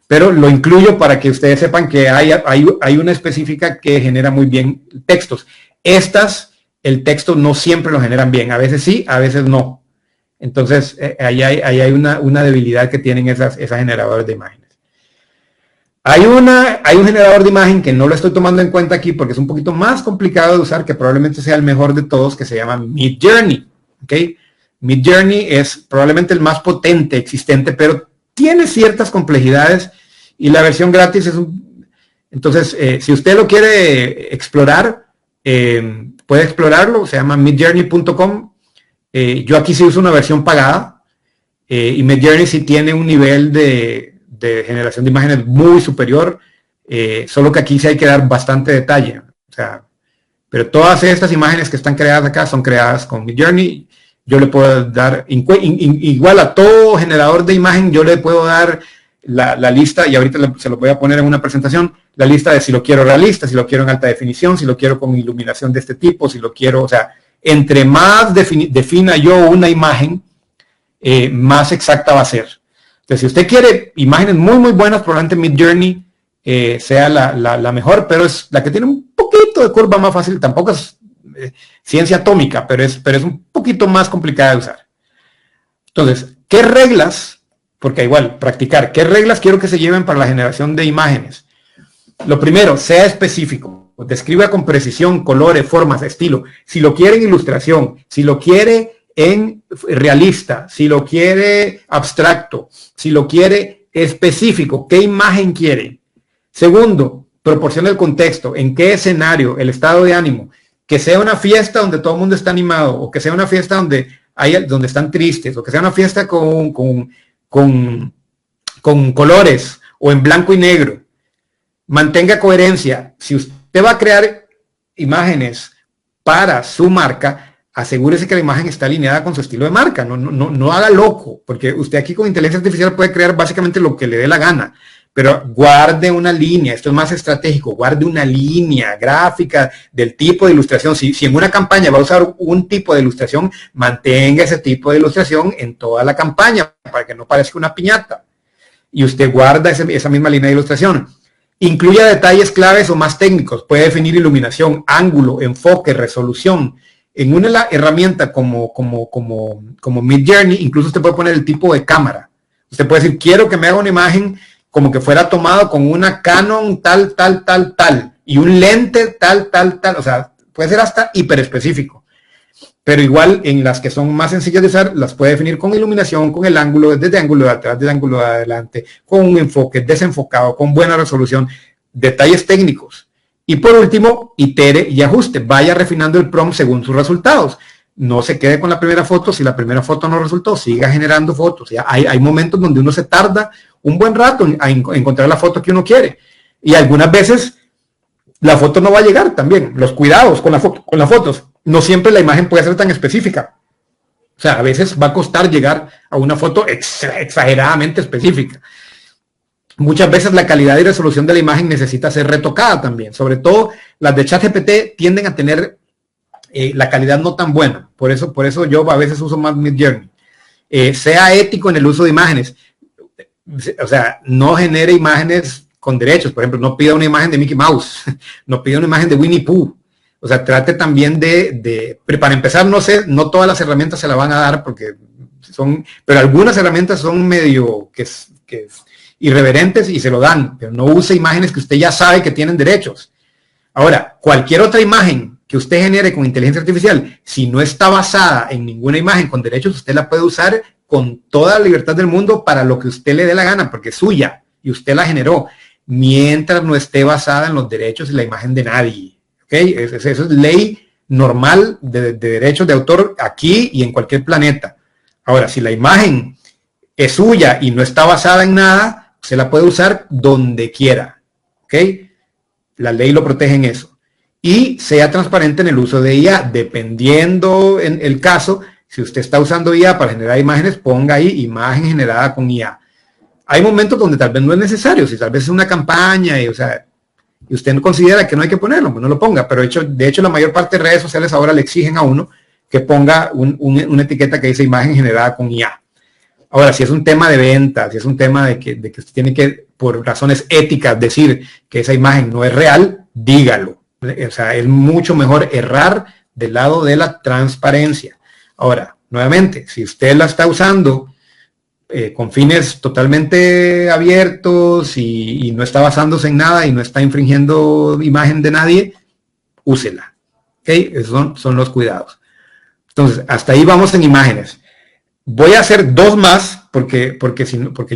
Pero lo incluyo para que ustedes sepan que hay una específica que genera muy bien textos. Estas, el texto no siempre lo generan bien. A veces sí, a veces no. Entonces, ahí hay una debilidad que tienen esas generadores de imágenes. Hay un generador de imagen que no lo estoy tomando en cuenta aquí porque es un poquito más complicado de usar, que probablemente sea el mejor de todos, que se llama Midjourney. ¿Okay? Midjourney es probablemente el más potente existente, pero tiene ciertas complejidades y la versión gratis es Entonces, si usted lo quiere explorar, puede explorarlo, se llama midjourney.com. Yo aquí sí uso una versión pagada y Midjourney sí tiene un nivel de generación de imágenes muy superior, solo que aquí sí hay que dar bastante detalle. O sea, pero todas estas imágenes que están creadas acá son creadas con Midjourney. Yo le puedo dar, igual a todo generador de imagen, yo le puedo dar la lista, y ahorita se lo voy a poner en una presentación, la lista de si lo quiero realista, si lo quiero en alta definición, si lo quiero con iluminación de este tipo, si lo quiero, o sea, entre más defina yo una imagen, más exacta va a ser. Entonces, si usted quiere imágenes muy, muy buenas, probablemente Midjourney sea la mejor, pero es la que tiene un poquito de curva más fácil. Tampoco es ciencia atómica, pero es un poquito más complicada de usar. Entonces, ¿qué reglas? Porque igual, practicar. ¿Qué reglas quiero que se lleven para la generación de imágenes? Lo primero, sea específico. Describa con precisión colores, formas, estilo. Si lo quiere en ilustración, si lo quiere en realista, si lo quiere abstracto, si lo quiere específico, ¿qué imagen quiere? Segundo, proporciona el contexto, en qué escenario, el estado de ánimo, que sea una fiesta donde todo el mundo está animado, o que sea una fiesta donde están tristes, o que sea una fiesta con colores, o en blanco y negro. Mantenga coherencia. Si usted va a crear imágenes para su marca, asegúrese que la imagen está alineada con su estilo de marca, no haga loco, porque usted aquí con inteligencia artificial puede crear básicamente lo que le dé la gana, pero guarde una línea, esto es más estratégico, guarde una línea gráfica del tipo de ilustración. Si en una campaña va a usar un tipo de ilustración, mantenga ese tipo de ilustración en toda la campaña, para que no parezca una piñata, y usted guarda esa misma línea de ilustración. Incluya detalles claves o más técnicos, puede definir iluminación, ángulo, enfoque, resolución. En una herramienta como Midjourney, incluso usted puede poner el tipo de cámara. Usted puede decir, quiero que me haga una imagen como que fuera tomado con una Canon tal, y un lente tal. O sea, puede ser hasta hiper específico. Pero igual en las que son más sencillas de usar, las puede definir con iluminación, con el ángulo, desde ángulo de atrás, desde ángulo de adelante, con un enfoque desenfocado, con buena resolución, detalles técnicos. Y por último, itere y ajuste. Vaya refinando el prompt según sus resultados. No se quede con la primera foto. Si la primera foto no resultó, siga generando fotos. Ya hay momentos donde uno se tarda un buen rato a encontrar la foto que uno quiere. Y algunas veces la foto no va a llegar también. Los cuidados con las fotos. No siempre la imagen puede ser tan específica. O sea, a veces va a costar llegar a una foto exageradamente específica. Muchas veces la calidad y resolución de la imagen necesita ser retocada también. Sobre todo las de ChatGPT tienden a tener la calidad no tan buena. Por eso yo a veces uso más Midjourney. Sea ético en el uso de imágenes. O sea, no genere imágenes con derechos. Por ejemplo, no pida una imagen de Mickey Mouse. No pida una imagen de Winnie Pooh. O sea, trate también pero para empezar, no todas las herramientas se la van a dar porque pero algunas herramientas son medio que irreverentes y se lo dan, pero no use imágenes que usted ya sabe que tienen derechos. Ahora, cualquier otra imagen que usted genere con inteligencia artificial, si no está basada en ninguna imagen con derechos, usted la puede usar con toda la libertad del mundo para lo que usted le dé la gana, porque es suya y usted la generó, mientras no esté basada en los derechos y la imagen de nadie. ¿Okay? Eso es ley normal de derechos de autor aquí y en cualquier planeta. Ahora, si la imagen es suya y no está basada en nada, se la puede usar donde quiera. ¿Ok? La ley lo protege en eso. Y sea transparente en el uso de IA, dependiendo en el caso. Si usted está usando IA para generar imágenes, ponga ahí imagen generada con IA. Hay momentos donde tal vez no es necesario, si tal vez es una campaña y usted no considera que no hay que ponerlo, pues no lo ponga. Pero de hecho la mayor parte de redes sociales ahora le exigen a uno que ponga una etiqueta que dice imagen generada con IA. Ahora, si es un tema de venta, si es un tema de que usted tiene que, por razones éticas, decir que esa imagen no es real, dígalo. O sea, es mucho mejor errar del lado de la transparencia. Ahora, nuevamente, si usted la está usando con fines totalmente abiertos y no está basándose en nada y no está infringiendo imagen de nadie, úsela. ¿Ok? Esos son los cuidados. Entonces, hasta ahí vamos en imágenes. Voy a hacer dos más porque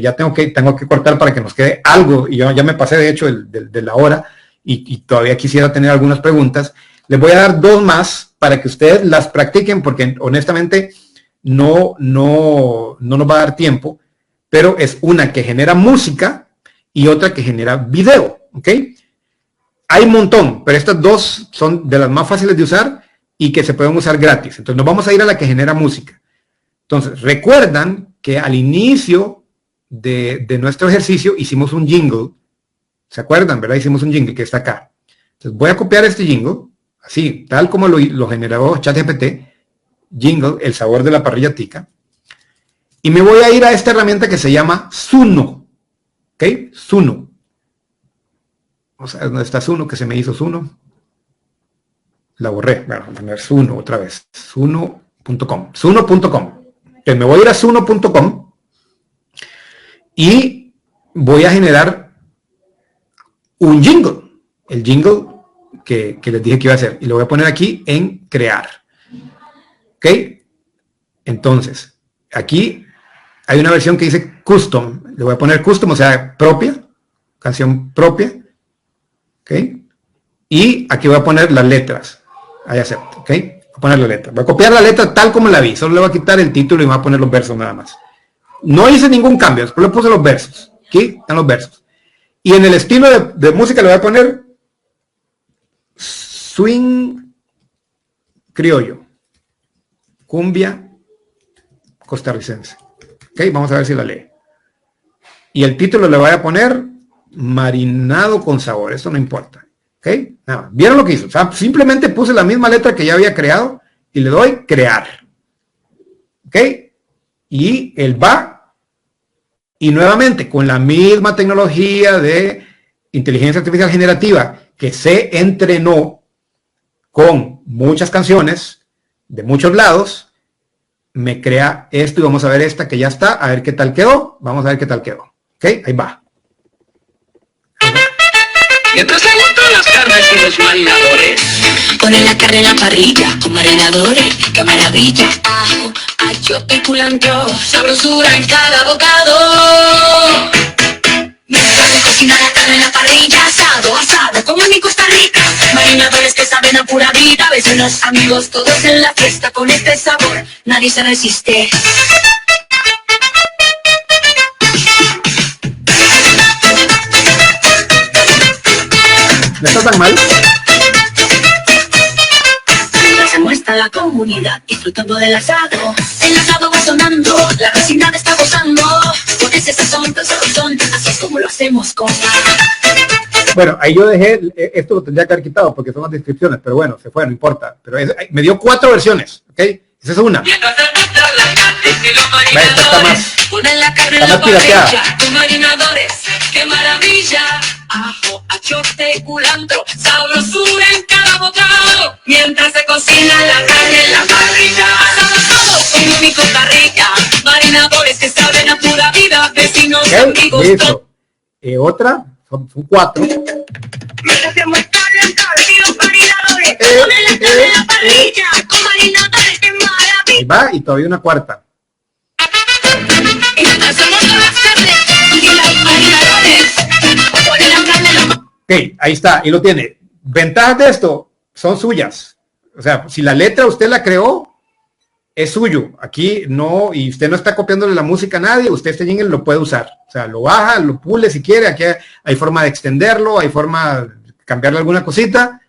ya tengo que cortar para que nos quede algo y yo ya me pasé de hecho de la hora y todavía quisiera tener algunas preguntas. Les voy a dar dos más para que ustedes las practiquen porque honestamente no nos va a dar tiempo, pero es una que genera música y otra que genera video, ¿ok? Hay un montón, pero estas dos son de las más fáciles de usar y que se pueden usar gratis. Entonces nos vamos a ir a la que genera música. Entonces, recuerdan que al inicio de nuestro ejercicio hicimos un jingle. ¿Se acuerdan, verdad? Hicimos un jingle que está acá. Entonces voy a copiar este jingle, así, tal como lo generó ChatGPT, jingle, el sabor de la parrilla tica. Y me voy a ir a esta herramienta que se llama Suno. ¿Ok? Suno. O sea, ¿dónde está Suno? Que se me hizo Suno. La borré. Bueno, voy a poner Suno otra vez. Suno.com. Suno.com. Entonces me voy a ir a Suno.com y voy a generar un jingle. El jingle que les dije que iba a hacer. Y lo voy a poner aquí en crear. ¿Ok? Entonces, aquí hay una versión que dice custom. Le voy a poner custom, o sea, propia. Canción propia. ¿Ok? Y aquí voy a poner las letras. Ahí acepto. ¿Ok? Voy a poner la letra. Voy a copiar la letra tal como la vi. Solo le voy a quitar el título y me voy a poner los versos nada más. No hice ningún cambio. Después le puse los versos. Aquí están los versos. Y en el estilo de música le voy a poner swing criollo. Cumbia costarricense. Ok, vamos a ver si la lee. Y el título le voy a poner marinado con sabor. Eso no importa. Ok, nada. ¿Vieron lo que hizo? O sea, simplemente puse la misma letra que ya había creado y le doy crear. Ok, y él va y nuevamente con la misma tecnología de inteligencia artificial generativa que se entrenó con muchas canciones de muchos lados, me crea esto y vamos a ver esta que ya está, a ver qué tal quedó, vamos a ver qué tal quedó. Ok, ahí va. Mientras le gustan las carnes y los marinadores, ponen la carne en la parrilla con marinadores, qué maravilla. Ajo, achiote y culantro, sabrosura en cada bocado. Mientras se cocina la carne en la parrilla, asado, asado, como en mi Costa Rica. Marinadores que saben a pura vida, vecinos, amigos, todos en la fiesta con este sabor, nadie se resiste. No está tan mal. Se muestra la comunidad disfrutando del asado. El asado va sonando, la vecindad está gozando. Con ese sazón, así es como lo hacemos con... Bueno, ahí yo dejé, esto lo tendría que haber quitado porque son las descripciones, pero bueno, se fue, no importa. Pero me dio 4 versiones, ¿ok? Esa es una. Esta está más pirateada. ¡Qué maravilla! Ajo, achiote, culantro, sabrosura en cada bocado. Mientras se cocina la carne en la parrilla. Asado con mi cotarrilla. Marinadores que saben a pura vida. Vecinos, amigos. Listo. Otra, son 4. Mientras se muestra los marinadores. Ponen la carne en la parrilla. Con marinadores, qué maravilla. Ahí va, y todavía una 4. Mientras se muestran las carnes y los marinadores. Ponen la carne en la... Ok, ahí está, y lo tiene. Ventajas de esto son suyas. O sea, si la letra usted la creó, es suyo. Aquí no, y usted no está copiándole la música a nadie, usted este jingle lo puede usar. O sea, lo baja, lo pule si quiere, aquí hay forma de extenderlo, hay forma de cambiarle alguna cosita.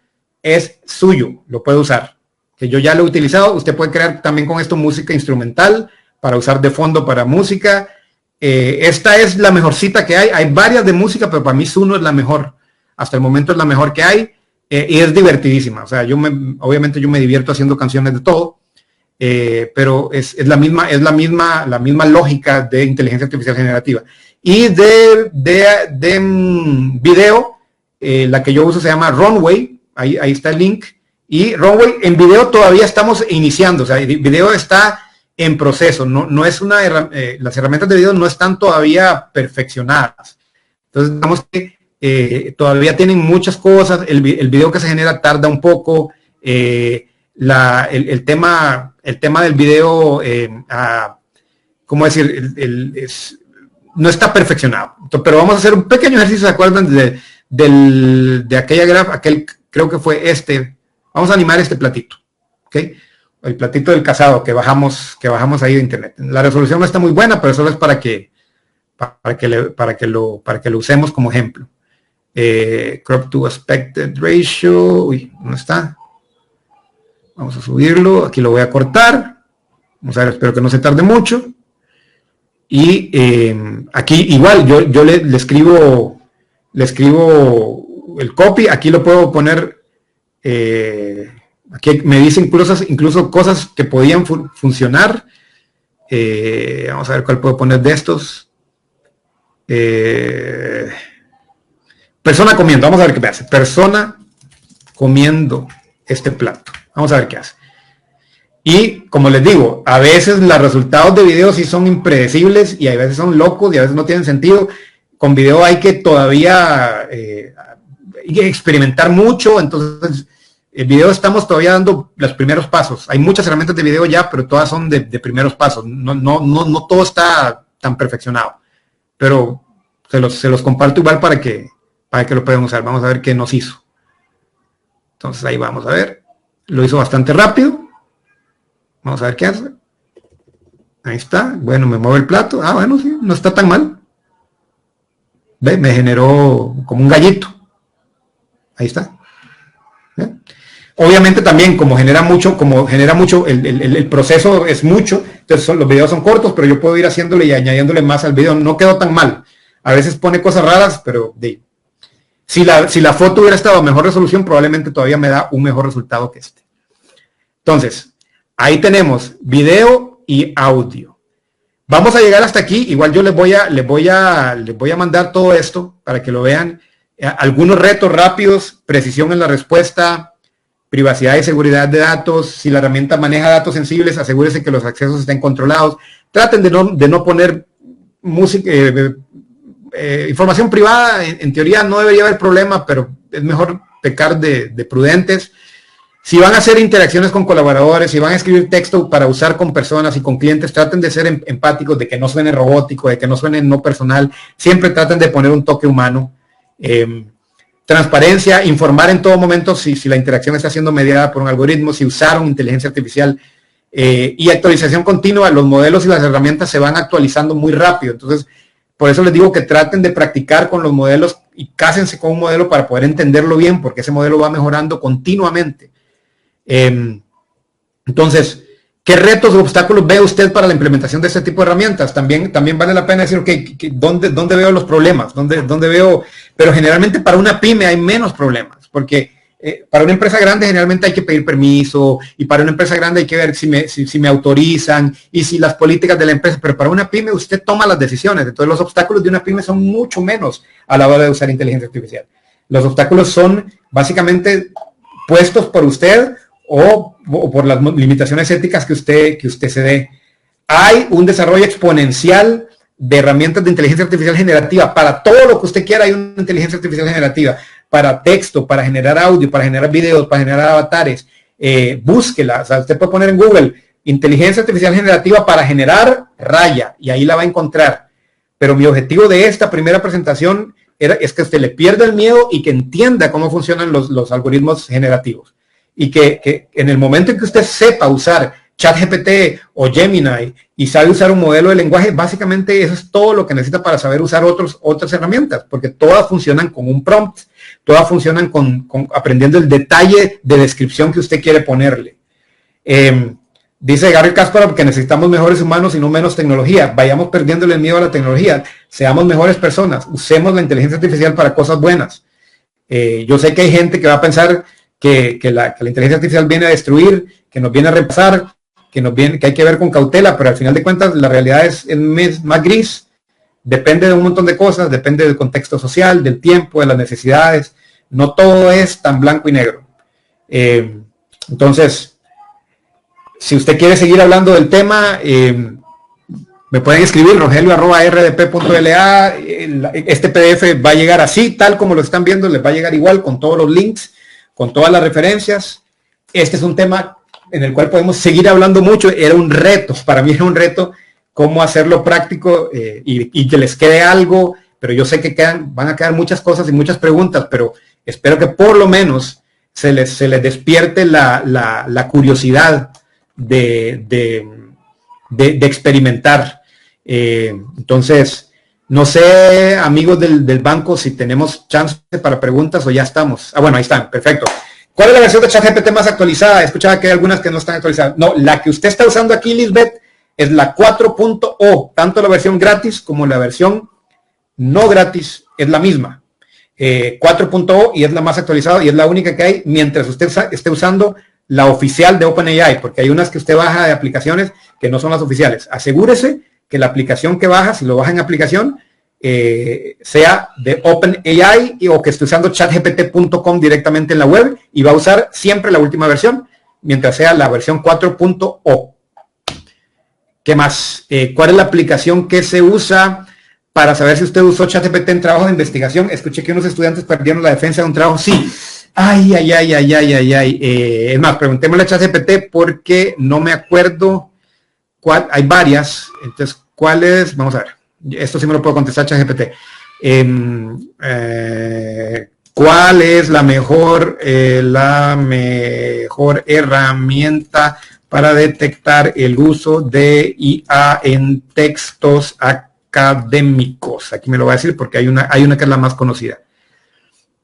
Es suyo, lo puede usar. Que yo ya lo he utilizado, usted puede crear también con esto música instrumental, para usar de fondo para música. Esta es la mejorcita que hay varias de música, pero para mí Suno es la mejor, hasta el momento es la mejor que hay, y es divertidísima. O sea, obviamente yo me divierto haciendo canciones de todo, pero es la misma lógica de inteligencia artificial generativa. Y de video, la que yo uso se llama Runway, ahí está el link, y Runway en video todavía estamos iniciando, o sea, el video está en proceso, no es las herramientas de video no están todavía perfeccionadas. Entonces, digamos que todavía tienen muchas cosas, el video que se genera tarda un poco, el tema del video, ¿cómo decir? No está perfeccionado. Pero vamos a hacer un pequeño ejercicio, ¿se acuerdan? De aquella gráfica, creo que fue vamos a animar este platito, ¿ok? El platito del casado que bajamos ahí de internet. La resolución no está muy buena, pero solo es para que lo usemos como ejemplo. Crop to aspect ratio, no está. Vamos a subirlo, aquí lo voy a cortar. Vamos a ver, espero que no se tarde mucho. Y aquí igual yo le escribo el copy, aquí lo puedo poner. Aquí me dicen incluso cosas que podían funcionar. Vamos a ver cuál puedo poner de estos. Persona comiendo, vamos a ver qué me hace. Persona comiendo este plato. Vamos a ver qué hace. Y como les digo, a veces los resultados de video sí son impredecibles y a veces son locos y a veces no tienen sentido. Con video hay que todavía experimentar mucho, entonces el video estamos todavía dando los primeros pasos. Hay muchas herramientas de video ya, pero todas son de primeros pasos. No todo está tan perfeccionado. Pero se los comparto igual para que lo puedan usar. Vamos a ver qué nos hizo. Entonces ahí vamos a ver. Lo hizo bastante rápido. Vamos a ver qué hace. Ahí está. Bueno, me mueve el plato. Ah, bueno, sí, no está tan mal. ¿Ve? Me generó como un gallito. Ahí está. ¿Ve? Obviamente también, como genera mucho, el proceso es mucho, entonces los videos son cortos, pero yo puedo ir haciéndole y añadiéndole más al video. No quedó tan mal. A veces pone cosas raras, pero si la foto hubiera estado a mejor resolución, probablemente todavía me da un mejor resultado que este. Entonces, ahí tenemos video y audio. Vamos a llegar hasta aquí. Igual yo les voy a mandar todo esto para que lo vean. Algunos retos rápidos, precisión en la respuesta, privacidad y seguridad de datos. Si la herramienta maneja datos sensibles, asegúrese que los accesos estén controlados. Traten de no poner música, información privada. En teoría no debería haber problema, pero es mejor pecar de prudentes. Si van a hacer interacciones con colaboradores, si van a escribir texto para usar con personas y con clientes, traten de ser empáticos, de que no suene robótico, de que no suene no personal. Siempre traten de poner un toque humano. Transparencia, informar en todo momento si la interacción está siendo mediada por un algoritmo, si usaron inteligencia artificial, y actualización continua. Los modelos y las herramientas se van actualizando muy rápido. Entonces, por eso les digo que traten de practicar con los modelos y cásense con un modelo para poder entenderlo bien, porque ese modelo va mejorando continuamente. Entonces, ¿qué retos o obstáculos ve usted para la implementación de este tipo de herramientas? También vale la pena decir, ¿dónde veo los problemas? ¿Dónde veo? Pero generalmente para una pyme hay menos problemas, porque para una empresa grande generalmente hay que pedir permiso, y para una empresa grande hay que ver si me autorizan y si las políticas de la empresa, pero para una pyme usted toma las decisiones. Entonces los obstáculos de una pyme son mucho menos a la hora de usar inteligencia artificial. Los obstáculos son básicamente puestos por usted o por las limitaciones éticas que usted se dé. Hay un desarrollo exponencial de herramientas de inteligencia artificial generativa. Para todo lo que usted quiera hay una inteligencia artificial generativa. Para texto, para generar audio, para generar videos, para generar avatares. Búsquela. O sea, usted puede poner en Google inteligencia artificial generativa para generar raya y ahí la va a encontrar. Pero mi objetivo de esta primera presentación es que usted le pierda el miedo y que entienda cómo funcionan los algoritmos generativos. Y que en el momento en que usted sepa usar ChatGPT o Gemini y sabe usar un modelo de lenguaje, básicamente eso es todo lo que necesita para saber usar otras herramientas, porque todas funcionan con un prompt, todas funcionan con aprendiendo el detalle de descripción que usted quiere ponerle. Dice Gary Kasparov que necesitamos mejores humanos y no menos tecnología. Vayamos perdiéndole el miedo a la tecnología, seamos mejores personas, usemos la inteligencia artificial para cosas buenas. Yo sé que hay gente que va a pensar que la inteligencia artificial viene a destruir, que nos viene a repasar, que hay que ver con cautela, pero al final de cuentas la realidad es más gris, depende de un montón de cosas, depende del contexto social, del tiempo, de las necesidades, no todo es tan blanco y negro. Entonces, si usted quiere seguir hablando del tema, me pueden escribir rogelio@rdp.la. Este PDF va a llegar así, tal como lo están viendo, les va a llegar igual con todos los links, con todas las referencias. Este es un tema en el cual podemos seguir hablando mucho. Era un reto, para mí era un reto cómo hacerlo práctico y que les quede algo, pero yo sé que van a quedar muchas cosas y muchas preguntas, pero espero que por lo menos se les despierte la curiosidad de experimentar. Entonces, no sé, amigos del banco, si tenemos chance para preguntas o ya estamos. Bueno, ahí están, perfecto. ¿Cuál es la versión de ChatGPT más actualizada? Escuchaba que hay algunas que no están actualizadas. No, la que usted está usando aquí, Lisbeth, es la 4.0. Tanto la versión gratis como la versión no gratis es la misma. 4.0 y es la más actualizada y es la única que hay mientras usted esté usando la oficial de OpenAI, porque hay unas que usted baja de aplicaciones que no son las oficiales. Asegúrese que la aplicación que baja, si lo baja en aplicación, sea de OpenAI o que esté usando chatgpt.com directamente en la web y va a usar siempre la última versión, mientras sea la versión 4.0. ¿Qué más? ¿Cuál es la aplicación que se usa para saber si usted usó ChatGPT en trabajo de investigación? Escuché que unos estudiantes perdieron la defensa de un trabajo. Sí. Ay. Es más, preguntémosle a ChatGPT porque no me acuerdo cuál. Hay varias. Entonces, ¿cuál es? Vamos a ver. Esto sí me lo puedo contestar ChatGPT. ¿Cuál es la mejor herramienta para detectar el uso de IA en textos académicos? Aquí me lo va a decir porque hay una que es la más conocida.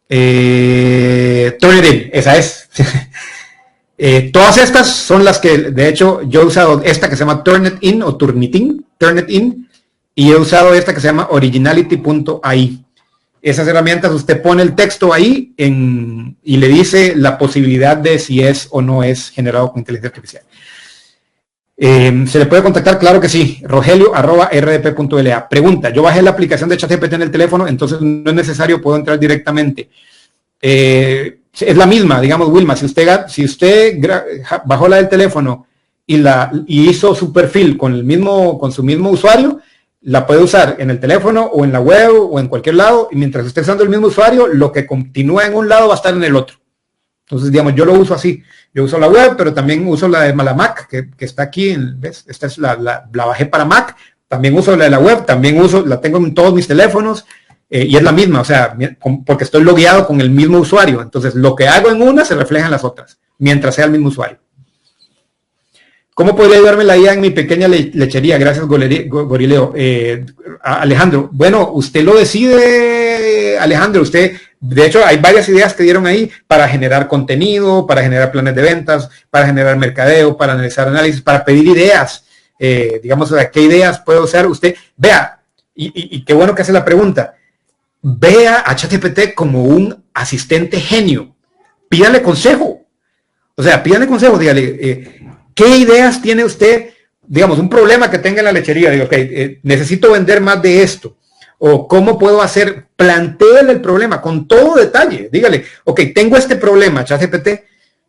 Turnitin, esa es. Todas estas son las que, de hecho, yo he usado esta que se llama Turnitin o Turnitin, y he usado esta que se llama Originality.ai. Esas herramientas, usted pone el texto ahí y le dice la posibilidad de si es o no es generado con inteligencia artificial. ¿Se le puede contactar? Claro que sí. rogelio@rdp.la. Pregunta, yo bajé la aplicación de ChatGPT en el teléfono, entonces no es necesario, puedo entrar directamente. Es la misma, digamos, Wilma, si usted bajó la del teléfono y hizo su perfil con su mismo usuario, la puede usar en el teléfono o en la web o en cualquier lado, y mientras esté usando el mismo usuario, lo que continúa en un lado va a estar en el otro. Entonces, digamos, yo lo uso así. Yo uso la web, pero también uso la de la Mac, que está aquí. ¿Ves? Esta es la bajé para Mac. También uso la de la web, la tengo en todos mis teléfonos, y es la misma, o sea, porque estoy logueado con el mismo usuario. Entonces, lo que hago en una se refleja en las otras, mientras sea el mismo usuario. ¿Cómo podría ayudarme la IA en mi pequeña lechería? Gracias, Gorileo. Alejandro, bueno, usted lo decide, Alejandro. Usted, de hecho, hay varias ideas que dieron ahí para generar contenido, para generar planes de ventas, para generar mercadeo, para analizar análisis, para pedir ideas. Digamos, ¿qué ideas puede usar usted? Vea, y qué bueno que hace la pregunta. Vea a ChatGPT como un asistente genio. Pídale consejo. O sea, pídale consejo, dígale, ¿qué ideas tiene usted? Digamos, un problema que tenga en la lechería. Digo, okay, necesito vender más de esto. O ¿cómo puedo hacer? Plantéele el problema con todo detalle. Dígale, ok, tengo este problema, ChatGPT,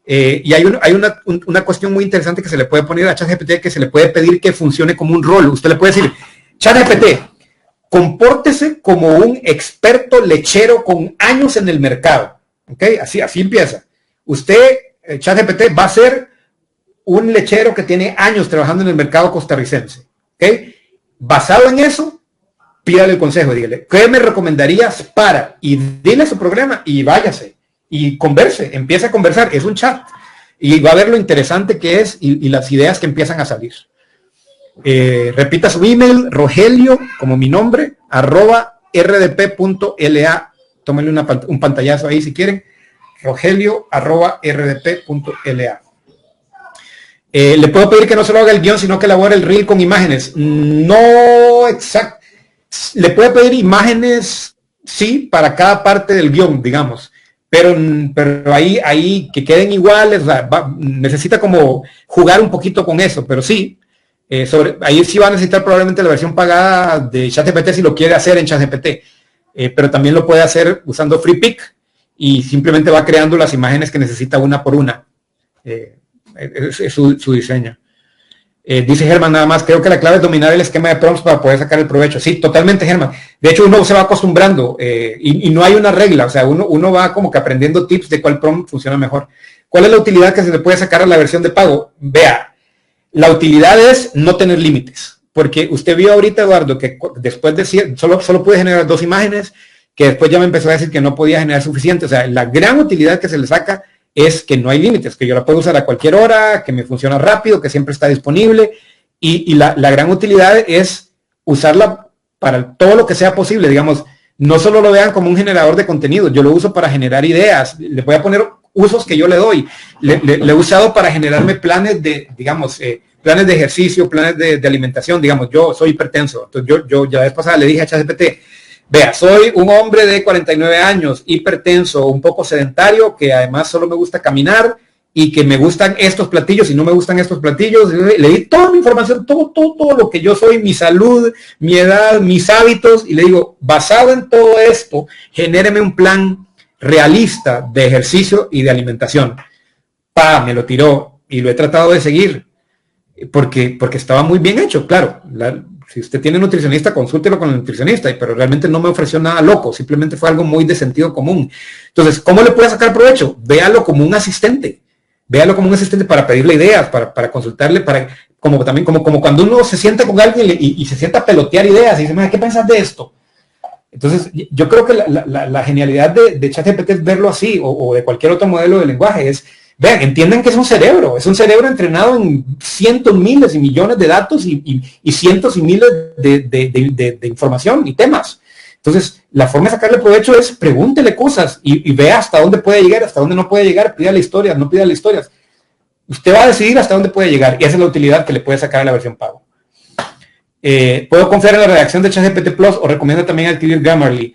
y hay una cuestión muy interesante que se le puede poner a ChatGPT, que se le puede pedir que funcione como un rol. Usted le puede decir, ChatGPT, compórtese como un experto lechero con años en el mercado. ¿Ok? Así empieza. Usted, ChatGPT, va a ser un lechero que tiene años trabajando en el mercado costarricense. ¿Ok? Basado en eso, pídale el consejo, dígale, ¿qué me recomendarías para? Y dile su problema y váyase. Y converse, empieza a conversar. Es un chat. Y va a ver lo interesante que es y las ideas que empiezan a salir. Repita su email, Rogelio, como mi nombre, @rdp.la. Tómenle un pantallazo ahí si quieren. Rogelio @rdp.la. Le puedo pedir que no solo haga el guión, sino que elabore el reel con imágenes. No exacto. Le puede pedir imágenes, sí, para cada parte del guión, digamos. Pero ahí que queden iguales, necesita como jugar un poquito con eso, pero sí. Ahí sí va a necesitar probablemente la versión pagada de ChatGPT si lo quiere hacer en ChatGPT. Pero también lo puede hacer usando FreePic y simplemente va creando las imágenes que necesita una por una. Es su diseño. Dice Germán, nada más, creo que la clave es dominar el esquema de prompts para poder sacar el provecho. Sí, totalmente, Germán. De hecho, uno se va acostumbrando y no hay una regla. O sea, uno va como que aprendiendo tips de cuál prompt funciona mejor. ¿Cuál es la utilidad que se le puede sacar a la versión de pago? Vea, la utilidad es no tener límites. Porque usted vio ahorita, Eduardo, que después de solo pude generar 2 imágenes, que después ya me empezó a decir que no podía generar suficiente. O sea, la gran utilidad que se le saca es que no hay límites, que yo la puedo usar a cualquier hora, que me funciona rápido, que siempre está disponible. Y la gran utilidad es usarla para todo lo que sea posible. Digamos, no solo lo vean como un generador de contenido, yo lo uso para generar ideas. Le voy a poner usos que yo le doy. Le he usado para generarme planes de, digamos, planes de ejercicio, planes de alimentación. Digamos, yo soy hipertenso. Entonces yo ya la vez pasada le dije a ChatGPT, vea, soy un hombre de 49 años, hipertenso, un poco sedentario, que además solo me gusta caminar y que me gustan estos platillos y no me gustan estos platillos. Le di toda mi información, todo lo que yo soy, mi salud, mi edad, mis hábitos, y le digo, basado en todo esto, genéreme un plan realista de ejercicio y de alimentación. Me lo tiró y lo he tratado de seguir porque estaba muy bien hecho, claro. Si usted tiene nutricionista, consúltelo con el nutricionista, pero realmente no me ofreció nada loco, simplemente fue algo muy de sentido común. Entonces, ¿cómo le puede sacar provecho? Véalo como un asistente. Véalo como un asistente para pedirle ideas, para consultarle, como cuando uno se sienta con alguien y se sienta a pelotear ideas y dice, ¿qué piensas de esto? Entonces, yo creo que la genialidad de ChatGPT es verlo así, o de cualquier otro modelo de lenguaje, vean, entiendan que es un cerebro entrenado en cientos, miles y millones de datos y cientos y miles de información y temas. Entonces, la forma de sacarle provecho es pregúntele cosas y vea hasta dónde puede llegar, hasta dónde no puede llegar, pídale historias, no pídale historias. Usted va a decidir hasta dónde puede llegar y esa es la utilidad que le puede sacar a la versión pago. ¿Puedo confiar en la redacción de ChatGPT Plus o recomienda también adquirir Grammarly?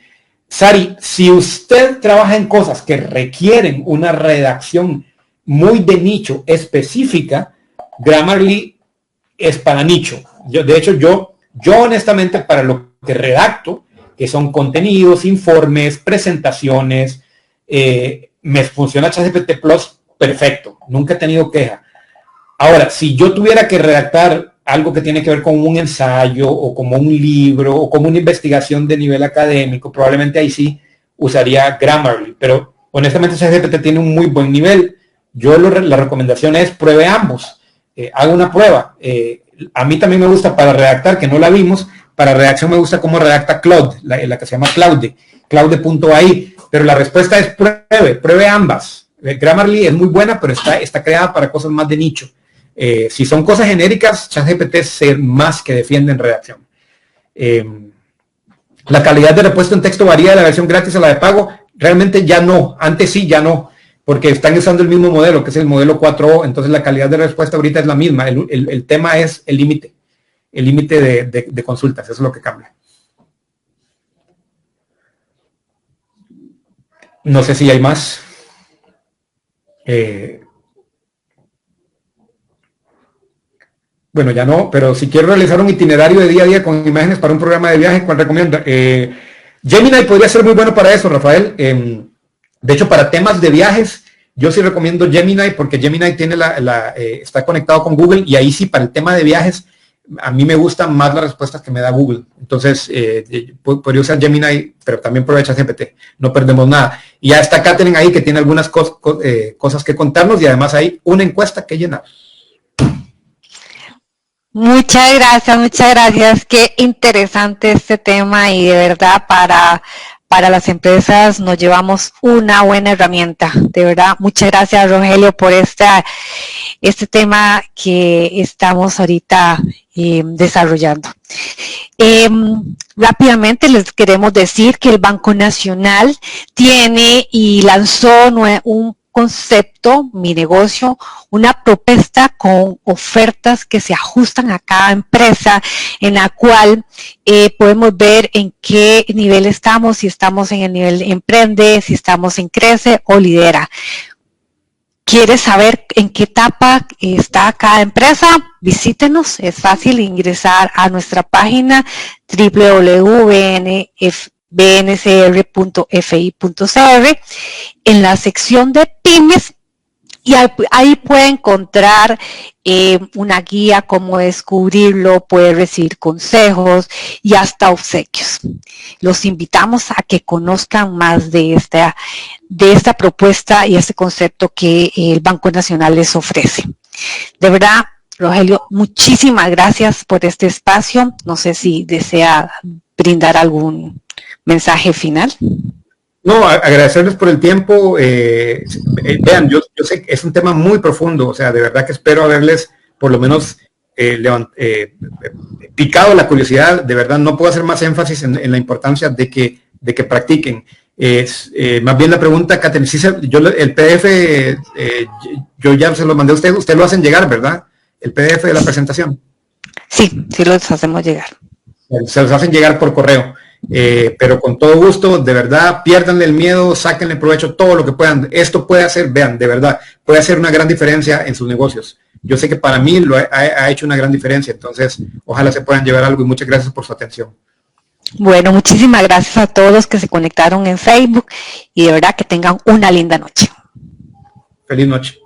Sari, si usted trabaja en cosas que requieren una redacción muy de nicho específica, Grammarly es para nicho. De hecho, yo honestamente para lo que redacto, que son contenidos, informes, presentaciones, me funciona ChatGPT Plus perfecto. Nunca he tenido queja. Ahora, si yo tuviera que redactar algo que tiene que ver con un ensayo o como un libro o como una investigación de nivel académico, probablemente ahí sí usaría Grammarly. Pero honestamente ChatGPT tiene un muy buen nivel. La recomendación es pruebe ambos. Haga una prueba. A mí también me gusta para redactar, que no la vimos. Para redacción me gusta cómo redacta Claude, la que se llama Claude.ai. Pero la respuesta es pruebe ambas. Grammarly es muy buena, pero está creada para cosas más de nicho. Si son cosas genéricas, ChatGPT se más que defiende en redacción. La calidad de respuesta en texto varía de la versión gratis a la de pago. Realmente ya no, antes sí, ya no, porque están usando el mismo modelo, que es el modelo 4O, entonces la calidad de respuesta ahorita es la misma. El tema es el límite de consultas, eso es lo que cambia. No sé si hay más. Bueno, ya no, pero si quiero realizar un itinerario de día a día con imágenes para un programa de viaje, ¿cuál recomienda? Gemini podría ser muy bueno para eso, Rafael. De hecho, para temas de viajes, yo sí recomiendo Gemini porque Gemini tiene está conectado con Google y ahí sí, para el tema de viajes, a mí me gustan más las respuestas que me da Google. Entonces, podría usar Gemini, pero también aprovecha ChatGPT. No perdemos nada. Y ya está Katherine ahí que tiene algunas cosas que contarnos y además hay una encuesta que llenar. Muchas gracias. Qué interesante este tema y de verdad para las empresas nos llevamos una buena herramienta. De verdad, muchas gracias, Rogelio, por este tema que estamos ahorita desarrollando. Rápidamente les queremos decir que el Banco Nacional tiene y lanzó un concepto, mi negocio, una propuesta con ofertas que se ajustan a cada empresa, en la cual podemos ver en qué nivel estamos, si estamos en el nivel emprende, si estamos en crece o lidera. ¿Quieres saber en qué etapa está cada empresa? Visítenos, es fácil ingresar a nuestra página www.bncr.fi.cr en la sección de pymes y ahí puede encontrar una guía, cómo descubrirlo, puede recibir consejos y hasta obsequios. Los invitamos a que conozcan más de esta propuesta y este concepto que el Banco Nacional les ofrece. De verdad, Rogelio, muchísimas gracias por este espacio. No sé si desea brindar algún mensaje final. No, agradecerles por el tiempo. Vean, yo sé que es un tema muy profundo, o sea, de verdad que espero haberles por lo menos picado la curiosidad. De verdad, no puedo hacer más énfasis en la importancia de que practiquen. Más bien la pregunta, Katherine, el PDF, yo ya se lo mandé a usted lo hacen llegar, ¿verdad? El PDF de la presentación. Sí los hacemos llegar. Se los hacen llegar por correo. Pero con todo gusto, de verdad, piérdanle el miedo, sáquenle provecho todo lo que puedan. Esto puede hacer, vean, de verdad, puede hacer una gran diferencia en sus negocios. Yo sé que para mí ha hecho una gran diferencia, entonces ojalá se puedan llevar algo y muchas gracias por su atención. Bueno, muchísimas gracias a todos los que se conectaron en Facebook y de verdad que tengan una linda noche. Feliz noche.